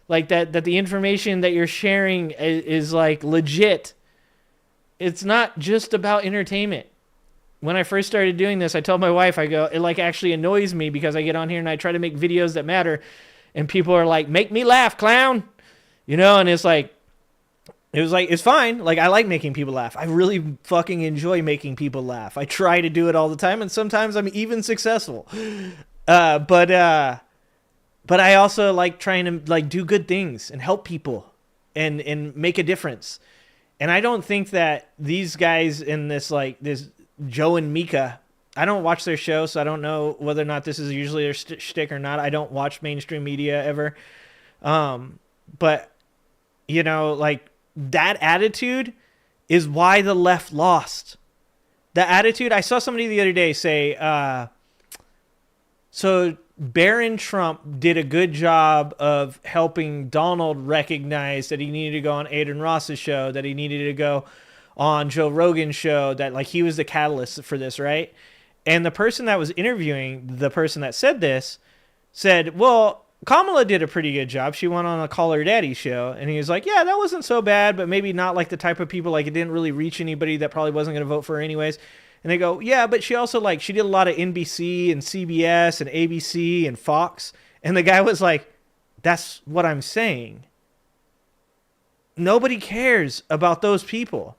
like that the information that you're sharing is like legit. It's not just about entertainment. When I first started doing this, I told my wife, I go, it like actually annoys me because I get on here and I try to make videos that matter and people are like, make me laugh, clown. You know, and it's like, it's fine. Like, I like making people laugh. I really fucking enjoy making people laugh. I try to do it all the time and sometimes I'm even successful. But I also like trying to like do good things and help people and make a difference. And I don't think that these guys in this, like this Joe and Mika, I don't watch their show, so I don't know whether or not this is usually their shtick or not. I don't watch mainstream media ever. But, you know, like that attitude is why the left lost. The attitude, I saw somebody the other day say, so Barron Trump did a good job of helping Donald recognize that he needed to go on Aiden Ross's show, that he needed to go on Joe Rogan's show, that like he was the catalyst for this, right? And the person that was interviewing the person that said this said, well, Kamala did a pretty good job. She went on a Call Her Daddy show. And he was like, yeah, that wasn't so bad, but maybe not like the type of people, like it didn't really reach anybody that probably wasn't going to vote for her anyways. And they go, yeah, but she also like, she did a lot of NBC and CBS and ABC and Fox. And the guy was like, that's what I'm saying. Nobody cares about those people.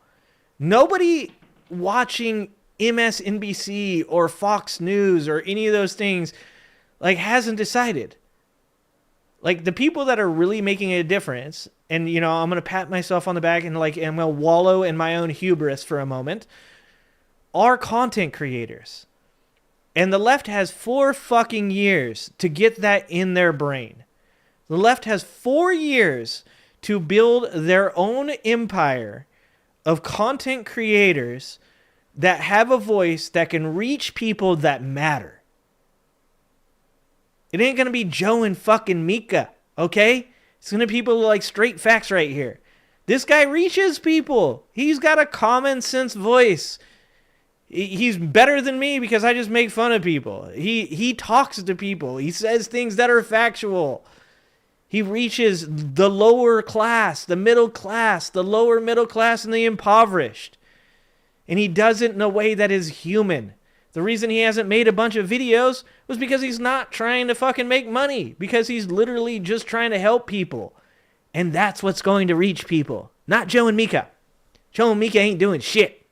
Nobody watching MSNBC or Fox News or any of those things like hasn't decided. Like the people that are really making a difference, and you know, I'm going to pat myself on the back and like I'm going to wallow in my own hubris for a moment, are content creators. And the left has 4 fucking years to get that in their brain. The left has 4 years to build their own empire of content creators that have a voice that can reach people that matter. It ain't going to be Joe and fucking Mika, okay? It's going to be people like straight facts right here. This guy reaches people. He's got a common sense voice. He's better than me because I just make fun of people. He talks to people. He says things that are factual. He reaches the lower class, the middle class, the lower middle class, and the impoverished. And he does it in a way that is human. The reason he hasn't made a bunch of videos was because he's not trying to fucking make money. Because he's literally just trying to help people. And that's what's going to reach people. Not Joe and Mika. Joe and Mika ain't doing shit.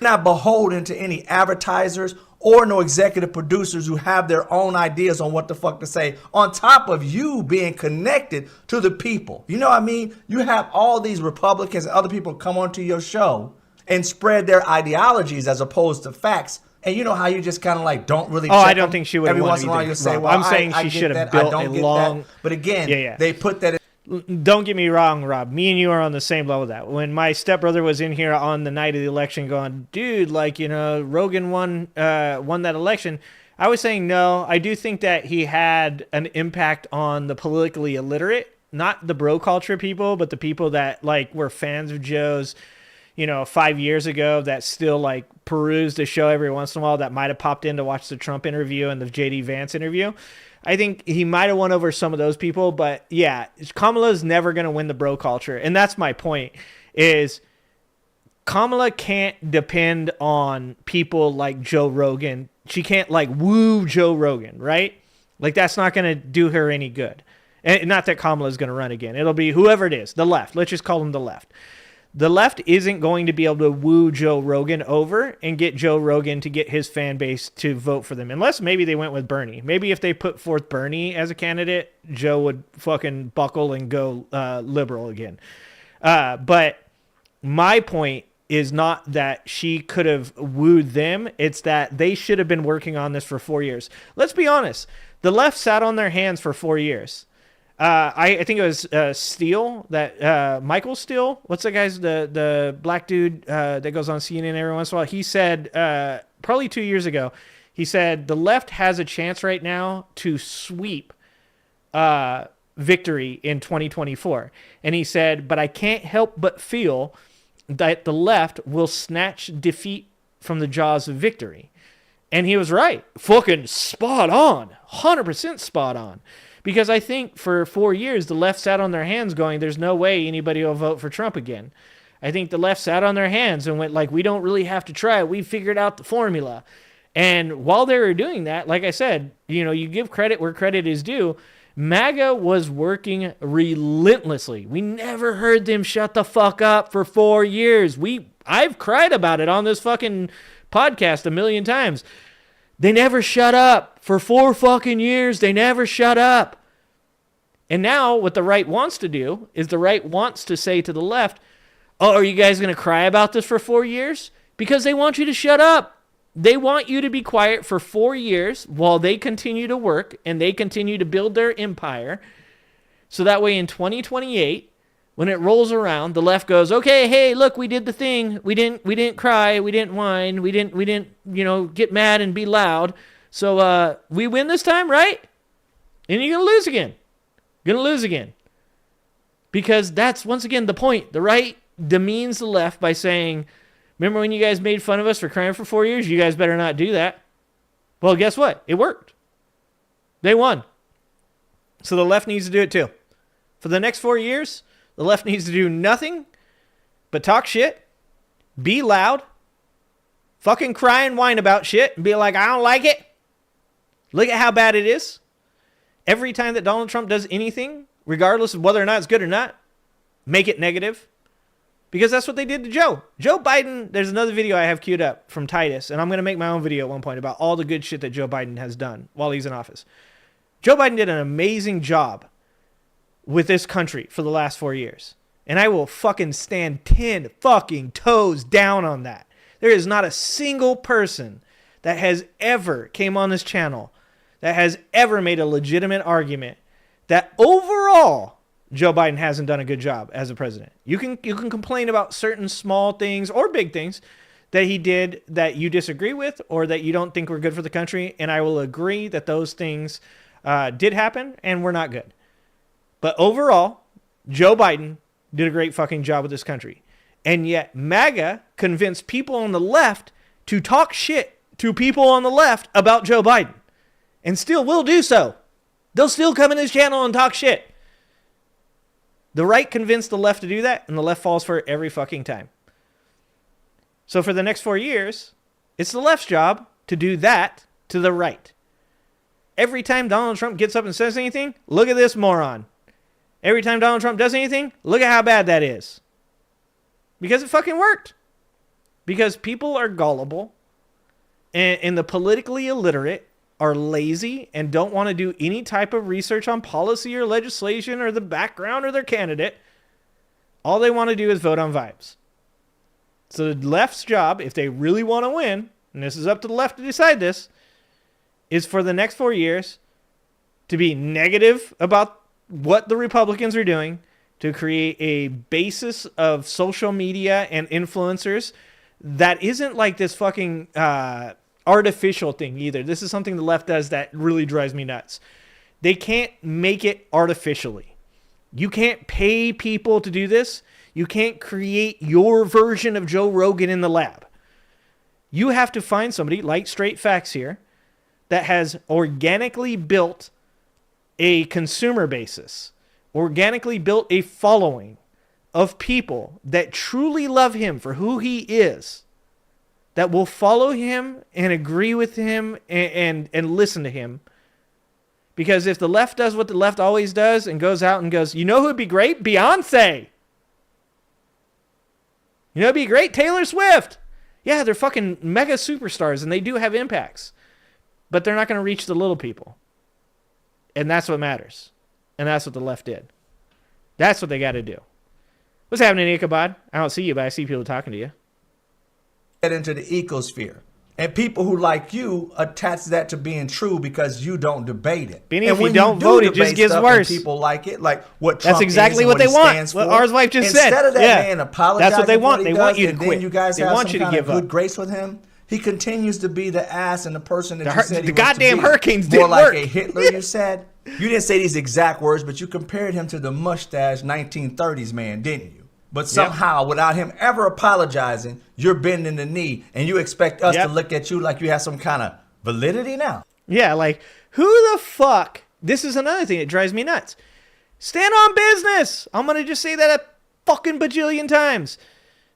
Not beholden to any advertisers or no executive producers who have their own ideas on what the fuck to say, on top of you being connected to the people. You know what I mean? You have all these Republicans and other people come onto your show and spread their ideologies as opposed to facts. And you know how you just kind of like don't really. Oh, I don't think she would have every won once in a while you say, well, I'm saying she should have built a long. But again, they put that. Don't get me wrong, Rob. Me and you are on the same level with that. When my stepbrother was in here on the night of the election going, dude, like, you know, Rogan won that election, I was saying no. I do think that he had an impact on the politically illiterate, not the bro culture people, but the people that like were fans of Joe's, you know, 5 years ago that still like peruse the show every once in a while that might have popped in to watch the Trump interview and the JD Vance interview. I think he might have won over some of those people, but yeah, Kamala's never going to win the bro culture. And that's my point, is Kamala can't depend on people like Joe Rogan. She can't like woo Joe Rogan, right? Like that's not going to do her any good. And not that Kamala's going to run again. It'll be whoever it is, the left. Let's just call them the left. The left isn't going to be able to woo Joe Rogan over and get Joe Rogan to get his fan base to vote for them. Unless maybe they went with Bernie. Maybe if they put forth Bernie as a candidate, Joe would fucking buckle and go liberal again. But my point is not that she could have wooed them. It's that they should have been working on this for 4 years. Let's be honest. The left sat on their hands for 4 years. I think it was Steele, that Michael Steele. What's that guy's, the black dude that goes on CNN every once in a while? He said, probably 2 years ago, he said, the left has a chance right now to sweep victory in 2024. And he said, but I can't help but feel that the left will snatch defeat from the jaws of victory. And he was right. Fucking spot on. 100% spot on. Because I think for 4 years, the left sat on their hands going, there's no way anybody will vote for Trump again. I think the left sat on their hands and went like, we don't really have to try it. We figured out the formula. And while they were doing that, like I said, you give credit where credit is due. MAGA was working relentlessly. We never heard them shut the fuck up for 4 years. I've cried about it on this fucking podcast a million times. They never shut up for 4 fucking years. They never shut up. And now what the right wants to do is the right wants to say to the left, oh, are you guys going to cry about this for 4 years? Because they want you to shut up. They want you to be quiet for 4 years while they continue to work and they continue to build their empire. So that way in 2028, when it rolls around, the left goes, okay, hey, look, we did the thing. We didn't cry. We didn't whine. We didn't, get mad and be loud. So we win this time, right? And you're going to lose again. Going to lose again. Because that's, once again, the point. The right demeans the left by saying, remember when you guys made fun of us for crying for 4 years? You guys better not do that. Well, guess what? It worked. They won. So the left needs to do it too. For the next 4 years, the left needs to do nothing but talk shit, be loud, fucking cry and whine about shit, and be like, I don't like it. Look at how bad it is. Every time that Donald Trump does anything, regardless of whether or not it's good or not, make it negative. Because that's what they did to Joe. Joe Biden, there's another video I have queued up from Titus, and I'm going to make my own video at one point about all the good shit that Joe Biden has done while he's in office. Joe Biden did an amazing job with this country for the last 4 years. And I will fucking stand 10 fucking toes down on that. There is not a single person that has ever came on this channel that has ever made a legitimate argument that overall Joe Biden hasn't done a good job as a president. You can complain about certain small things or big things that he did that you disagree with or that you don't think were good for the country, and I will agree that those things did happen and were not good. But overall, Joe Biden did a great fucking job with this country. And yet MAGA convinced people on the left to talk shit to people on the left about Joe Biden. And still will do so. They'll still come in his channel and talk shit. The right convinced the left to do that, and the left falls for it every fucking time. So for the next 4 years, it's the left's job to do that to the right. Every time Donald Trump gets up and says anything, look at this moron. Every time Donald Trump does anything, look at how bad that is. Because it fucking worked. Because people are gullible, and the politically illiterate are lazy and don't want to do any type of research on policy or legislation or the background or their candidate. All they want to do is vote on vibes. So the left's job, if they really want to win, and this is up to the left to decide this, is for the next 4 years to be negative about what the Republicans are doing, to create a basis of social media and influencers that isn't like this fucking artificial thing either. This is something the left does that really drives me nuts. They can't make it artificially. You can't pay people to do this. You can't create your version of Joe Rogan in the lab. You have to find somebody like Straight Facts here that has organically built a consumer basis, organically built a following of people that truly love him for who he is, that will follow him and agree with him and listen to him. Because if the left does what the left always does and goes out and goes, you know who would be great? Beyonce. You know, it'd be great. Taylor Swift. Yeah, they're fucking mega superstars, and they do have impacts. But they're not going to reach the little people. And that's what matters. And that's what the left did. That's what they got to do. What's happening, Ichabod? I don't see you, but I see people talking to you. Get into the ecosphere. And people who like you attach that to being true because you don't debate it. Benny, if you don't vote, it just gets worse. People like it, like what Trump That's exactly is and what they want. What Ours wife just said. Instead of that man apologizing, that's what they want. They want you to and quit. Then you guys they have want some you to kind give of good up. grace with him. He continues to be the ass and the person that you said he the was goddamn to be. hurricanes More didn't like work. a Hitler, you said. You didn't say these exact words, but you compared him to the mustache 1930s man, didn't you? But somehow, without him ever apologizing, you're bending the knee, and you expect us to look at you like you have some kind of validity now. Yeah, like, who the fuck? This is another thing that drives me nuts. Stand on business. I'm going to just say that a fucking bajillion times.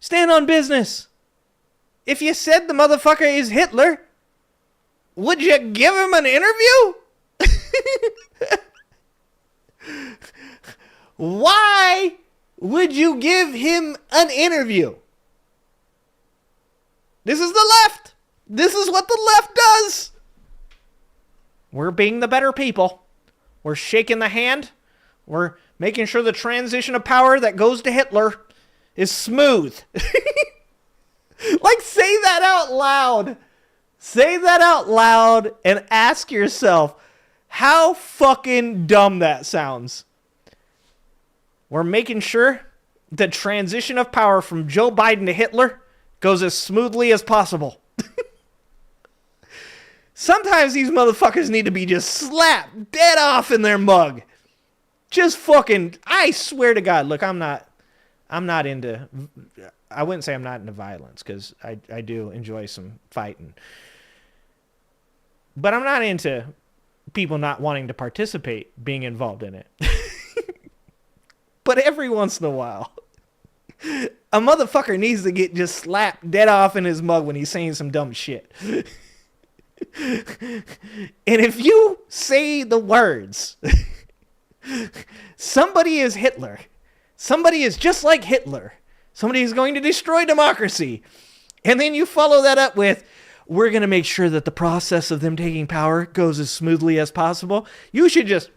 Stand on business. If you said the motherfucker is Hitler, would you give him an interview? Why would you give him an interview? This is the left. This is what the left does. We're being the better people. We're shaking the hand. We're making sure the transition of power that goes to Hitler is smooth. Like, say that out loud. Say that out loud and ask yourself how fucking dumb that sounds. We're making sure the transition of power from Joe Biden to Hitler goes as smoothly as possible. Sometimes these motherfuckers need to be just slapped dead off in their mug. Just fucking, I swear to God, look, I'm not into, I wouldn't say I'm not into violence, because I do enjoy some fighting. But I'm not into people not wanting to participate being involved in it. But every once in a while, a motherfucker needs to get just slapped dead off in his mug when he's saying some dumb shit. And if you say the words, somebody is Hitler, somebody is just like Hitler, somebody is going to destroy democracy, and then you follow that up with, we're going to make sure that the process of them taking power goes as smoothly as possible, you should just,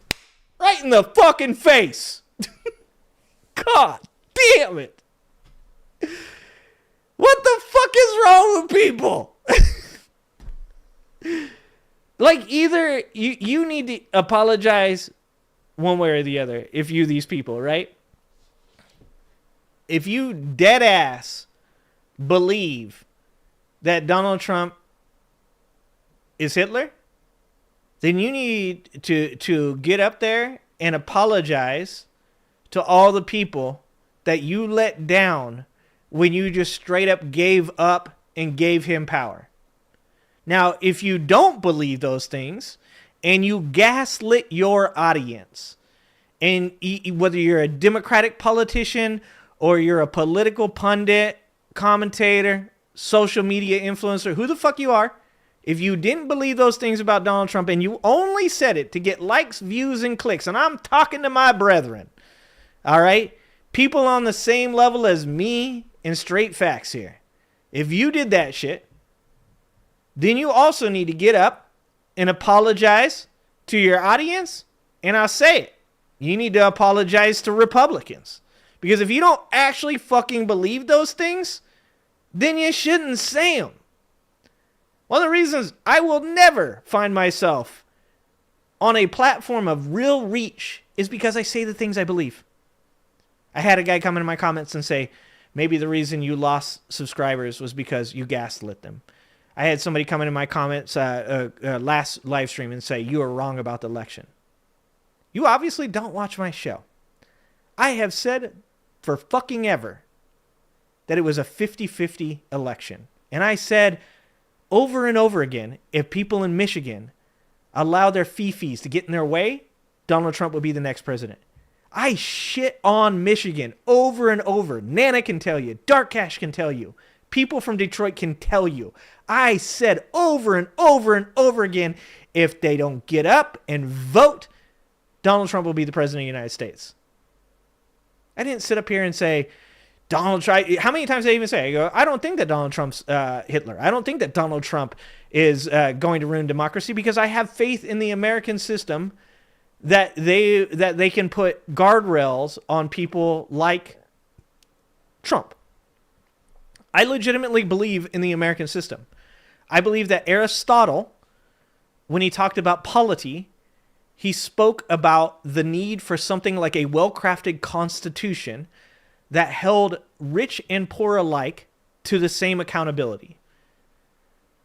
right in the fucking face. God damn it. What the fuck is wrong with people? Like, either you need to apologize one way or the other if you these people, right? If you dead ass believe that Donald Trump is Hitler, then you need to get up there and apologize to all the people that you let down when you just straight up gave up and gave him power. Now, if you don't believe those things and you gaslit your audience, and whether you're a Democratic politician or you're a political pundit, commentator, social media influencer, who the fuck you are, if you didn't believe those things about Donald Trump and you only said it to get likes, views, and clicks, and I'm talking to my brethren, all right? People on the same level as me and straight facts here. If you did that shit, then you also need to get up and apologize to your audience. And I'll say it. You need to apologize to Republicans. Because if you don't actually fucking believe those things, then you shouldn't say them. One of the reasons I will never find myself on a platform of real reach is because I say the things I believe. I had a guy come into my comments and say, maybe the reason you lost subscribers was because you gaslit them. I had somebody come into my comments last live stream and say, you are wrong about the election. You obviously don't watch my show. I have said for fucking ever that it was a 50-50 election. And I said over and over again, if people in Michigan allow their fifis to get in their way, Donald Trump will be the next president. I shit on Michigan over and over. Nana can tell you. Dark Cash can tell you. People from Detroit can tell you. I said over and over and over again, if they don't get up and vote, Donald Trump will be the president of the United States. I didn't sit up here and say, Donald Trump, how many times did I even say, I go, I don't think that Donald Trump's Hitler. I don't think that Donald Trump is going to ruin democracy, because I have faith in the American system that they can put guardrails on people like Trump. I legitimately believe in the American system. I believe that Aristotle, when he talked about polity, he spoke about the need for something like a well-crafted constitution that held rich and poor alike to the same accountability.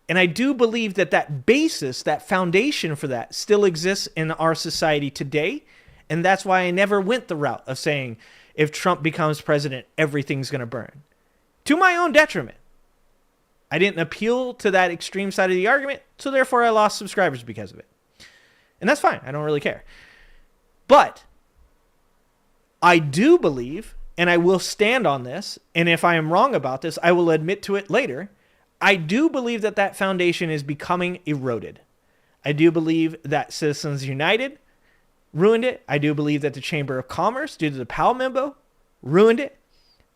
And I do believe that that basis, that foundation for that, still exists in our society today. And that's why I never went the route of saying, if Trump becomes president, everything's going to burn. To my own detriment. I didn't appeal to that extreme side of the argument, so therefore I lost subscribers because of it. And that's fine. I don't really care. But I do believe, and I will stand on this, and if I am wrong about this, I will admit to it later, I do believe that that foundation is becoming eroded. I do believe that Citizens United ruined it. I do believe that the Chamber of Commerce, due to the Powell memo, ruined it.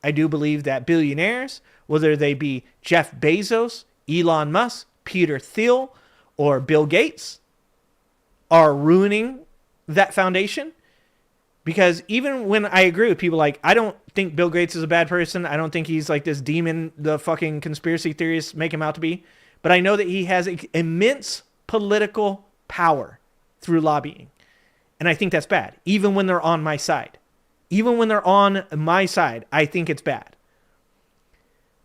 I do believe that billionaires, whether they be Jeff Bezos, Elon Musk, Peter Thiel, or Bill Gates, are ruining that foundation. Because even when I agree with people like, I don't think Bill Gates is a bad person. I don't think he's like this demon the fucking conspiracy theorists make him out to be. But I know that he has immense political power through lobbying. And I think that's bad, even when they're on my side. Even when they're on my side, I think it's bad.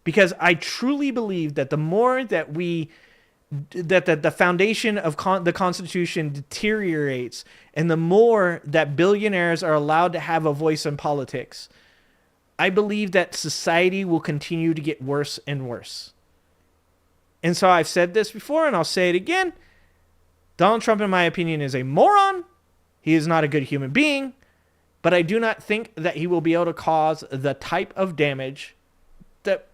Because I truly believe that the more that the foundation of the Constitution deteriorates, and the more that billionaires are allowed to have a voice in politics, I believe that society will continue to get worse and worse. And so I've said this before, and I'll say it again. Donald Trump, in my opinion, is a moron. He is not a good human being. But I do not think that he will be able to cause the type of damage that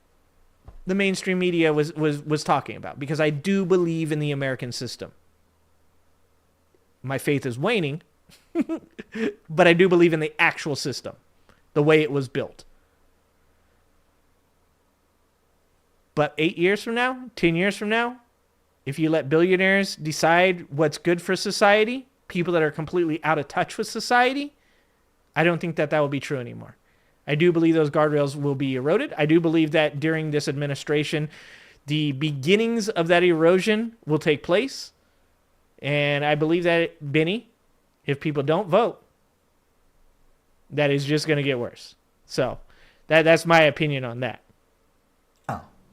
the mainstream media was talking about, because I do believe in the American system. My faith is waning, but I do believe in the actual system, the way it was built. But 8 years from now, 10 years from now, if you let billionaires decide what's good for society, people that are completely out of touch with society, I don't think that will be true anymore. I do believe those guardrails will be eroded. I do believe that during this administration, the beginnings of that erosion will take place. And I believe that, Benny, if people don't vote, that is just going to get worse. So that's my opinion on that.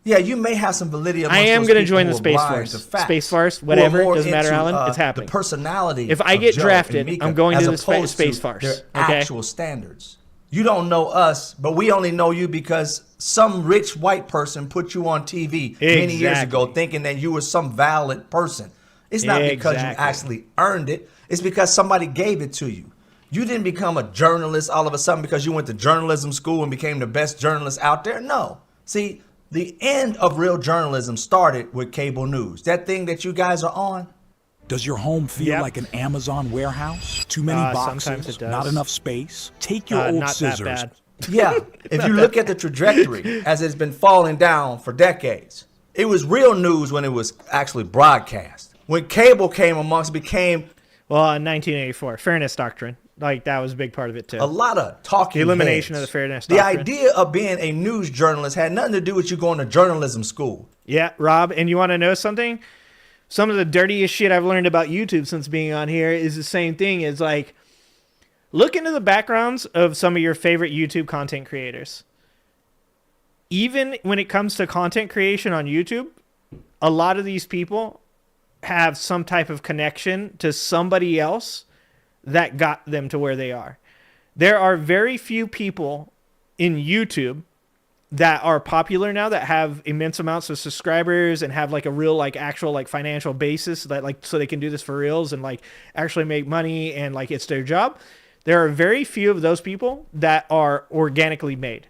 Yeah, you may have some validity. I am going to join the Space Force. Space Force, whatever. Doesn't matter, Alan. It's happening. The personality. If I get drafted, I'm going to the Space Force. Their actual standards. You don't know us, but we only know you because some rich white person put you on TV many years ago thinking that you were some valid person. It's not because you actually earned it. It's because somebody gave it to you. You didn't become a journalist all of a sudden because you went to journalism school and became the best journalist out there. No. See, the end of real journalism started with cable news. That thing that you guys are on. Does your home feel like an Amazon warehouse? Too many boxes, sometimes it does. Not enough space? Take your old not scissors. That bad. Yeah, if you look at the trajectory as it's been falling down for decades, it was real news when it was actually broadcast. When cable came amongst, became... Well, in 1984, Fairness Doctrine. Like, that was a big part of it, too. A lot of talking The elimination heads. of the Fairness The Doctrine. idea of being a news journalist had nothing to do with you going to journalism school. Yeah, Rob, and you want to know something? Some of the dirtiest shit I've learned about YouTube since being on here is the same thing. It's like, look into the backgrounds of some of your favorite YouTube content creators. Even when it comes to content creation on YouTube, a lot of these people have some type of connection to somebody else that got them to where they are. There are very few people in YouTube that are popular now that have immense amounts of subscribers and have like a real like actual like financial basis that like so they can do this for reals and like actually make money and like it's their job. There are very few of those people that are organically made.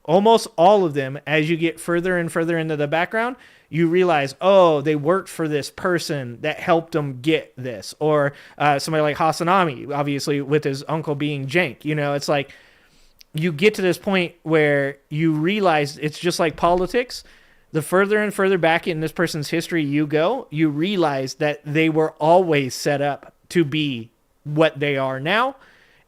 Almost all of them, as you get further and further into the background, you realize, oh, they worked for this person that helped them get this. Or somebody like Hasanami, obviously with his uncle being Jank. You know, it's like you get to this point where you realize it's just like politics. The further and further back in this person's history you go, you realize that they were always set up to be what they are now.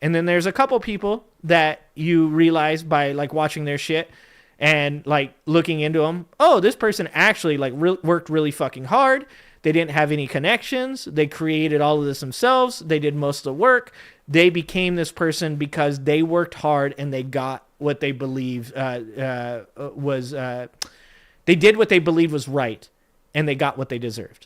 And then there's a couple people that you realize by like watching their shit and like looking into them, oh, this person actually like worked really fucking hard. They didn't have any connections. They created all of this themselves. They did most of the work. They became this person because they worked hard and they got what they believed was... they did what they believed was right, and they got what they deserved.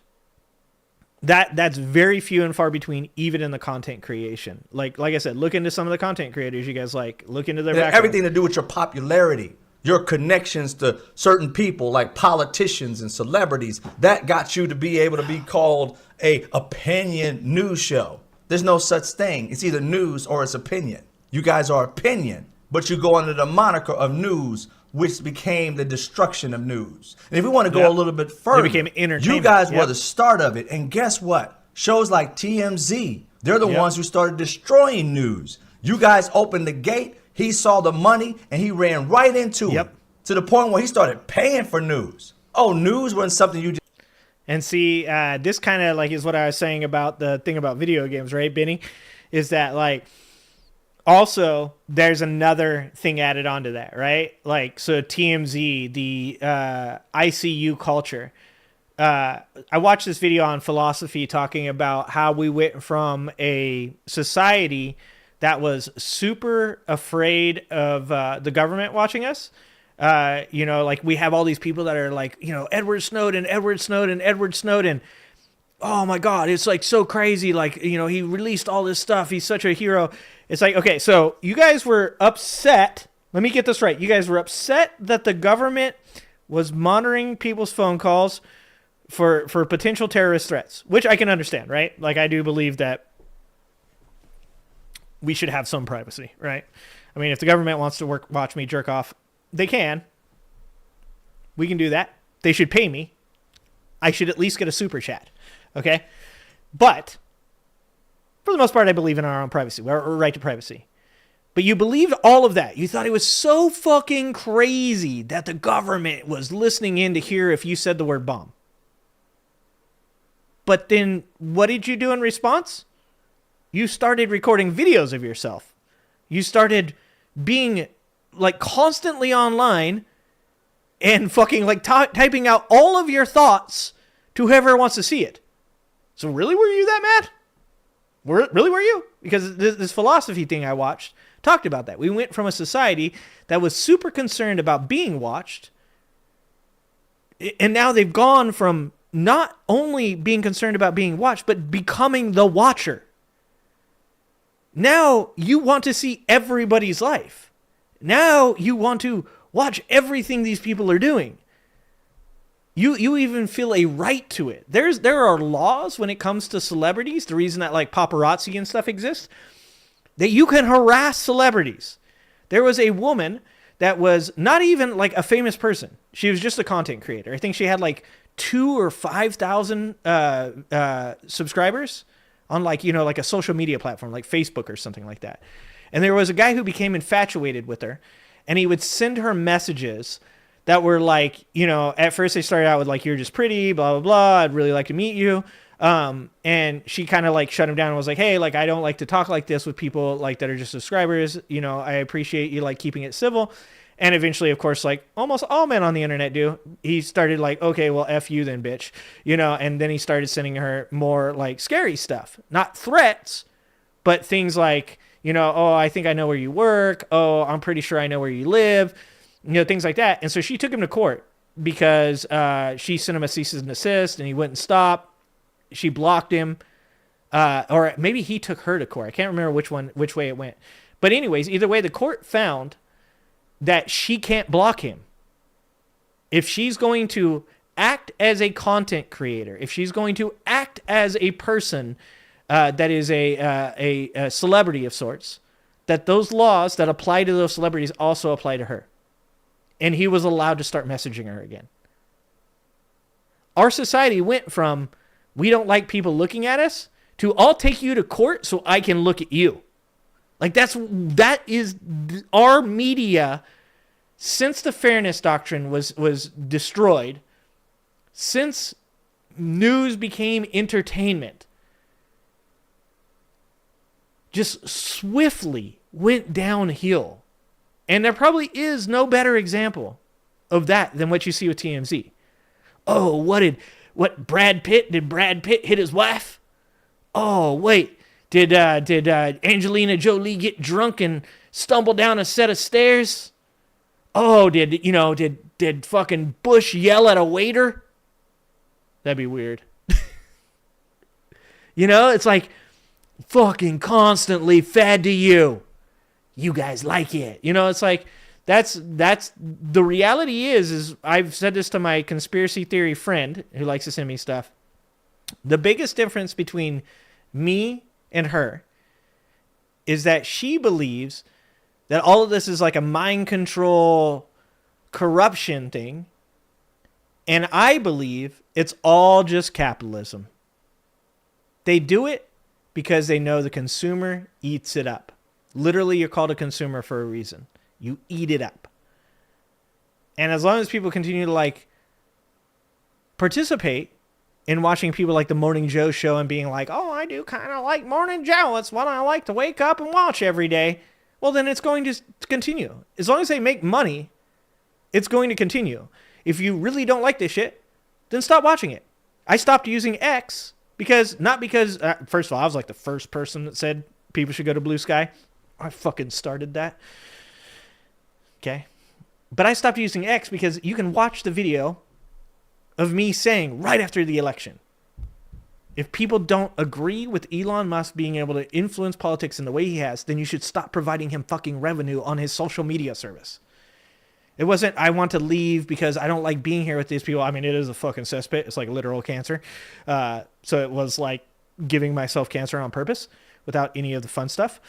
That's very few and far between, even in the content creation. Like I said, look into some of the content creators you guys like. Look into their background. Everything to do with your popularity, your connections to certain people like politicians and celebrities. That got you to be able to be called a opinion news show. There's no such thing. It's either news or it's opinion. You guys are opinion, but you go under the moniker of news, which became the destruction of news. And if we want to go a little bit further, it became entertainment. You guys were the start of it. And guess what? Shows like TMZ, they're the ones who started destroying news. You guys opened the gate, he saw the money, and he ran right into it. To the point where he started paying for news. Oh, news wasn't something you just... And see, this kind of like is what I was saying about the thing about video games, right, Benny? Is that like... Also, there's another thing added onto that, right? Like, so TMZ, the ICU culture. I watched this video on philosophy talking about how we went from a society that was super afraid of the government watching us. You know, like we have all these people that are like, you know, Edward Snowden. Oh my God, it's like so crazy. Like, you know, he released all this stuff. He's such a hero. It's like, okay, so you guys were upset. Let me get this right. You guys were upset that the government was monitoring people's phone calls for potential terrorist threats, which I can understand, right? Like, I do believe that we should have some privacy, right? I mean, if the government wants to watch me jerk off, they can. We can do that. They should pay me. I should at least get a super chat, okay? But for the most part, I believe in our own privacy, our right to privacy. But you believed all of that. You thought it was so fucking crazy that the government was listening in to hear if you said the word bomb. But then what did you do in response? You started recording videos of yourself. You started being like constantly online and fucking like typing out all of your thoughts to whoever wants to see it. So really, were you that mad? Really, were you? Because this philosophy thing I watched talked about that. We went from a society that was super concerned about being watched, and now they've gone from not only being concerned about being watched, but becoming the watcher. Now you want to see everybody's life. Now you want to watch everything these people are doing. You even feel a right to it. There are laws when it comes to celebrities. The reason that like paparazzi and stuff exists, that you can harass celebrities. There was a woman that was not even like a famous person. She was just a content creator. I think she had like 2,000 or 5,000 subscribers on like, you know, like a social media platform like Facebook or something like that. And there was a guy who became infatuated with her, and he would send her messages that were like, you know, at first they started out with like, you're just pretty, blah, blah, blah. I'd really like to meet you. And she kind of like shut him down and was like, hey, like, I don't like to talk like this with people like that are just subscribers. You know, I appreciate you like keeping it civil. And eventually, of course, like almost all men on the internet do, he started like, okay, well, F you then, bitch. You know, and then he started sending her more like scary stuff, not threats, but things like, you know, oh, I think I know where you work. Oh, I'm pretty sure I know where you live. You know, things like that. And so she took him to court because she sent him a cease and desist, and he wouldn't stop. She blocked him. Or maybe he took her to court. I can't remember which way it went. But anyways, either way, the court found that she can't block him. If she's going to act as a content creator, if she's going to act as a person that is a celebrity of sorts, that those laws that apply to those celebrities also apply to her. And he was allowed to start messaging her again. Our society went from, we don't like people looking at us, to I'll take you to court so I can look at you. Like that is our media since the fairness doctrine was destroyed, since news became entertainment, just swiftly went downhill. And there probably is no better example of that than what you see with TMZ. Oh, what Brad Pitt, did Brad Pitt hit his wife? Oh, wait, did Angelina Jolie get drunk and stumble down a set of stairs? Oh, did fucking Bush yell at a waiter? That'd be weird. It's like fucking constantly fed to you. You guys like it. It's like that's the reality is I've said this to my conspiracy theory friend who likes to send me stuff. The biggest difference between me and her is that she believes that all of this is like a mind control corruption thing. And I believe it's all just capitalism. They do it because they know the consumer eats it up. Literally, you're called a consumer for a reason. You eat it up. And as long as people continue to participate in watching people like the Morning Joe show and being like, oh, I do kind of like Morning Joe. It's what I like to wake up and watch every day. Well, then it's going to continue. As long as they make money, it's going to continue. If you really don't like this shit, then stop watching it. I stopped using X first of all, I was like the first person that said people should go to Blue Sky. I fucking started that. Okay. But I stopped using X because you can watch the video of me saying right after the election, if people don't agree with Elon Musk being able to influence politics in the way he has, then you should stop providing him fucking revenue on his social media service. It wasn't, I want to leave because I don't like being here with these people. I mean, it is a fucking cesspit. It's like literal cancer. So it was like giving myself cancer on purpose without any of the fun stuff.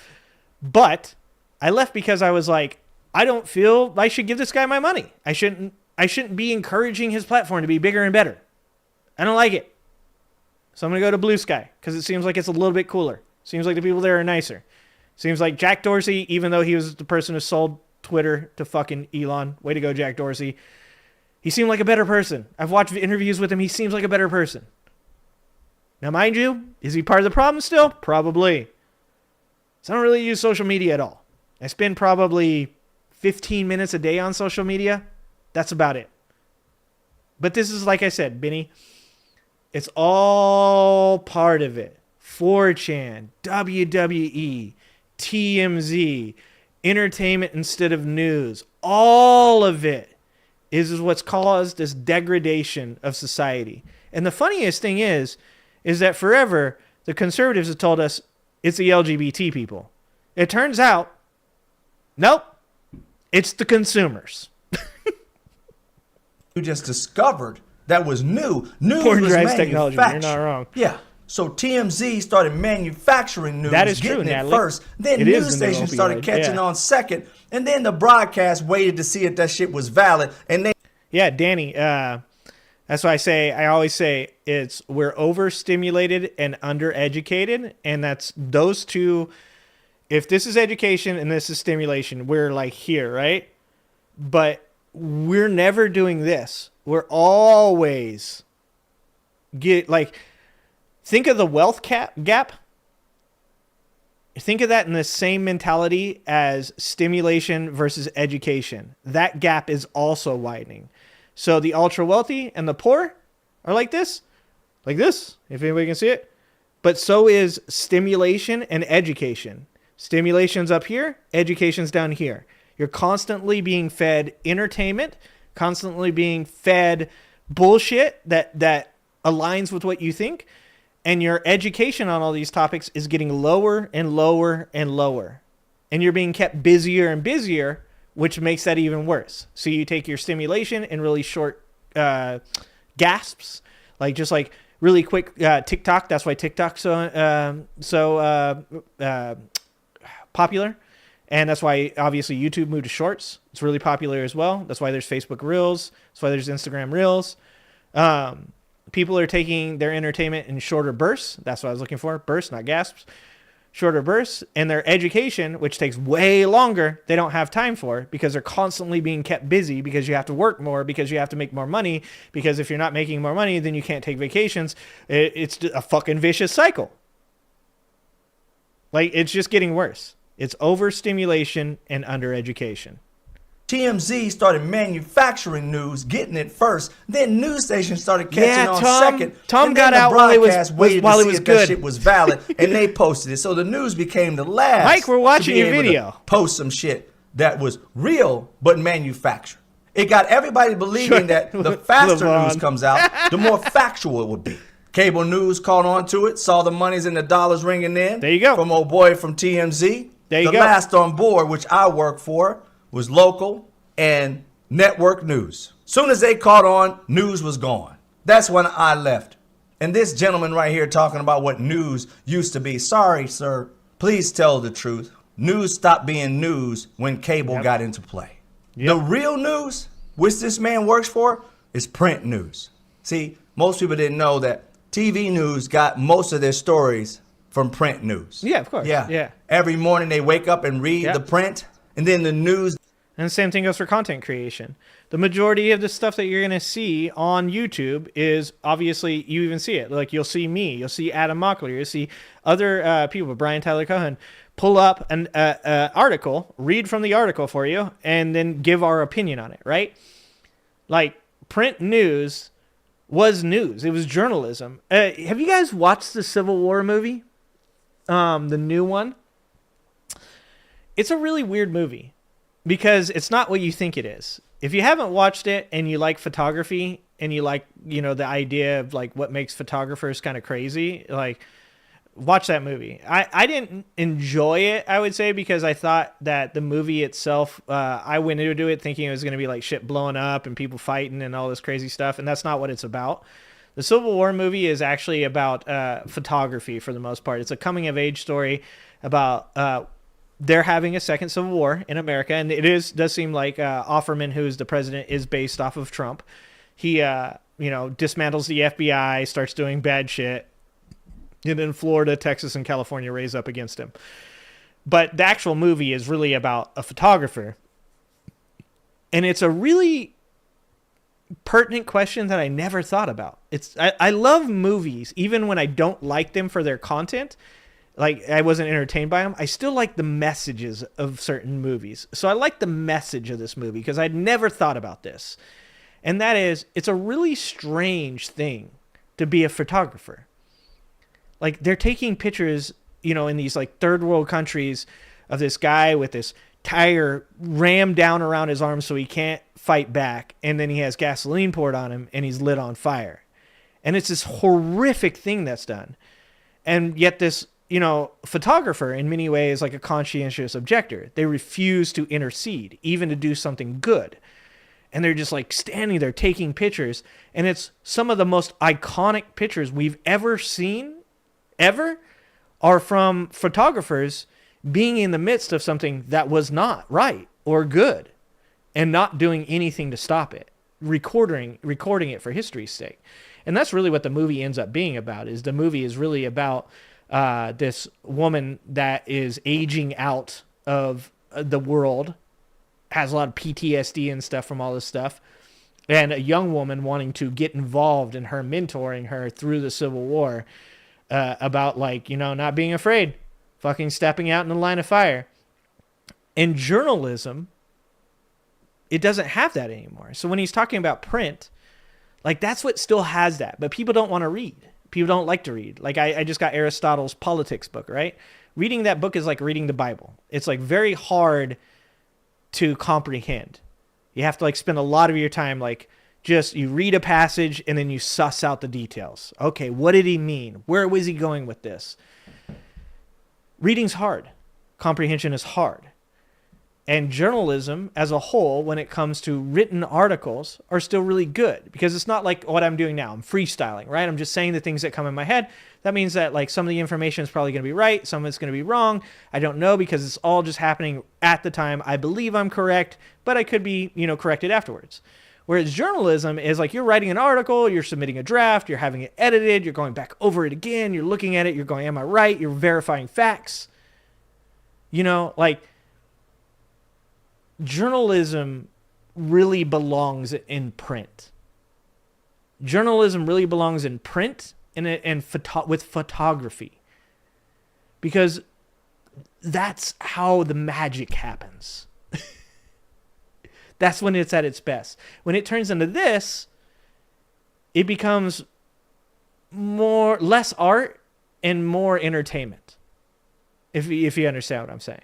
But I left because I was like, I don't feel I should give this guy my money. I shouldn't be encouraging his platform to be bigger and better. I don't like it. So I'm going to go to Blue Sky because it seems like it's a little bit cooler. Seems like the people there are nicer. Seems like Jack Dorsey, even though he was the person who sold Twitter to fucking Elon. Way to go, Jack Dorsey. He seemed like a better person. I've watched interviews with him. He seems like a better person. Now, mind you, is he part of the problem still? Probably. So I don't really use social media at all. I spend probably 15 minutes a day on social media. That's about it. But this is, like I said, Benny, it's all part of it. 4chan, WWE, TMZ, entertainment instead of news. All of it is what's caused this degradation of society. And the funniest thing is that forever the conservatives have told us it's the LGBT people. It turns out, nope, it's the consumers. You just discovered that was new. News Porn was drives technology. You're not manufactured. wrong. Yeah. So TMZ started manufacturing news, That is true, getting it Natalie. first. Then It is news the new stations started opioid, catching yeah. on second. And then the broadcast waited to see if that shit was valid. And they Yeah, Danny, that's why I always say we're overstimulated and undereducated. And that's those two. If this is education and this is stimulation, we're like here, right? But we're never doing this. We're always think of the wealth gap. Think of that in the same mentality as stimulation versus education. That gap is also widening. So the ultra wealthy and the poor are like this, if anybody can see it. But so is stimulation and education. Stimulation's up here, education's down here. You're constantly being fed entertainment, constantly being fed bullshit that aligns with what you think. And your education on all these topics is getting lower and lower and lower. And you're being kept busier and busier, which makes that even worse. So you take your stimulation in really short gasps, just really quick TikTok. That's why TikTok's so popular. And that's why, obviously, YouTube moved to Shorts. It's really popular as well. That's why there's Facebook Reels. That's why there's Instagram Reels. People are taking their entertainment in shorter bursts. That's what I was looking for. Bursts, not gasps. shorter bursts, and their education, which takes way longer, they don't have time for because they're constantly being kept busy because you have to work more, because you have to make more money, because if you're not making more money, then you can't take vacations. It's a fucking vicious cycle. Like, it's just getting worse. It's overstimulation and undereducation. TMZ started manufacturing news, getting it first. Then news stations started catching on second. Tom got out while it was good. That shit was valid, and they posted it. So the news became the last. Mike, we're watching your video. Post some shit that was real but manufactured. It got everybody believing that the faster news comes out, the more factual it would be. Cable news caught on to it, saw the monies and the dollars ringing in. There you go. From old boy from TMZ. There you the go. last on board, which I work for, was local and network news. Soon as they caught on, news was gone. That's when I left. And this gentleman right here talking about what news used to be. Sorry, sir. Please tell the truth. News stopped being news when cable got into play. The real news, which this man works for, is print news. See, most people didn't know that TV news got most of their stories from print news. Yeah, of course. Yeah. Every morning they wake up and read the print, and then the news. And the same thing goes for content creation. The majority of the stuff that you're going to see on YouTube is obviously, you even see it. Like, you'll see me, you'll see Adam Mockler, you'll see other people, Brian Tyler Cohen, pull up an article, read from the article for you, and then give our opinion on it, right? Like, print news was news. It was journalism. Have you guys watched the Civil War movie? The new one? It's a really weird movie because it's not what you think it is. If you haven't watched it and you like photography and you like, you know, the idea of like what makes photographers kind of crazy, like, watch that movie. I didn't enjoy it, I would say, because I thought that the movie itself, I went into it thinking it was going to be like shit blowing up and people fighting and all this crazy stuff, and that's not what it's about. The Civil War movie is actually about photography for the most part. It's a coming-of-age story about they're having a second Civil War in America, and does seem like Offerman, who's the president, is based off of Trump. He, dismantles the FBI, starts doing bad shit, and then Florida, Texas, and California raise up against him. But the actual movie is really about a photographer. And it's a really pertinent question that I never thought about. I love movies, even when I don't like them for their content. Like, I wasn't entertained by them. I still like the messages of certain movies. So I like the message of this movie because I'd never thought about this. And that is, it's a really strange thing to be a photographer. Like, they're taking pictures, in these like third world countries of this guy with this tire rammed down around his arm so he can't fight back. And then he has gasoline poured on him and he's lit on fire. And it's this horrific thing that's done. And yet this, photographer in many ways like a conscientious objector. They refuse to intercede, even to do something good. And they're just like standing there taking pictures. And it's some of the most iconic pictures we've ever seen are from photographers being in the midst of something that was not right or good and not doing anything to stop it, recording it for history's sake. And that's really what the movie ends up being about. Is the movie is really about this woman that is aging out of the world, has a lot of PTSD and stuff from all this stuff, and a young woman wanting to get involved in her, mentoring her through the Civil War. About not being afraid, fucking stepping out in the line of fire. And journalism, it doesn't have that anymore. So when he's talking about print, like, that's what still has that, but people don't want to read. People don't like to read. Like, I just got Aristotle's Politics book, right? Reading that book is like reading the Bible. It's like very hard to comprehend. You have to like spend a lot of your time you read a passage and then you suss out the details. Okay, what did he mean? Where was he going with this? Reading's hard. Comprehension is hard. And journalism as a whole, when it comes to written articles, are still really good because it's not like what I'm doing now. I'm freestyling, right? I'm just saying the things that come in my head. That means that like some of the information is probably going to be right. Some of it's going to be wrong. I don't know because it's all just happening at the time. I believe I'm correct, but I could be, corrected afterwards. Whereas journalism is like you're writing an article, you're submitting a draft, you're having it edited, you're going back over it again, you're looking at it, you're going, am I right? You're verifying facts. You know, like journalism really belongs in print. Journalism really belongs in print and with photography. Because that's how the magic happens. That's when it's at its best. When it turns into this, it becomes less art and more entertainment. If you understand what I'm saying.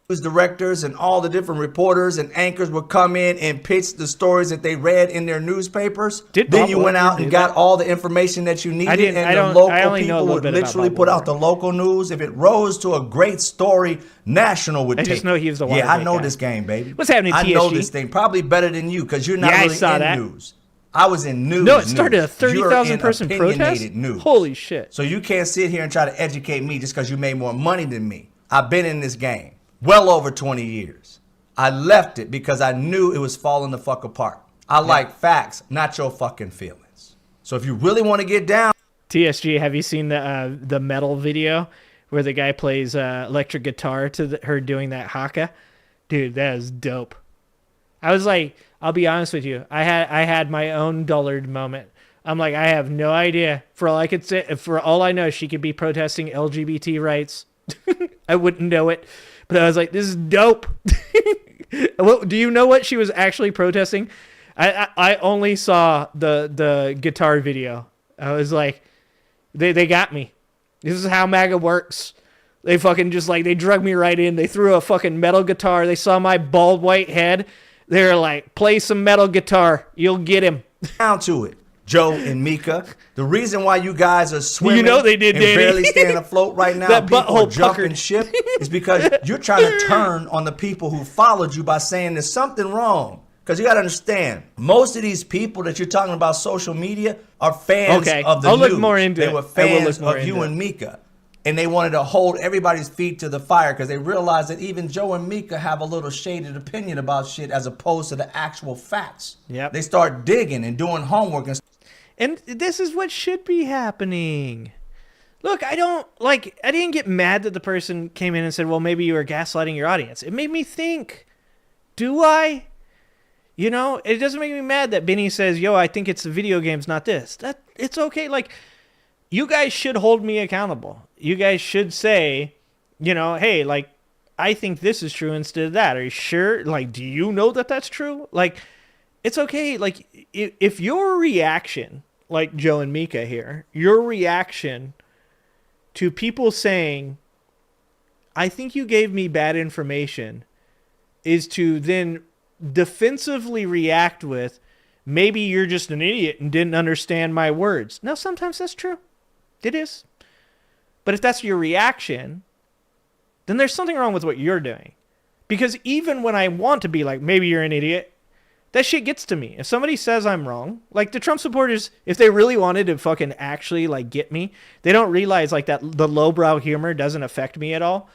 News directors and all the different reporters and anchors would come in and pitch the stories that they read in their newspapers. Then you went out and got all the information that you needed, and the local people would literally put out the local news. If it rose to a great story, national would take it. I just know he was the one. Yeah, I know this game, baby. What's happening, TSG? I know this thing probably better than you because you're not really in news. I was in news. No, it started a 30,000 person protest? News. Holy shit. So you can't sit here and try to educate me just because you made more money than me. I've been in this game well over 20 years. I left it because I knew it was falling the fuck apart. I like facts, not your fucking feelings. So if you really want to get down. TSG, have you seen the metal video where the guy plays electric guitar to her doing that haka? Dude, that is dope. I was like, I'll be honest with you. I had my own dullard moment. I'm like, I have no idea. For all I could say, for all I know, she could be protesting LGBT rights. I wouldn't know it. But I was like, this is dope. Do you know what she was actually protesting? I only saw the guitar video. I was like, they got me. This is how MAGA works. They fucking just like, they drug me right in. They threw a fucking metal guitar. They saw my bald white head. They're like, play some metal guitar. You'll get him. Down to it. Joe and Mika, the reason why you guys are swimming they did, and barely staying afloat right now, that people are jumping puckered. ship, is because you're trying to turn on the people who followed you by saying there's something wrong. Because you got to understand, most of these people that you're talking about social media are fans of the I'll news. Look more into they were fans of you and Mika. And they wanted to hold everybody's feet to the fire because they realized that even Joe and Mika have a little shaded opinion about shit as opposed to the actual facts. Yep. They start digging and doing homework and this is what should be happening. Look, I didn't get mad that the person came in and said, well, maybe you were gaslighting your audience. It made me think, do I? You know, it doesn't make me mad that Benny says, yo, I think it's the video games, not this. It's okay. Like, you guys should hold me accountable. You guys should say, you know, hey, like, I think this is true instead of that. Are you sure? Like, do you know that that's true? Like, it's okay. Like, if your reaction, like Joe and Mika here, your reaction to people saying, I think you gave me bad information, is to then defensively react with, maybe you're just an idiot and didn't understand my words. Now, sometimes that's true. It is. But if that's your reaction, then there's something wrong with what you're doing. Because even when I want to be like, maybe you're an idiot, that shit gets to me. If somebody says I'm wrong, like the Trump supporters, if they really wanted to fucking actually like get me, they don't realize like that the lowbrow humor doesn't affect me at all.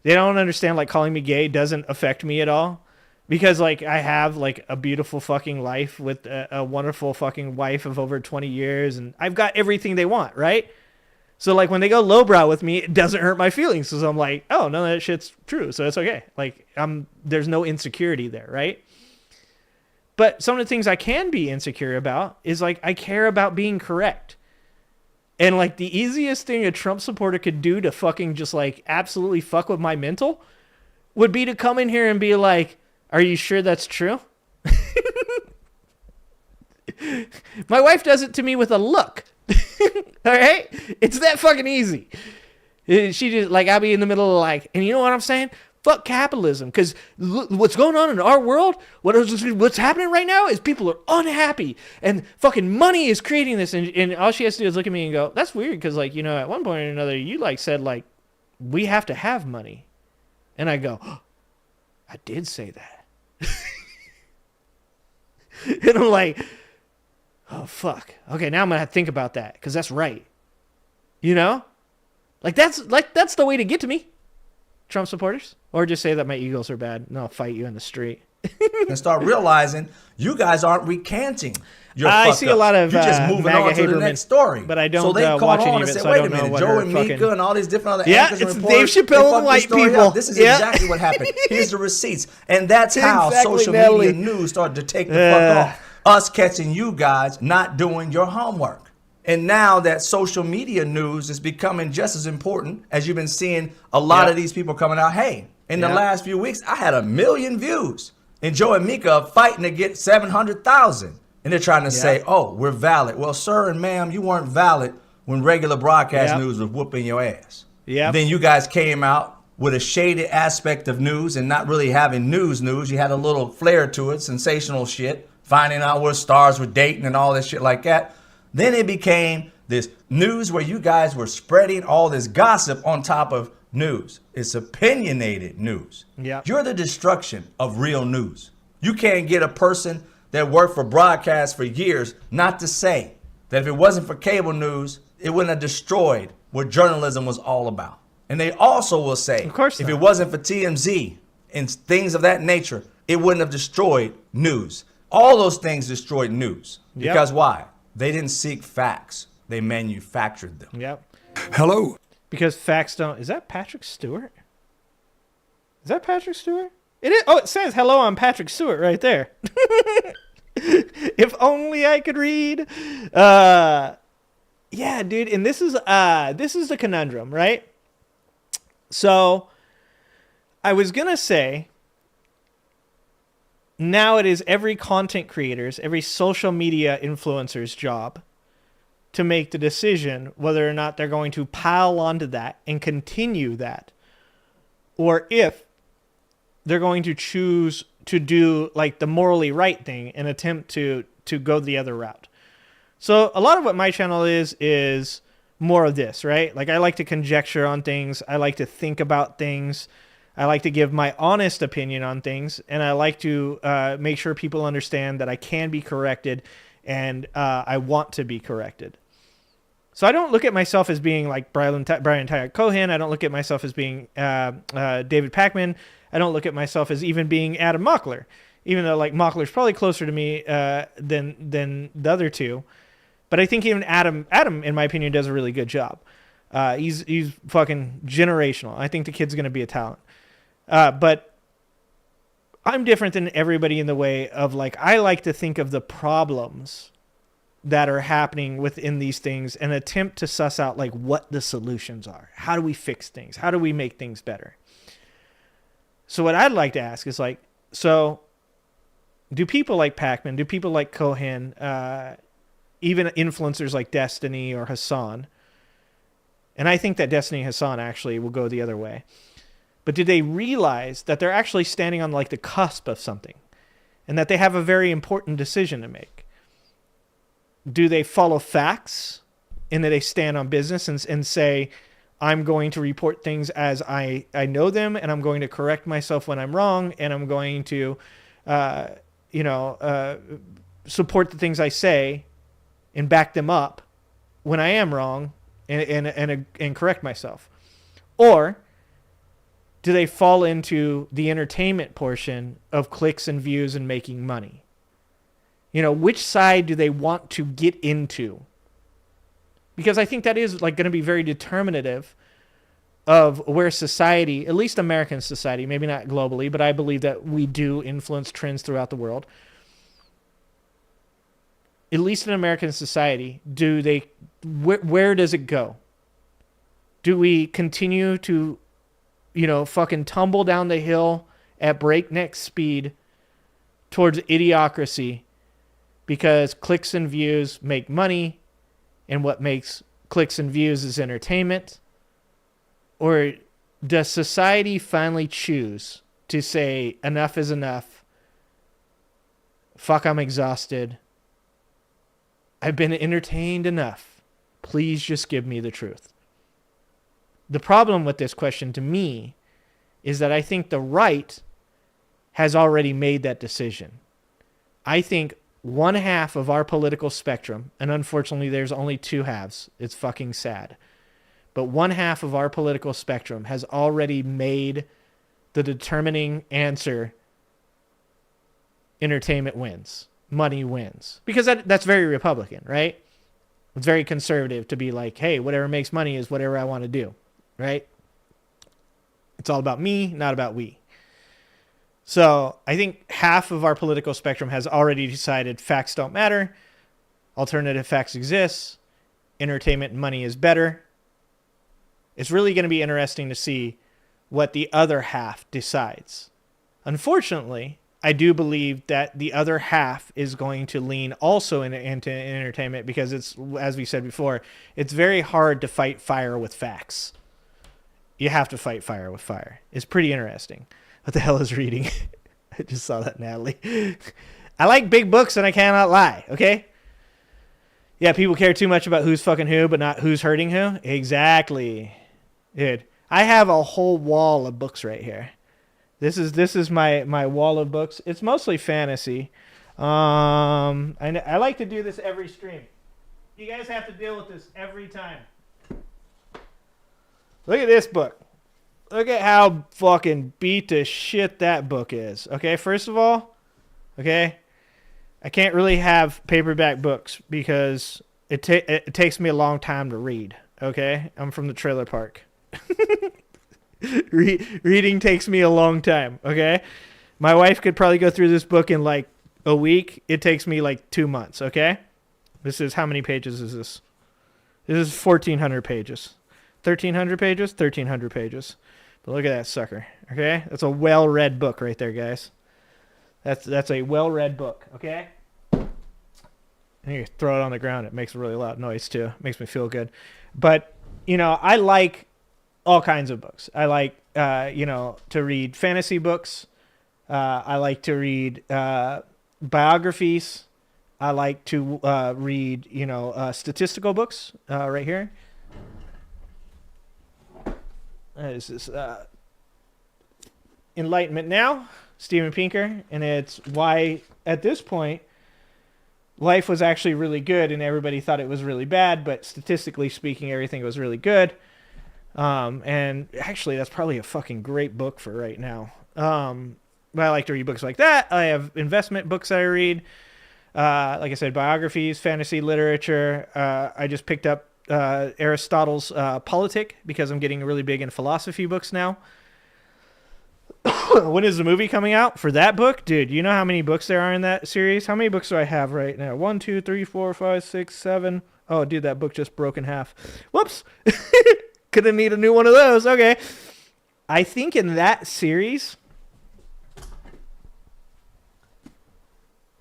They don't understand like calling me gay doesn't affect me at all. Because like I have like a beautiful fucking life with a wonderful fucking wife of over 20 years and I've got everything they want, right? So like when they go lowbrow with me, it doesn't hurt my feelings. So I'm like, oh, no, that shit's true. So it's okay. Like there's no insecurity there, right? But some of the things I can be insecure about is like I care about being correct. And like the easiest thing a Trump supporter could do to fucking just like absolutely fuck with my mental would be to come in here and be like, are you sure that's true? My wife does it to me with a look. All right? It's that fucking easy. She just like, I'll be in the middle of like, and you know what I'm saying? Fuck capitalism. Because what's going on in our world, what's happening right now is people are unhappy and fucking money is creating this. And all she has to do is look at me and go, that's weird. Because like, you know, at one point or another, you like said like, we have to have money. And I go, oh, I did say that. And I'm like, oh, fuck. Okay, now I'm going to have to think about that because that's right. You know? Like that's the way to get to me, Trump supporters. Or just say that my Eagles are bad and I'll fight you in the street. and start realizing you guys aren't recanting. I see a lot of you're just moving MAGA on to the Haberman, next story. but I don't so they watch on any and of it, say, so I wait don't a know minute, what Joe her and fucking... Mika and all these different other Yeah, anchors and it's reporters, Dave they Chappelle and fucked white this story people. up. This is Yeah. exactly what happened. Here's the receipts. And that's how Exactly, social Nelly. media news started to take the fuck off. Us catching you guys not doing your homework. And now that social media news is becoming just as important as you've been seeing a lot of these people coming out. Hey, in the last few weeks, I had 1 million views. And Joe and Mika are fighting to get 700,000. And they're trying to say, oh, we're valid. Well, sir and ma'am, you weren't valid when regular broadcast news was whooping your ass. Then you guys came out with a shaded aspect of news and not really having news. You had a little flair to it, sensational shit, finding out where stars were dating and all this shit like that. Then it became this news where you guys were spreading all this gossip on top of news. It's opinionated news. You're the destruction of real news. You can't get a person that worked for broadcast for years not to say that if it wasn't for cable news, it wouldn't have destroyed what journalism was all about. And they also will say, if it wasn't for TMZ and things of that nature, it wouldn't have destroyed news. All those things destroyed news. Because why? They didn't seek facts. They manufactured them. Hello. Because facts don't... Is that Patrick Stewart? Is that Patrick Stewart? It is. Oh, it says, hello, I'm Patrick Stewart right there. If only I could read. Yeah, dude. And this is the conundrum, right? So I was going to say, now it is every content creator's, every social media influencer's job to make the decision whether or not they're going to pile onto that and continue that, or if they're going to choose to do like the morally right thing and attempt to go the other route. So a lot of what my channel is more of this, right? Like I like to conjecture on things. I like to think about things. I like to give my honest opinion on things, and I like to make sure people understand that I can be corrected, and I want to be corrected. So I don't look at myself as being like Brian Tyree Cohen. I don't look at myself as being David Pakman. I don't look at myself as even being Adam Mockler, even though like Mockler's probably closer to me than the other two. But I think even Adam, in my opinion, does a really good job. He's fucking generational. I think the kid's going to be a talent. But I'm different than everybody in the way of like, I like to think of the problems that are happening within these things and attempt to suss out like what the solutions are. How do we fix things? How do we make things better? So what I'd like to ask is like, so do people like Pakman, do people like Cohen, even influencers like Destiny or Hassan, and I think that Destiny and Hassan actually will go the other way, but do they realize that they're actually standing on like the cusp of something and that they have a very important decision to make? Do they follow facts in that they stand on business and say, I'm going to report things as I know them, and I'm going to correct myself when I'm wrong, and I'm going to, support the things I say and back them up when I am wrong and correct myself? Or do they fall into the entertainment portion of clicks and views and making money? You know, which side do they want to get into? Because I think that is like going to be very determinative of where society, at least American society, maybe not globally, but I believe that we do influence trends throughout the world. At least in American society, where does it go? Do we continue to, fucking tumble down the hill at breakneck speed towards idiocracy because clicks and views make money, and what makes clicks and views is entertainment? Or does society finally choose to say, enough is enough, fuck, I'm exhausted, I've been entertained enough, please just give me the truth? The problem with this question to me is that I think the right has already made that decision. I think one half of our political spectrum, and unfortunately there's only two halves, it's fucking sad, but one half of our political spectrum has already made the determining answer entertainment wins. Money wins. Because that's very Republican, right? It's very conservative to be like, hey, whatever makes money is whatever I want to do, right? It's all about me, not about we. So I think half of our political spectrum has already decided facts don't matter. Alternative facts exist. Entertainment and money is better. It's really going to be interesting to see what the other half decides. Unfortunately, I do believe that the other half is going to lean also into entertainment because it's, as we said before, it's very hard to fight fire with facts. You have to fight fire with fire. It's pretty interesting. What the hell is reading? I just saw that, Natalie. I like big books and I cannot lie, okay? Yeah, people care too much about who's fucking who, but not who's hurting who. Exactly. Dude, I have a whole wall of books right here. This is my wall of books. It's mostly fantasy. I like to do this every stream. You guys have to deal with this every time. Look at this book. Look at how fucking beat to shit that book is. Okay, first of all, okay, I can't really have paperback books because it takes me a long time to read. Okay, I'm from the trailer park. Reading takes me a long time. Okay, my wife could probably go through this book in like a week. It takes me like 2 months. Okay, this is, how many pages is this? This is 1,400 pages. 1,300 pages? 1,300 pages. But look at that sucker. Okay, that's a well-read book right there, guys. That's a well-read book. Okay. And you throw it on the ground. It makes a really loud noise too. It makes me feel good. But you know, I like all kinds of books. I like to read fantasy books. I like to read biographies. I like to read statistical books right here. This is Enlightenment Now, Steven Pinker, and it's why at this point life was actually really good and everybody thought it was really bad, but statistically speaking everything was really good. And actually that's probably a fucking great book for right now. But I like to read books like that. I have investment books that I read. Like I said, biographies, fantasy literature. I just picked up Aristotle's Politic because I'm getting really big in philosophy books now. When is the movie coming out for that book? Dude, you know how many books there are in that series? How many books do I have right now? 1, 2, 3, 4, 5, 6, 7. Oh, dude, that book just broke in half. Whoops. Gonna need a new one of those. Okay. I think in that series...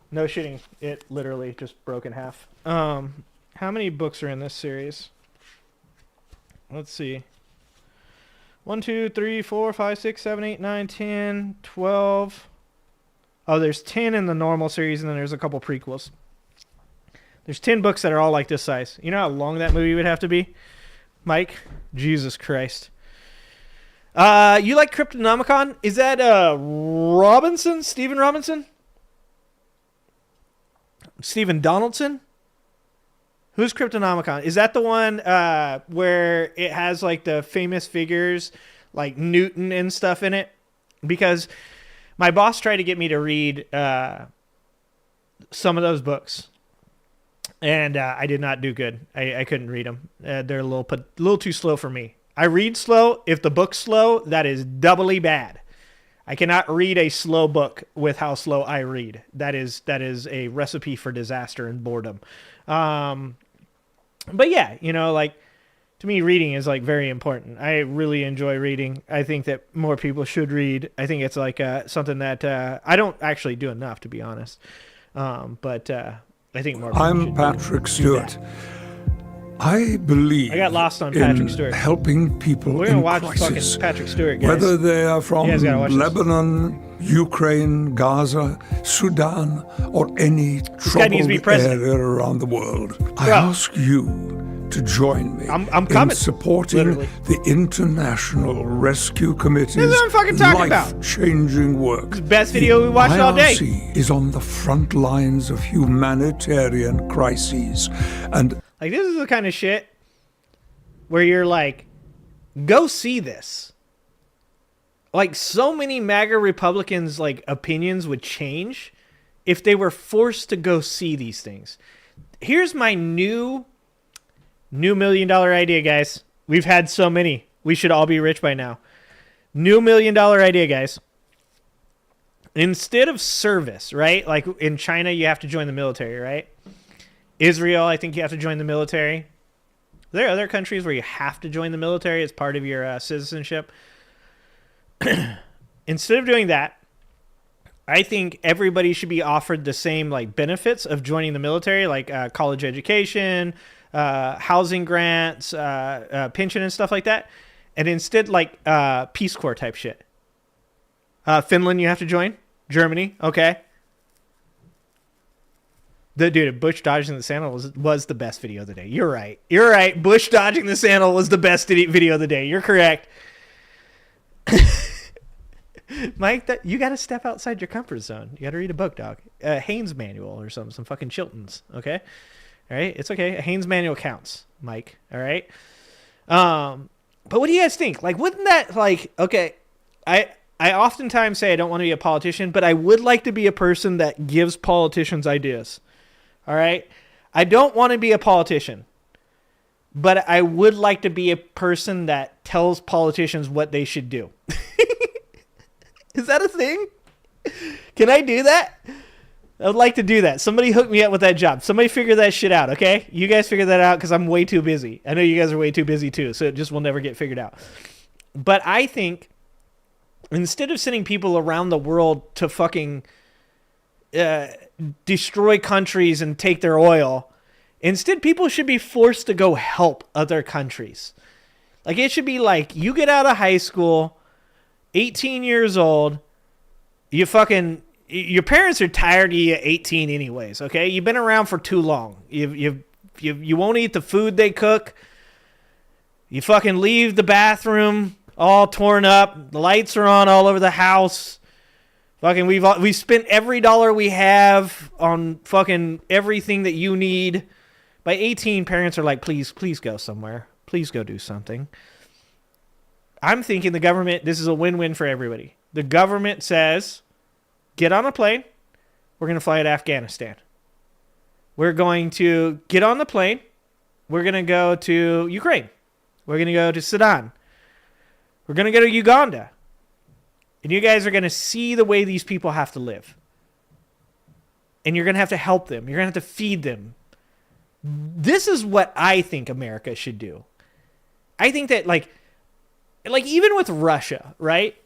No shitting. It literally just broke in half. How many books are in this series? Let's see. 1, 2, 3, 4, 5, 6, 7, 8, 9, 10, 12. Oh, there's 10 in the normal series, and then there's a couple prequels. There's 10 books that are all like this size. You know how long that movie would have to be? Mike? Jesus Christ. You like Cryptonomicon? Is that Robinson? Stephen Robinson? Stephen Donaldson? Who's Cryptonomicon? Is that the one where it has like the famous figures like Newton and stuff in it? Because my boss tried to get me to read some of those books. And I did not do good. I couldn't read them. They're a little too slow for me. I read slow. If the book's slow, that is doubly bad. I cannot read a slow book with how slow I read. That is a recipe for disaster and boredom. But yeah, like to me, reading is like very important. I really enjoy reading. I think that more people should read. I think it's like something that I don't actually do enough, to be honest. But I think more people I'm Patrick Stewart. I believe I got lost on Patrick Stewart. Helping people We're gonna in watch crisis, fucking Patrick Stewart, guys. whether they are from You guys gotta watch this. Lebanon, Ukraine, Gaza, Sudan, or any guy troubled needs to be president. area around the world. I ask you to join me I'm in coming, supporting literally. the International Rescue Committee's This is what I'm fucking talking about. life-changing work. It's the best video we watched all day. IRC is on the front lines of humanitarian crises, and Like, this is the kind of shit where you're like, go see this. Like, so many MAGA Republicans, like, opinions would change if they were forced to go see these things. Here's my new $1 million idea, guys. We've had so many. We should all be rich by now. New $1 million idea, guys. Instead of service, right? Like in China, you have to join the military, right? Israel, I think you have to join the military. There are other countries where you have to join the military as part of your citizenship. Instead of doing that, I think everybody should be offered the same like benefits of joining the military, like college education, housing grants, pension and stuff like that. And instead, like Peace Corps type shit. Finland, you have to join. Germany, okay. Dude, Bush dodging the sandal was the best video of the day. You're right. You're right. Bush dodging the sandal was the best video of the day. You're correct. Mike, you got to step outside your comfort zone. You got to read a book, dog. Haynes Manual or some fucking Chilton's, okay? All right? It's okay. A Haynes Manual counts, Mike, all right? But what do you guys think? Like, wouldn't that, like, okay, I oftentimes say I don't want to be a politician, but I would like to be a person that gives politicians ideas. All right? I don't want to be a politician, but I would like to be a person that tells politicians what they should do. Is that a thing? Can I do that? I would like to do that. Somebody hook me up with that job. Somebody figure that shit out, okay? You guys figure that out because I'm way too busy. I know you guys are way too busy too, so it just will never get figured out. But I think instead of sending people around the world to fucking destroy countries and take their oil, instead people should be forced to go help other countries. Like it should be like you get out of high school, 18 years old, your parents are tired of you at 18 anyways, okay? You've been around for too long. You won't eat the food they cook. You fucking leave the bathroom all torn up. The lights are on all over the house. Fucking we've spent every dollar we have on fucking everything that you need. By 18, parents are like, please go somewhere. Please go do something. I'm thinking the government, this is a win-win for everybody. The government says, get on a plane. We're going to fly to Afghanistan. We're going to get on the plane. We're going to go to Ukraine. We're going to go to Sudan. We're going to go to Uganda. And you guys are going to see the way these people have to live. And you're going to have to help them. You're going to have to feed them. This is what I think America should do. I think that like even with Russia, right?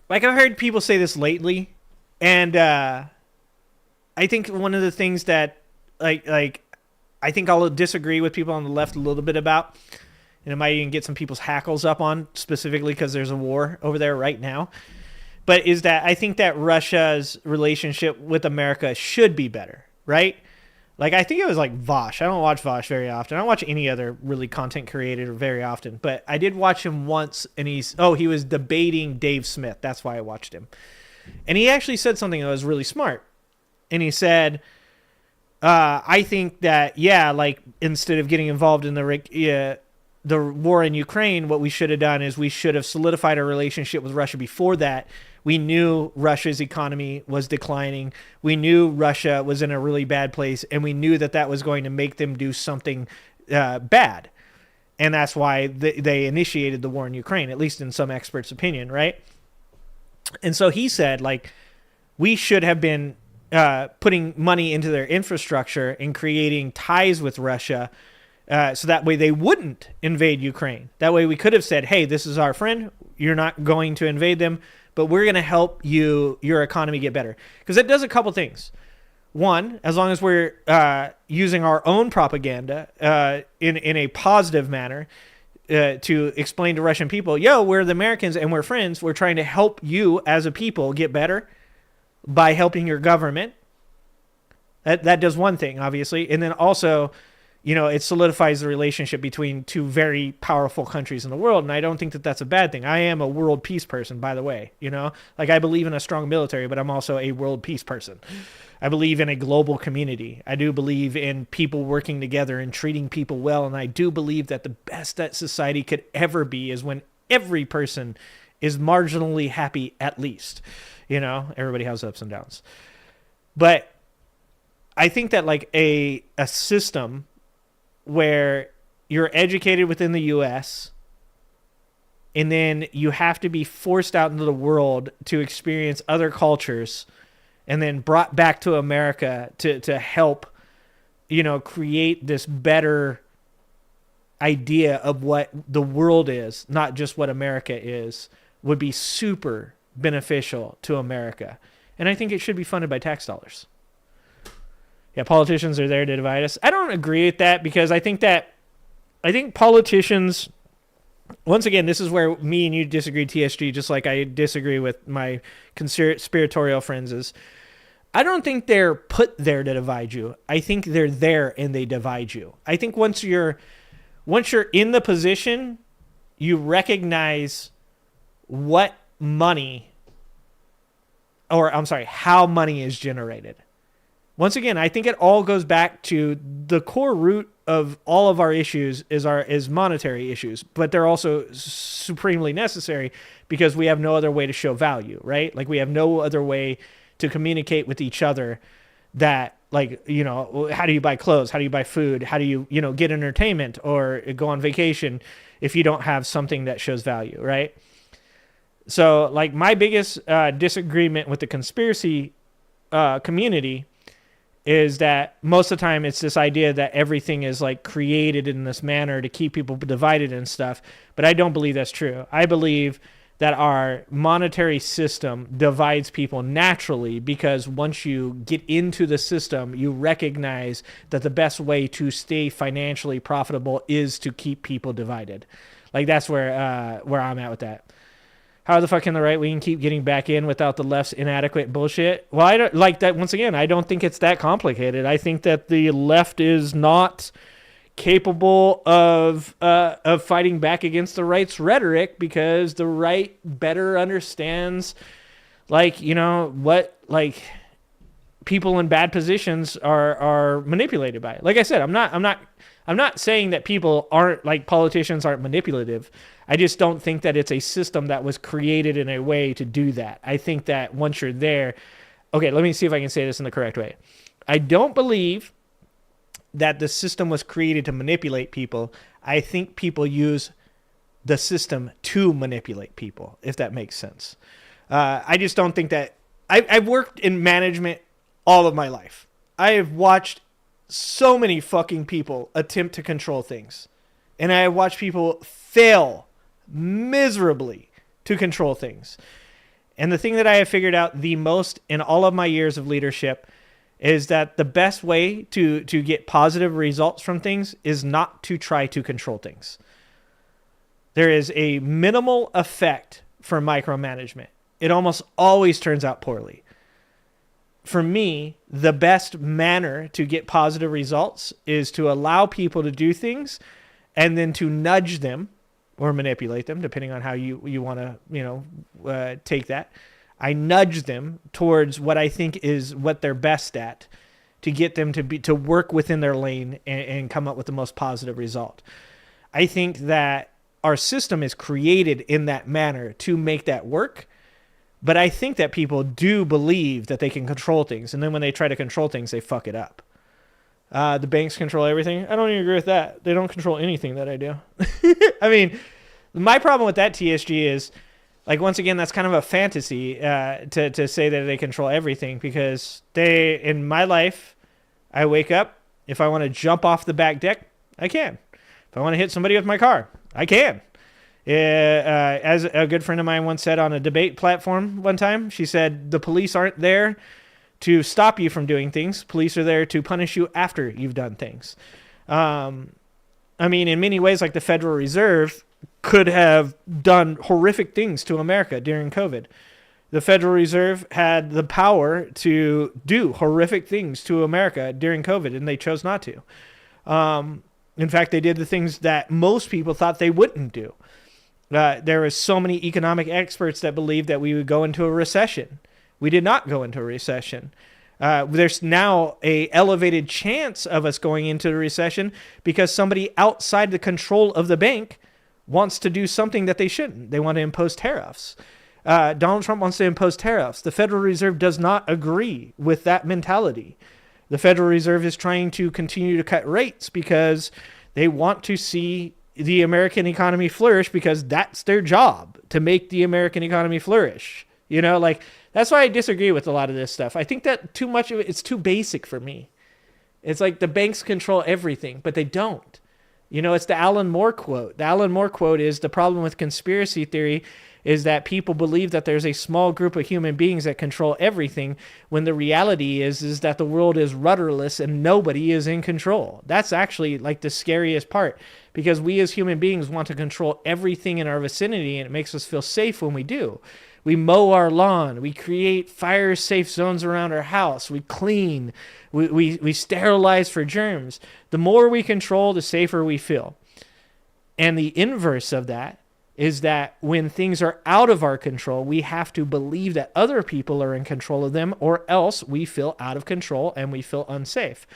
Like I've heard people say this lately. And I think one of the things that like I think I'll disagree with people on the left a little bit about, and it might even get some people's hackles up on, specifically because there's a war over there right now, but is that I think that Russia's relationship with America should be better, right? Like, I think it was like Vosh. I don't watch Vosh very often. I don't watch any other really content creator very often, but I did watch him once, and he was debating Dave Smith. That's why I watched him. And he actually said something that was really smart. And he said, I think that, yeah, like instead of getting involved in the war in Ukraine, what we should have done is we should have solidified our relationship with Russia before that. We knew Russia's economy was declining. We knew Russia was in a really bad place, and we knew that was going to make them do something bad. And that's why they initiated the war in Ukraine, at least in some experts' opinion, right? And so he said, like, we should have been putting money into their infrastructure and creating ties with Russia so that way they wouldn't invade Ukraine. That way we could have said, hey, this is our friend. You're not going to invade them, but we're going to help your economy get better. Because it does a couple things. One, as long as we're using our own propaganda in a positive manner to explain to Russian people, yo, we're the Americans and we're friends. We're trying to help you as a people get better by helping your government. That does one thing, obviously. And then also, you know, it solidifies the relationship between two very powerful countries in the world. And I don't think that that's a bad thing. I am a world peace person, by the way, you know, like I believe in a strong military, but I'm also a world peace person. I believe in a global community. I do believe in people working together and treating people well. And I do believe that the best that society could ever be is when every person is marginally happy, at least. You know, everybody has ups and downs. But I think that like a system where you're educated within the U.S. and then you have to be forced out into the world to experience other cultures and then brought back to America to help, create this better idea of what the world is, not just what America is, would be super beneficial to America. And I think it should be funded by tax dollars. Yeah, politicians are there to divide us. I don't agree with that because I think politicians, once again, this is where me and you disagree, TSG, just like I disagree with my conspiratorial friends, is I don't think they're put there to divide you. I think they're there and they divide you. I think once you're in the position, you recognize what money, or I'm sorry, how money is generated. Once again, I think it all goes back to the core root of all of our issues is monetary issues, but they're also supremely necessary because we have no other way to show value, right? Like we have no other way to communicate with each other that, like, how do you buy clothes? How do you buy food? How do you, get entertainment or go on vacation if you don't have something that shows value, right? So, like, my biggest disagreement with the conspiracy community is that most of the time it's this idea that everything is like created in this manner to keep people divided and stuff. But I don't believe that's true. I believe that our monetary system divides people naturally because once you get into the system, you recognize that the best way to stay financially profitable is to keep people divided. Like that's where I'm at with that. How the fuck can the right wing keep getting back in without the left's inadequate bullshit? Well, I don't like that. Once again, I don't think it's that complicated. I think that the left is not capable of fighting back against the right's rhetoric because the right better understands, what people in bad positions are manipulated by. Like I said, I'm not saying that people aren't, like, politicians aren't manipulative. I just don't think that it's a system that was created in a way to do that. I think that once you're there, okay, let me see if I can say this in the correct way. I don't believe that the system was created to manipulate people. I think people use the system to manipulate people, if that makes sense. I just don't think that... I've worked in management all of my life. I have watched so many fucking people attempt to control things. And I have watched people fail miserably to control things. And the thing that I have figured out the most in all of my years of leadership is that the best way to get positive results from things is not to try to control things. There is a minimal effect for micromanagement. It almost always turns out poorly. For me, the best manner to get positive results is to allow people to do things and then to nudge them or manipulate them, depending on how you want to, take that. I nudge them towards what I think is what they're best at to get them to work within their lane and come up with the most positive result. I think that our system is created in that manner to make that work. But I think that people do believe that they can control things. And then when they try to control things, they fuck it up. The banks control everything. I don't even agree with that. They don't control anything that I do. I mean, my problem with that, TSG, is, like, once again, that's kind of a fantasy to say that they control everything, because in my life, I wake up. If I want to jump off the back deck, I can. If I want to hit somebody with my car, I can. As a good friend of mine once said on a debate platform one time, she said, the police aren't there to stop you from doing things. Police are there to punish you after you've done things. I mean, in many ways, like the Federal Reserve could have done horrific things to America during COVID. The Federal Reserve had the power to do horrific things to America during COVID, and they chose not to. In fact, they did the things that most people thought they wouldn't do. There were so many economic experts that believed that we would go into a recession. We did not go into a recession. There's now a elevated chance of us going into a recession because somebody outside the control of the bank wants to do something that they shouldn't. They want to impose tariffs. Donald Trump wants to impose tariffs. The Federal Reserve does not agree with that mentality. The Federal Reserve is trying to continue to cut rates because they want to see the American economy flourish, because that's their job, to make the American economy flourish. You know, like, that's why I disagree with a lot of this stuff. I think that too much of it, it's too basic for me. It's like the banks control everything, but they don't. You know, it's the Alan Moore quote. The Alan Moore quote is, the problem with conspiracy theory is that people believe that there's a small group of human beings that control everything, when the reality is that the world is rudderless and nobody is in control. That's actually like the scariest part, because we as human beings want to control everything in our vicinity, and it makes us feel safe when we do. We mow our lawn. We create fire-safe zones around our house. We clean. We sterilize for germs. The more we control, the safer we feel. And the inverse of that is that when things are out of our control, we have to believe that other people are in control of them, or else we feel out of control and we feel unsafe.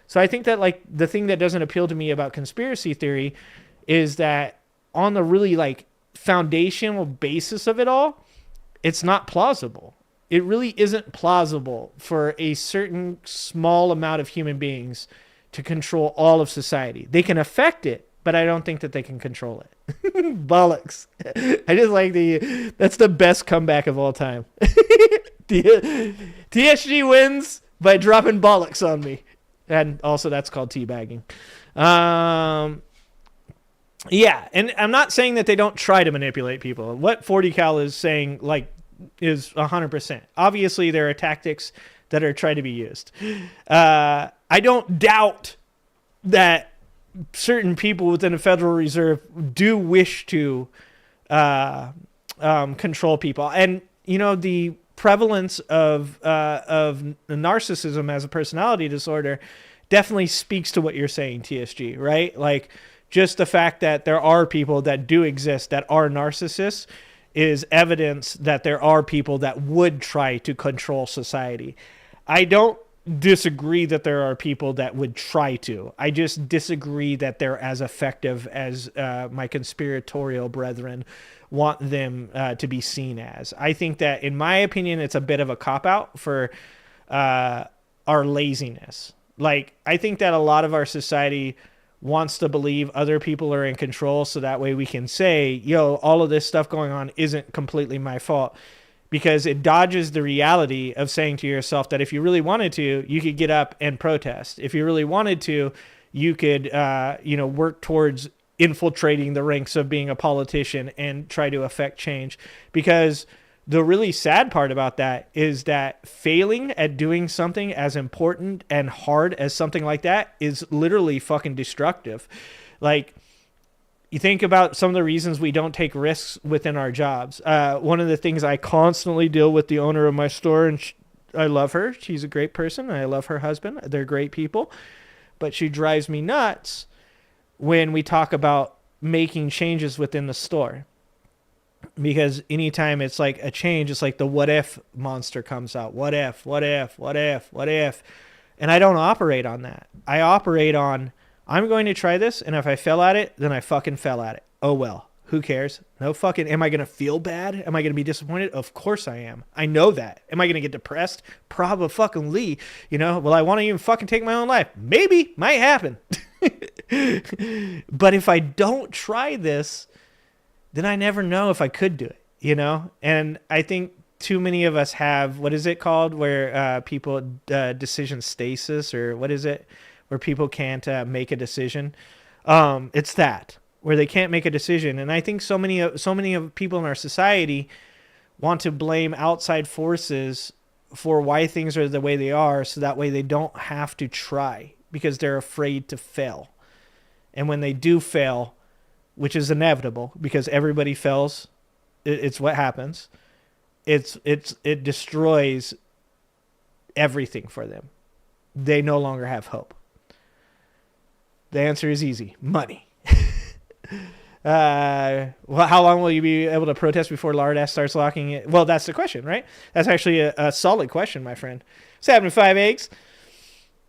So I think that, like, the thing that doesn't appeal to me about conspiracy theory is that on the really, like, foundational basis of it all, it's not plausible. It really isn't plausible for a certain small amount of human beings to control all of society. They can affect it, but I don't think that they can control it. Bollocks. I just like that's the best comeback of all time. TSG wins by dropping bollocks on me. And also that's called teabagging. Yeah, and I'm not saying that they don't try to manipulate people. What 40 cal is saying, like, is 100%. Obviously, there are tactics that are trying to be used. I don't doubt that certain people within the Federal Reserve do wish to control people. And, you know, the prevalence of narcissism as a personality disorder definitely speaks to what you're saying, TSG, right? Like, just the fact that there are people that do exist that are narcissists is evidence that there are people that would try to control society. I don't disagree that there are people that would try to. I just disagree that they're as effective as my conspiratorial brethren want them to be seen as. I think that, in my opinion, it's a bit of a cop-out for our laziness. Like, I think that a lot of our society wants to believe other people are in control, so that way we can say, yo, all of this stuff going on isn't completely my fault, because it dodges the reality of saying to yourself that if you really wanted to, you could get up and protest. If you really wanted to, you could work towards infiltrating the ranks of being a politician and try to affect change. Because the really sad part about that is that failing at doing something as important and hard as something like that is literally fucking destructive. Like, you think about some of the reasons we don't take risks within our jobs. One of the things I constantly deal with the owner of my store, and I love her. She's a great person. I love her husband. They're great people. But she drives me nuts when we talk about making changes within the store. Because anytime it's like a change, it's like the what if monster comes out. What if? And I don't operate on that. I operate on, I'm going to try this, and if I fail at it, then I fucking fell at it. Oh well, who cares? No fucking, am I going to feel bad? Am I going to be disappointed? Of course I am. I know that. Am I going to get depressed? Probably. You know, will I want to even fucking take my own life? Maybe, might happen. But if I don't try this, then I never know if I could do it, you know? And I think too many of us have, what is it called, where people, decision stasis, or what is it, where people can't make a decision? It's that, where they can't make a decision. And I think so many of people in our society want to blame outside forces for why things are the way they are, so that way they don't have to try, because they're afraid to fail. And when they do fail, which is inevitable because everybody fails, it's what happens. It destroys everything for them. They no longer have hope. The answer is easy: money. Well, how long will you be able to protest before Lardass starts locking it? Well, that's the question, right? That's actually a solid question, my friend. What's happening, 5 eggs?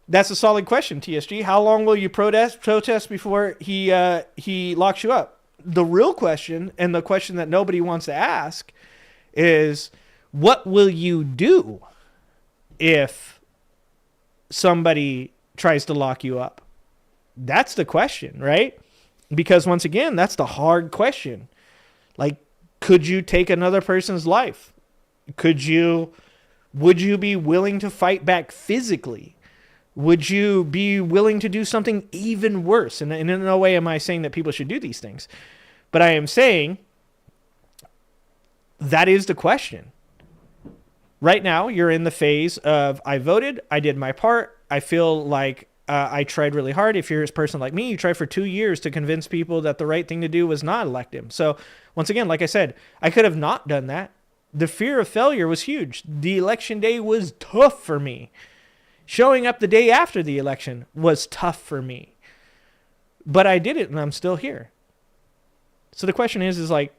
That's a solid question, TSG. How long will you protest before he locks you up? The real question, and the question that nobody wants to ask, is what will you do if somebody tries to lock you up? That's the question, right? Because once again, that's the hard question. Like, could you take another person's life? Would you be willing to fight back physically? Would you be willing to do something even worse? And in no way am I saying that people should do these things, but I am saying that is the question. Right now, you're in the phase of, I voted, I did my part, I feel like I tried really hard. If you're a person like me, you tried for 2 years to convince people that the right thing to do was not elect him. So once again, like I said, I could have not done that. The fear of failure was huge. The election day was tough for me. Showing up the day after the election was tough for me. But I did it, and I'm still here. So the question is like,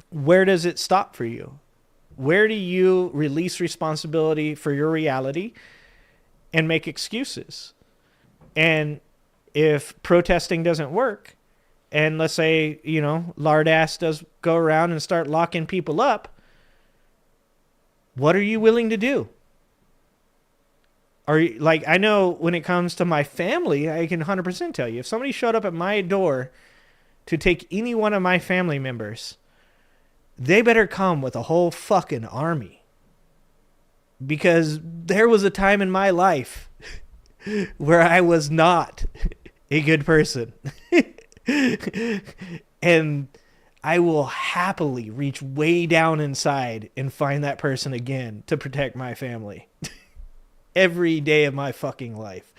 where does it stop for you? Where do you release responsibility for your reality and make excuses? And if protesting doesn't work, and let's say, lard ass does go around and start locking people up, what are you willing to do? Are you, like, I know when it comes to my family, I can 100% tell you, if somebody showed up at my door to take any one of my family members, they better come with a whole fucking army. Because there was a time in my life where I was not a good person. And I will happily reach way down inside and find that person again to protect my family. Every day of my fucking life.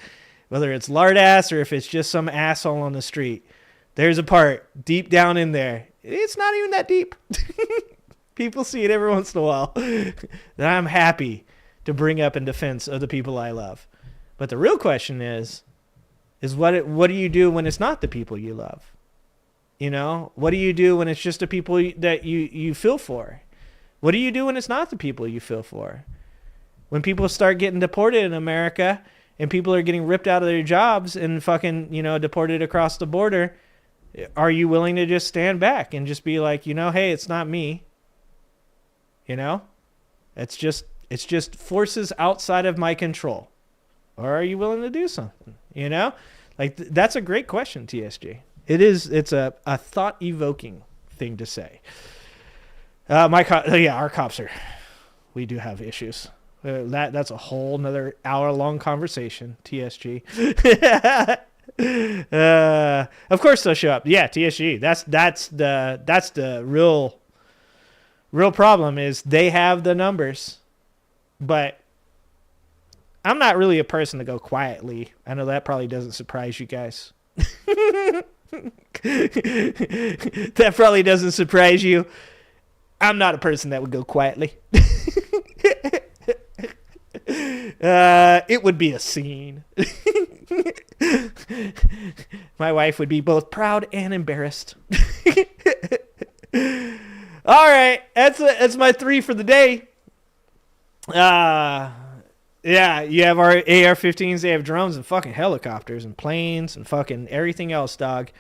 Whether it's lard ass or if it's just some asshole on the street. There's a part deep down in there. It's not even that deep. People see it every once in a while. That I'm happy to bring up in defense of the people I love. But the real question is what do you do when it's not the people you love? What do you do when it's just the people that you feel for? What do you do when it's not the people you feel for? When people start getting deported in America and people are getting ripped out of their jobs and fucking, deported across the border, are you willing to just stand back and just be like, hey, it's not me? It's just forces outside of my control. Or are you willing to do something? That's a great question, TSG. It's a thought-evoking thing to say. Our cops we do have issues. That's a whole nother hour-long conversation, TSG. Of course they'll show up. Yeah, TSG. That's the real problem is they have the numbers, but I'm not really a person to go quietly. I know that probably doesn't surprise you guys. That probably doesn't surprise you. I'm not a person that would go quietly. It would be a scene. My wife would be both proud and embarrassed. All right, that's my 3 for the day. Yeah, you have our AR-15s, they have drones and fucking helicopters and planes and fucking everything else, dog.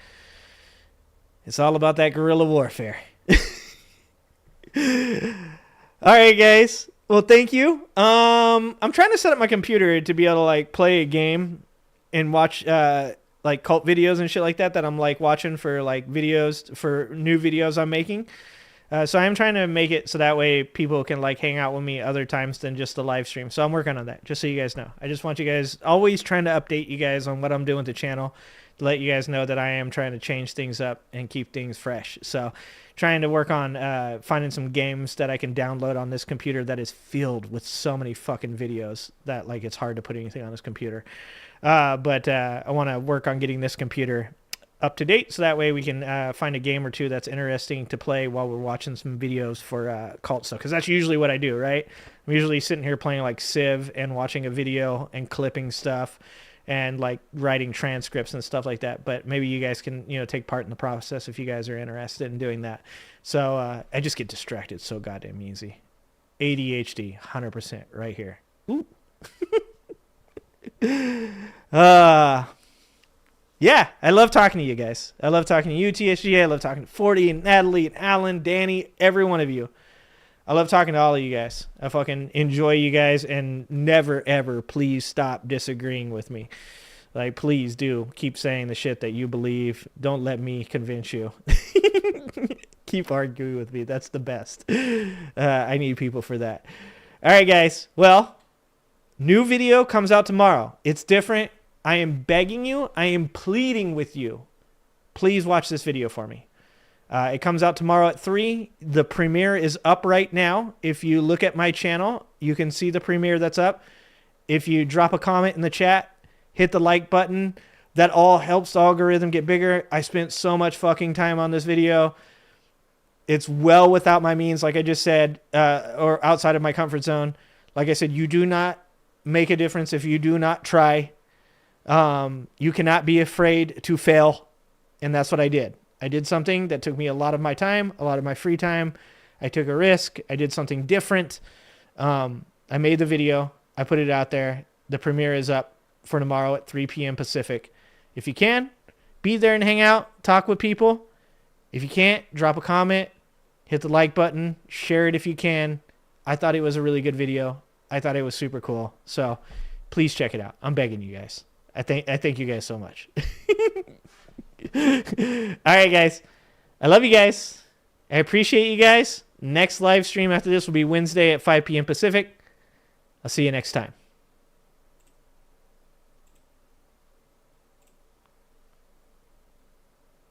It's all about that guerrilla warfare. All right, guys. Well, thank you. I'm trying to set up my computer to be able to play a game and watch cult videos and shit like that I'm watching for videos for new videos I'm making. So I'm trying to make it so that way people can hang out with me other times than just the live stream. So I'm working on that, just so you guys know. I just want you guys, always trying to update you guys on what I'm doing with the channel, to let you guys know that I am trying to change things up and keep things fresh. So trying to work on finding some games that I can download on this computer that is filled with so many fucking videos that it's hard to put anything on this computer. But I want to work on getting this computer up to date, so that way we can find a game or two that's interesting to play while we're watching some videos for cult stuff, because that's usually what I do, right? I'm usually sitting here playing Civ and watching a video and clipping stuff and writing transcripts and stuff like that. But maybe you guys can take part in the process if you guys are interested in doing that. So I just get distracted so goddamn easy. ADHD 100% right here. Ooh. Yeah, I love talking to you guys. I love talking to you, TSG. I love talking to 40 and Natalie and Alan, Danny, every one of you. I love talking to all of you guys. I fucking enjoy you guys, and never, ever, please stop disagreeing with me. Like, please do keep saying the shit that you believe. Don't let me convince you. Keep arguing with me. That's the best. I need people for that. All right, guys. Well, new video comes out tomorrow. It's different. I am begging you. I am pleading with you. Please watch this video for me. It comes out tomorrow at 3. The premiere is up right now. If you look at my channel, you can see the premiere that's up. If you drop a comment in the chat, hit the like button. That all helps the algorithm get bigger. I spent so much fucking time on this video. It's well without my means, like I just said, or outside of my comfort zone. Like I said, you do not make a difference if you do not try. You cannot be afraid to fail. And that's what I did. I did something that took me a lot of my time, a lot of my free time. I took a risk. I did something different. I made the video. I put it out there. The premiere is up for tomorrow at 3 p.m. Pacific. If you can, be there and hang out, talk with people. If you can't, drop a comment, hit the like button, share it if you can. I thought it was a really good video. I thought it was super cool. So please check it out. I'm begging you guys. I thank you guys so much. All right, guys. I love you guys. I appreciate you guys. Next live stream after this will be Wednesday at 5 p.m. Pacific. I'll see you next time.